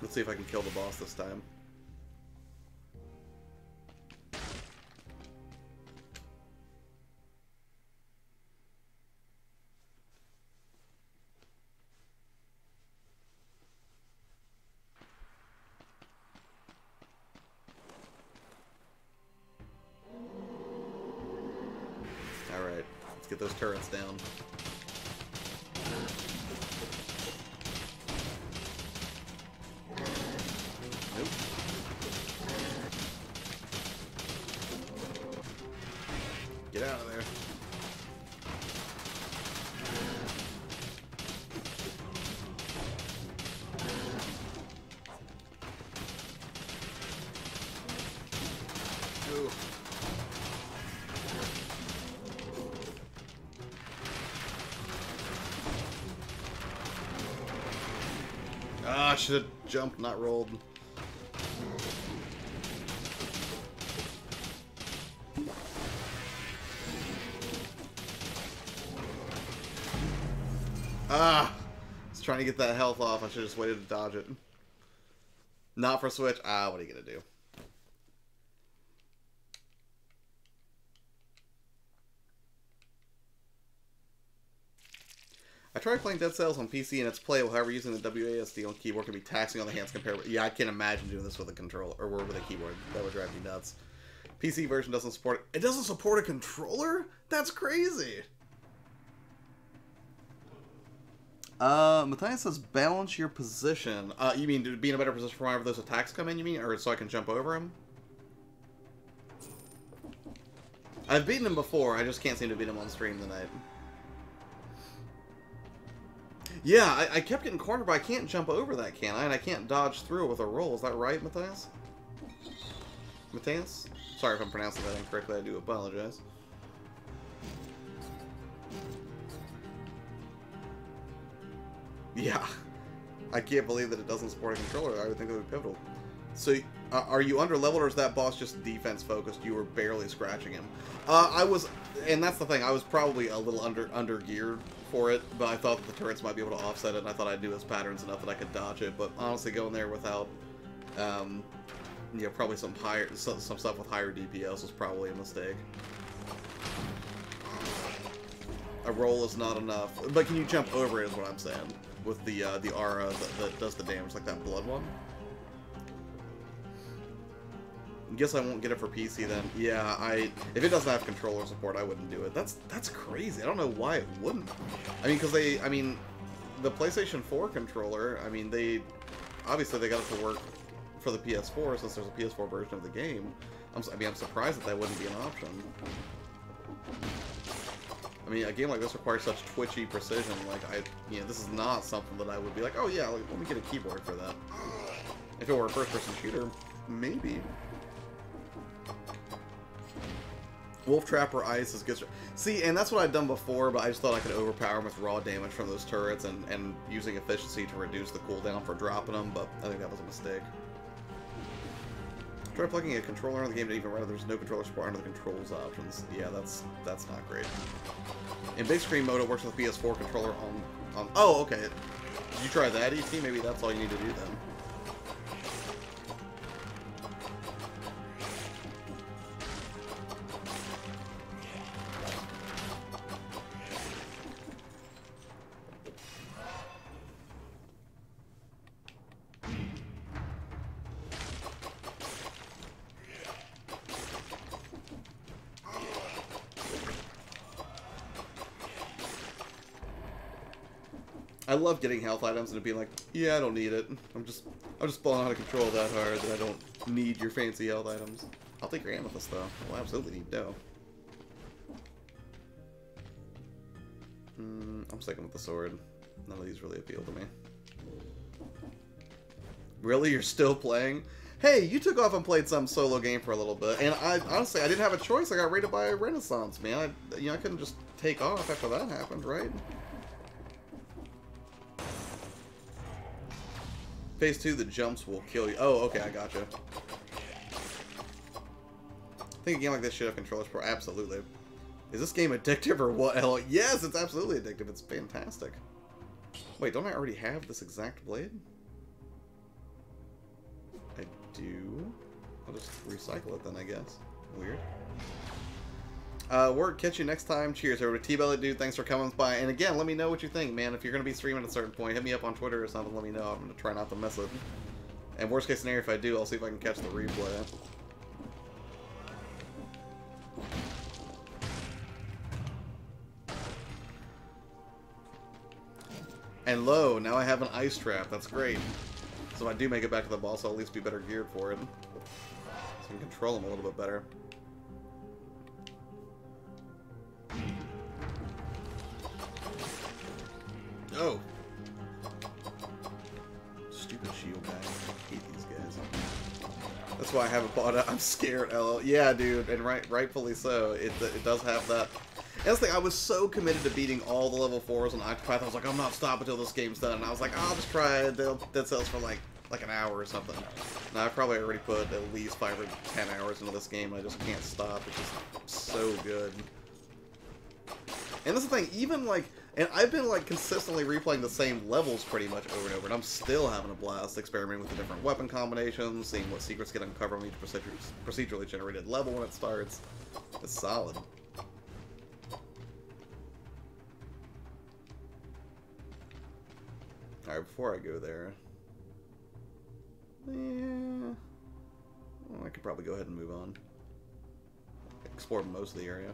Let's see if I can kill the boss this time. Alright, let's get those turrets down. Nope. Get out of there. Ooh. Ah, I should have jumped, not rolled. Ah! I was trying to get that health off. I should have just waited to dodge it. Not for Switch. Ah, what are you gonna do? I tried playing Dead Cells on PC and it's playable, however using the WASD on keyboard can be taxing on the hands compared with... Yeah, I can't imagine doing this with a controller, or with a keyboard. That would drive me nuts. PC version doesn't support... It doesn't support a controller? That's crazy! Matthias says, balance your position. You mean to be in a better position for whenever those attacks come in, you mean? Or so I can jump over them? I've beaten him before, I just can't seem to beat him on stream tonight. Yeah, I kept getting cornered, but I can't jump over that, can I? And I can't dodge through it with a roll. Is that right, Matthias? Matthias? Sorry if I'm pronouncing that incorrectly. I do apologize. Yeah. I can't believe that it doesn't support a controller. I would think that would be pivotal. So, are you under-leveled, or is that boss just defense-focused? You were barely scratching him. I was, and that's the thing, I was probably a little under-geared for it, but I thought that the turrets might be able to offset it, and I thought I knew his patterns enough that I could dodge it, but honestly, going there without, yeah, probably some stuff with higher DPS was probably a mistake. A roll is not enough, but can you jump over it is what I'm saying, with the aura that does the damage, like that blood one. Guess I won't get it for PC then. Yeah, if it doesn't have controller support, I wouldn't do it. That's crazy. I don't know why it wouldn't. I mean, because the PlayStation 4 controller, I mean, obviously they got it to work for the PS4 since there's a PS4 version of the game. I'm surprised that wouldn't be an option. I mean, a game like this requires such twitchy precision. Like, this is not something that I would be like, oh yeah, let me get a keyboard for that. If it were a first-person shooter, maybe. Wolf Trapper Ice is good. See, and that's what I'd done before, but I just thought I could overpower them with raw damage from those turrets and using efficiency to reduce the cooldown for dropping them, but I think that was a mistake. Try plugging a controller in the game to even rather there's no controller support under the controls options. Yeah, that's not great. In big screen mode, it works with the PS4 controller on... Oh, okay. Did you try that, ET? Maybe that's all you need to do then. I love getting health items and it being like, yeah, I don't need it. I'm just pulling out of control that hard that I don't need your fancy health items. I'll take your amethyst though. I'll absolutely need dough. I'm sticking with the sword. None of these really appeal to me. Really? You're still playing? Hey, you took off and played some solo game for a little bit, and honestly, I didn't have a choice. I got raided by a Renaissance, man. I couldn't just take off after that happened, right? Phase 2, the jumps will kill you. Oh, okay, I gotcha. I think a game like this should have controllers for absolutely. Is this game addictive or what? Hell, yes, it's absolutely addictive. It's fantastic. Wait, don't I already have this exact blade? I do. I'll just recycle it then, I guess. Weird. We'll catch you next time. Cheers, everybody. T-Belly Dude, thanks for coming by. And again, let me know what you think, man. If you're going to be streaming at a certain point, hit me up on Twitter or something. Let me know. I'm going to try not to miss it. And worst case scenario, if I do, I'll see if I can catch the replay. And lo, now I have an ice trap. That's great. So if I do make it back to the boss, I'll at least be better geared for it. So I can control him a little bit better. Oh. Stupid shield guy. I hate these guys. That's why I haven't bought it. I'm scared, LL. Yeah, dude, and rightfully so. It does have that. And that's the thing, I was so committed to beating all the level 4s on Octopath. I was like, I'm not stopping until this game's done. And I was like, I'll just try Dead Cells for like an hour or something. Now I've probably already put at least 5 or 10 hours into this game. I just can't stop. It's just so good. And that's the thing, even like, and I've been like consistently replaying the same levels pretty much over and over, and I'm still having a blast experimenting with the different weapon combinations, seeing what secrets get uncovered on each procedurally generated level when it starts. It's solid. Alright, before I go there, yeah, well, I could probably go ahead and move on. Explore most of the area.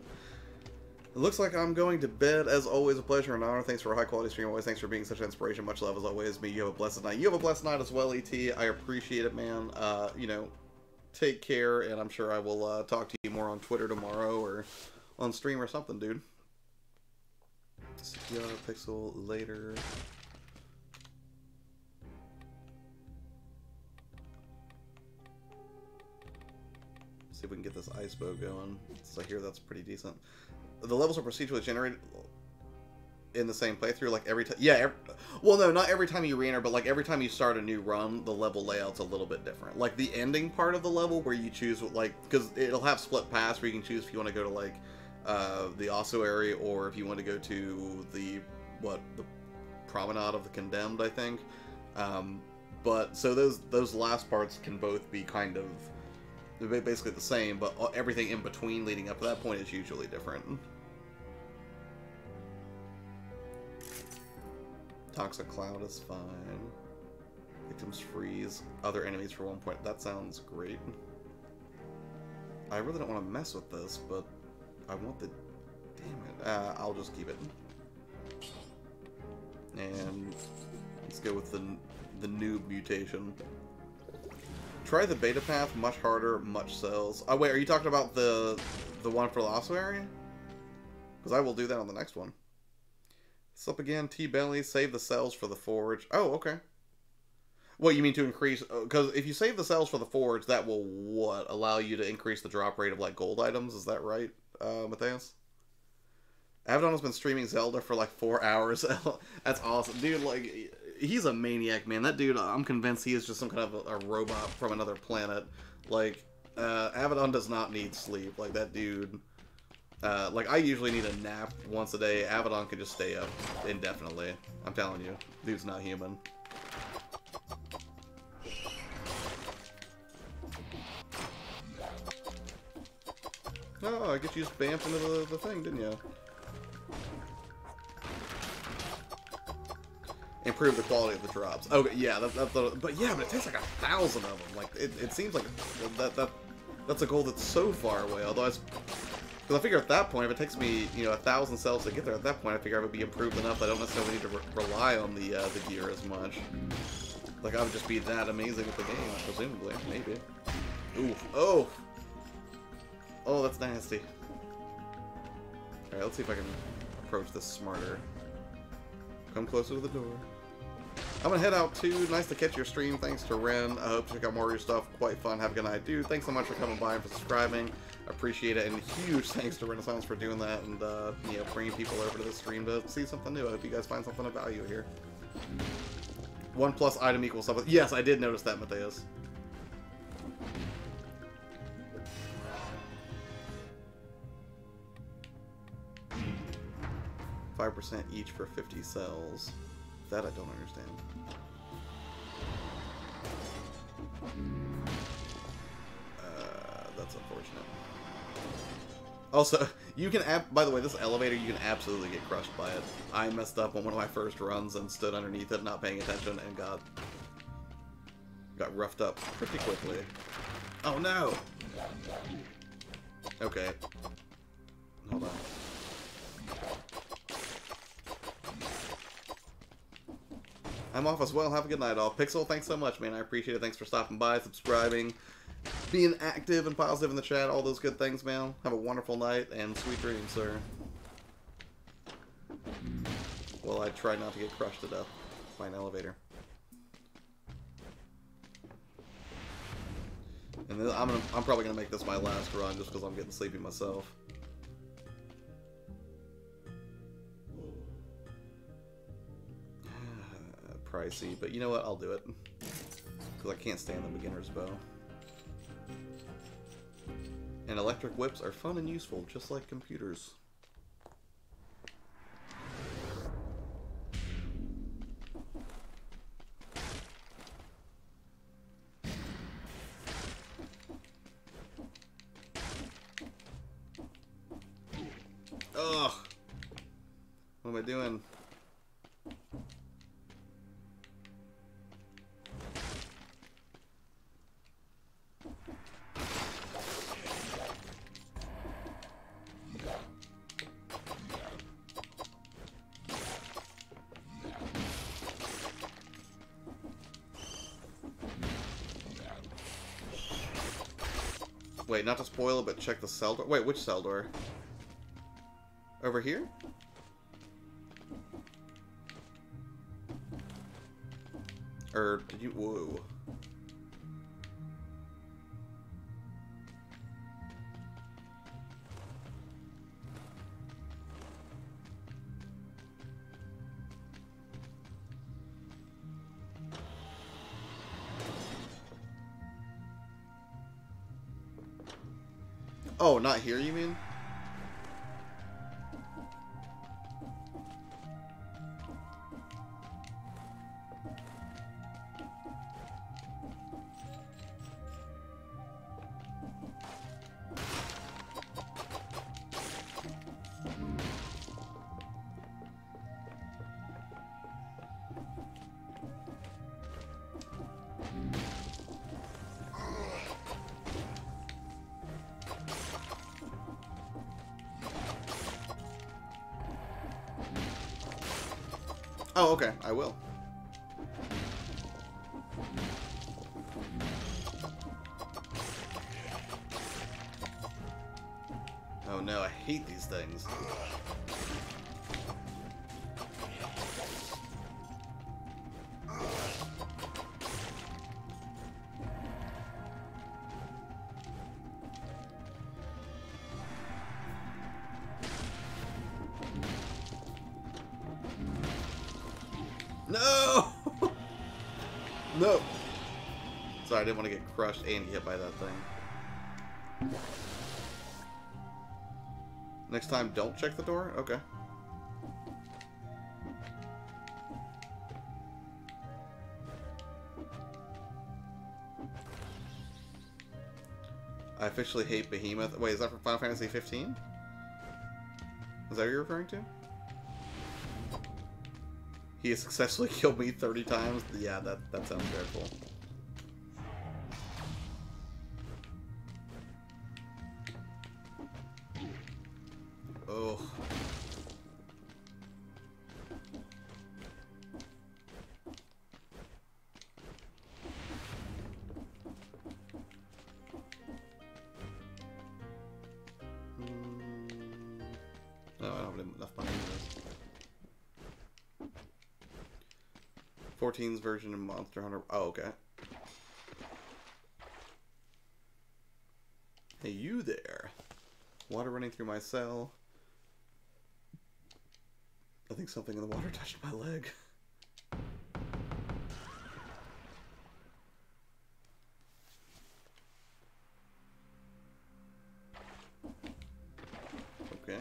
It looks like I'm going to bed. As always, a pleasure and honor. Thanks for a high-quality stream. Always thanks for being such an inspiration. Much love as always. Me, you have a blessed night. You have a blessed night as well, ET. I appreciate it, man. You know, take care, and I'm sure I will talk to you more on Twitter tomorrow or on stream or something, dude. See ya, Pixel, later. See if we can get this ice bow going. So I hear that's pretty decent. The levels are procedurally generated. in the same playthrough, like every time. Yeah, well, no, not every time you re-enter, but like every time you start a new run, the level layout's a little bit different. Like the ending part of the level where you choose, like, because it'll have split paths where you can choose if you want to go to like the ossuary or if you want to go to the promenade of the condemned, I think. But so those last parts can both be kind of basically the same, but everything in between leading up to that point is usually different. Toxic Cloud is fine. Victims freeze other enemies for 1 point. That sounds great. I really don't want to mess with this, but I want the... Damn it. I'll just keep it. And let's go with the noob mutation. Try the beta path. Much harder, much cells. Oh, wait. Are you talking about the one for the ossuary? Because I will do that on the next one. Up again, T-Belly, save the cells for the forge. Oh, okay. What, you mean to increase... Because if you save the cells for the forge, that will, what, allow you to increase the drop rate of, like, gold items? Is that right, Matthias? Abaddon has been streaming Zelda for, like, 4 hours. That's awesome. Dude, like, he's a maniac, man. That dude, I'm convinced he is just some kind of a robot from another planet. Like, Abaddon does not need sleep. Like, that dude... like, I usually need a nap once a day. Abaddon can just stay up indefinitely. I'm telling you. Dude's not human. Oh, I guess you just bamfed into the thing, didn't you? Improve the quality of the drops. Okay, yeah, but yeah, but it takes like 1,000 of them. Like, it seems like that's a goal that's so far away. Although because I figure at that point, if it takes me, 1,000 cells to get there, at that point I figure I would be improved enough that I don't necessarily need to rely on the gear as much. Like, I would just be that amazing with the game, presumably. Maybe. Oof. Oh! Oh, that's nasty. Alright, let's see if I can approach this smarter. Come closer to the door. I'm gonna head out too. Nice to catch your stream. Thanks to Ren. I hope to check out more of your stuff. Quite fun. Have a good night, dude. Thanks so much for coming by and for subscribing. Appreciate it. And huge thanks to Renaissance for doing that and bringing people over to the stream to see something new. I hope you guys find something of value here. 1 plus item equals something. Yes, I did notice that, Matthias. %, each for 50 cells. That I don't understand. That's unfortunate. Also, you can by the way, this elevator, you can absolutely get crushed by it. I messed up on one of my first runs and stood underneath it, not paying attention, and got roughed up pretty quickly. Oh no! Okay. Hold on. I'm off as well. Have a good night, all. Pixel, thanks so much, man. I appreciate it. Thanks for stopping by, subscribing, being active and positive in the chat. All those good things, man. Have a wonderful night and sweet dreams, sir. Well, I try not to get crushed to death by an elevator. And then I'm probably gonna make this my last run just because I'm getting sleepy myself. Pricey, but you know what? I'll do it. Because I can't stand the beginner's bow. And electric whips are fun and useful, just like computers. Ugh! What am I doing? Wait, not to spoil it, but check the cell door. Wait, which cell door? Over here? Or did you... Whoa. Oh, not here, you mean? Oh, okay, I will. Oh no, I hate these things. No! No! Sorry, I didn't want to get crushed and get hit by that thing. Next time, don't check the door? Okay. I officially hate Behemoth. Wait, is that from Final Fantasy 15? Is that what you're referring to? He has successfully killed me 30 times? Yeah, that sounds dreadful. Oh. No, I don't have enough money for this. 14's version of Monster Hunter. Oh, okay. Hey, you there. Water running through my cell. I think something in the water touched my leg. Okay.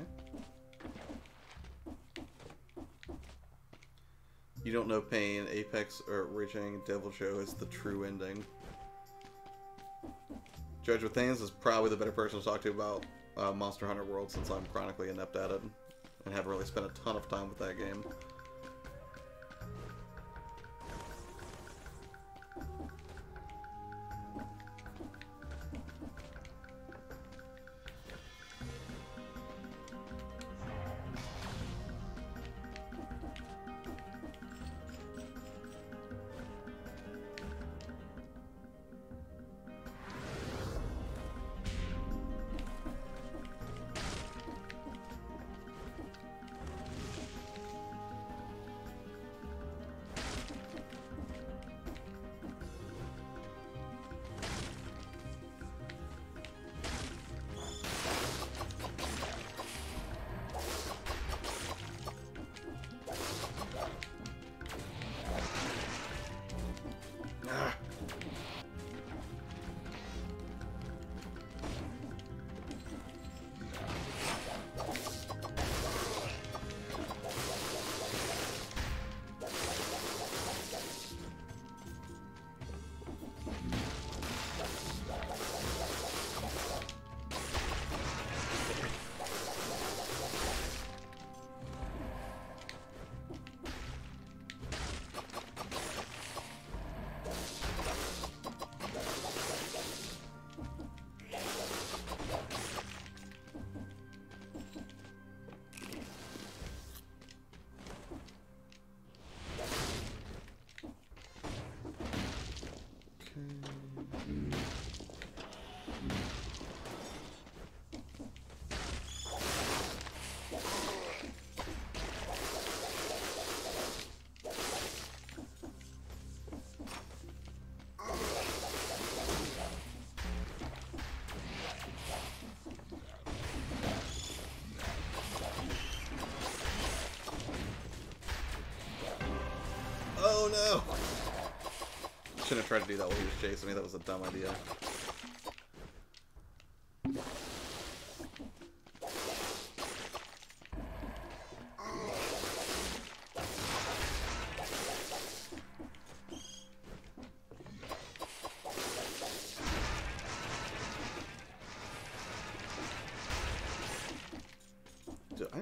You don't know pain, Apex, or reaching Devil Show is the true ending. Judge with Thanes is probably the better person to talk to about Monster Hunter World, since I'm chronically inept at it and haven't really spent a ton of time with that game. Oh no! Shouldn't have tried to do that while he was chasing me. That was a dumb idea.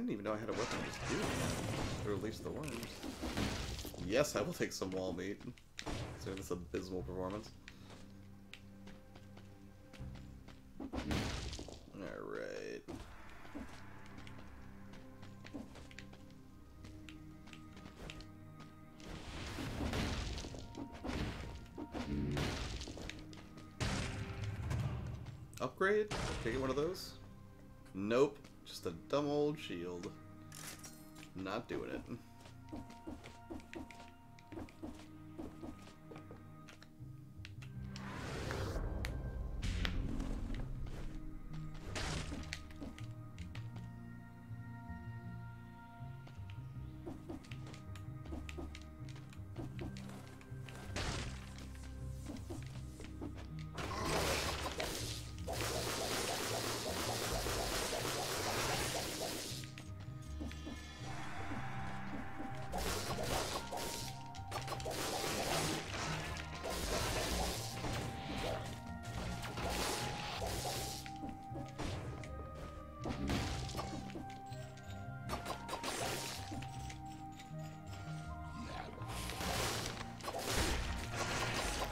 didn't even know I had a weapon to just do it. To release the worms. Yes, I will take some wall meat. Considering this abysmal performance. Alright. Upgrade? Can I get one of those? Nope. Just a dumb old shield. Not doing it.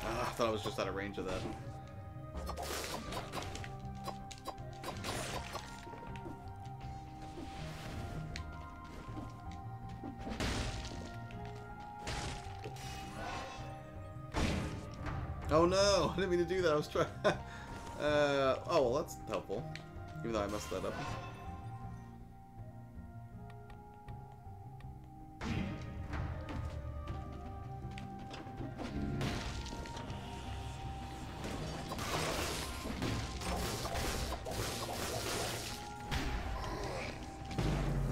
I thought I was just out of range of that. Oh no! I didn't mean to do that. I was trying. Oh well, that's helpful. Even though I messed that up.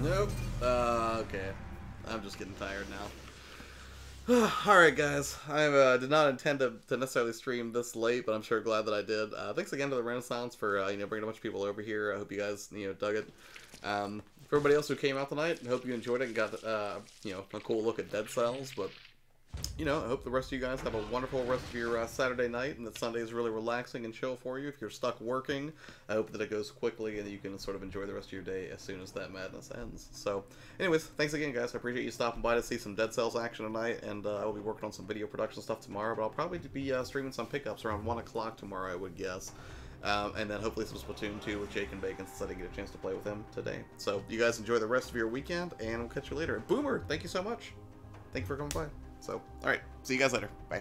Nope. Okay. I'm just getting tired now. Alright guys, I did not intend to necessarily stream this late, but I'm sure glad that I did. Thanks again to the Renaissance for bringing a bunch of people over here. I hope you guys dug it. For everybody else who came out tonight, I hope you enjoyed it and got a cool look at Dead Cells. But I hope the rest of you guys have a wonderful rest of your Saturday night, and that Sunday is really relaxing and chill for you. If you're stuck working, I hope that it goes quickly and that you can sort of enjoy the rest of your day as soon as that madness ends. So, anyways, thanks again, guys. I appreciate you stopping by to see some Dead Cells action tonight, and I will be working on some video production stuff tomorrow, but I'll probably be streaming some pickups around 1 o'clock tomorrow, I would guess. And then hopefully some Splatoon 2 with Jake and Bacon, since I didn't get a chance to play with him today. So, you guys enjoy the rest of your weekend, and we'll catch you later. Boomer, thank you so much. Thank you for coming by. So, alright, see you guys later. Bye.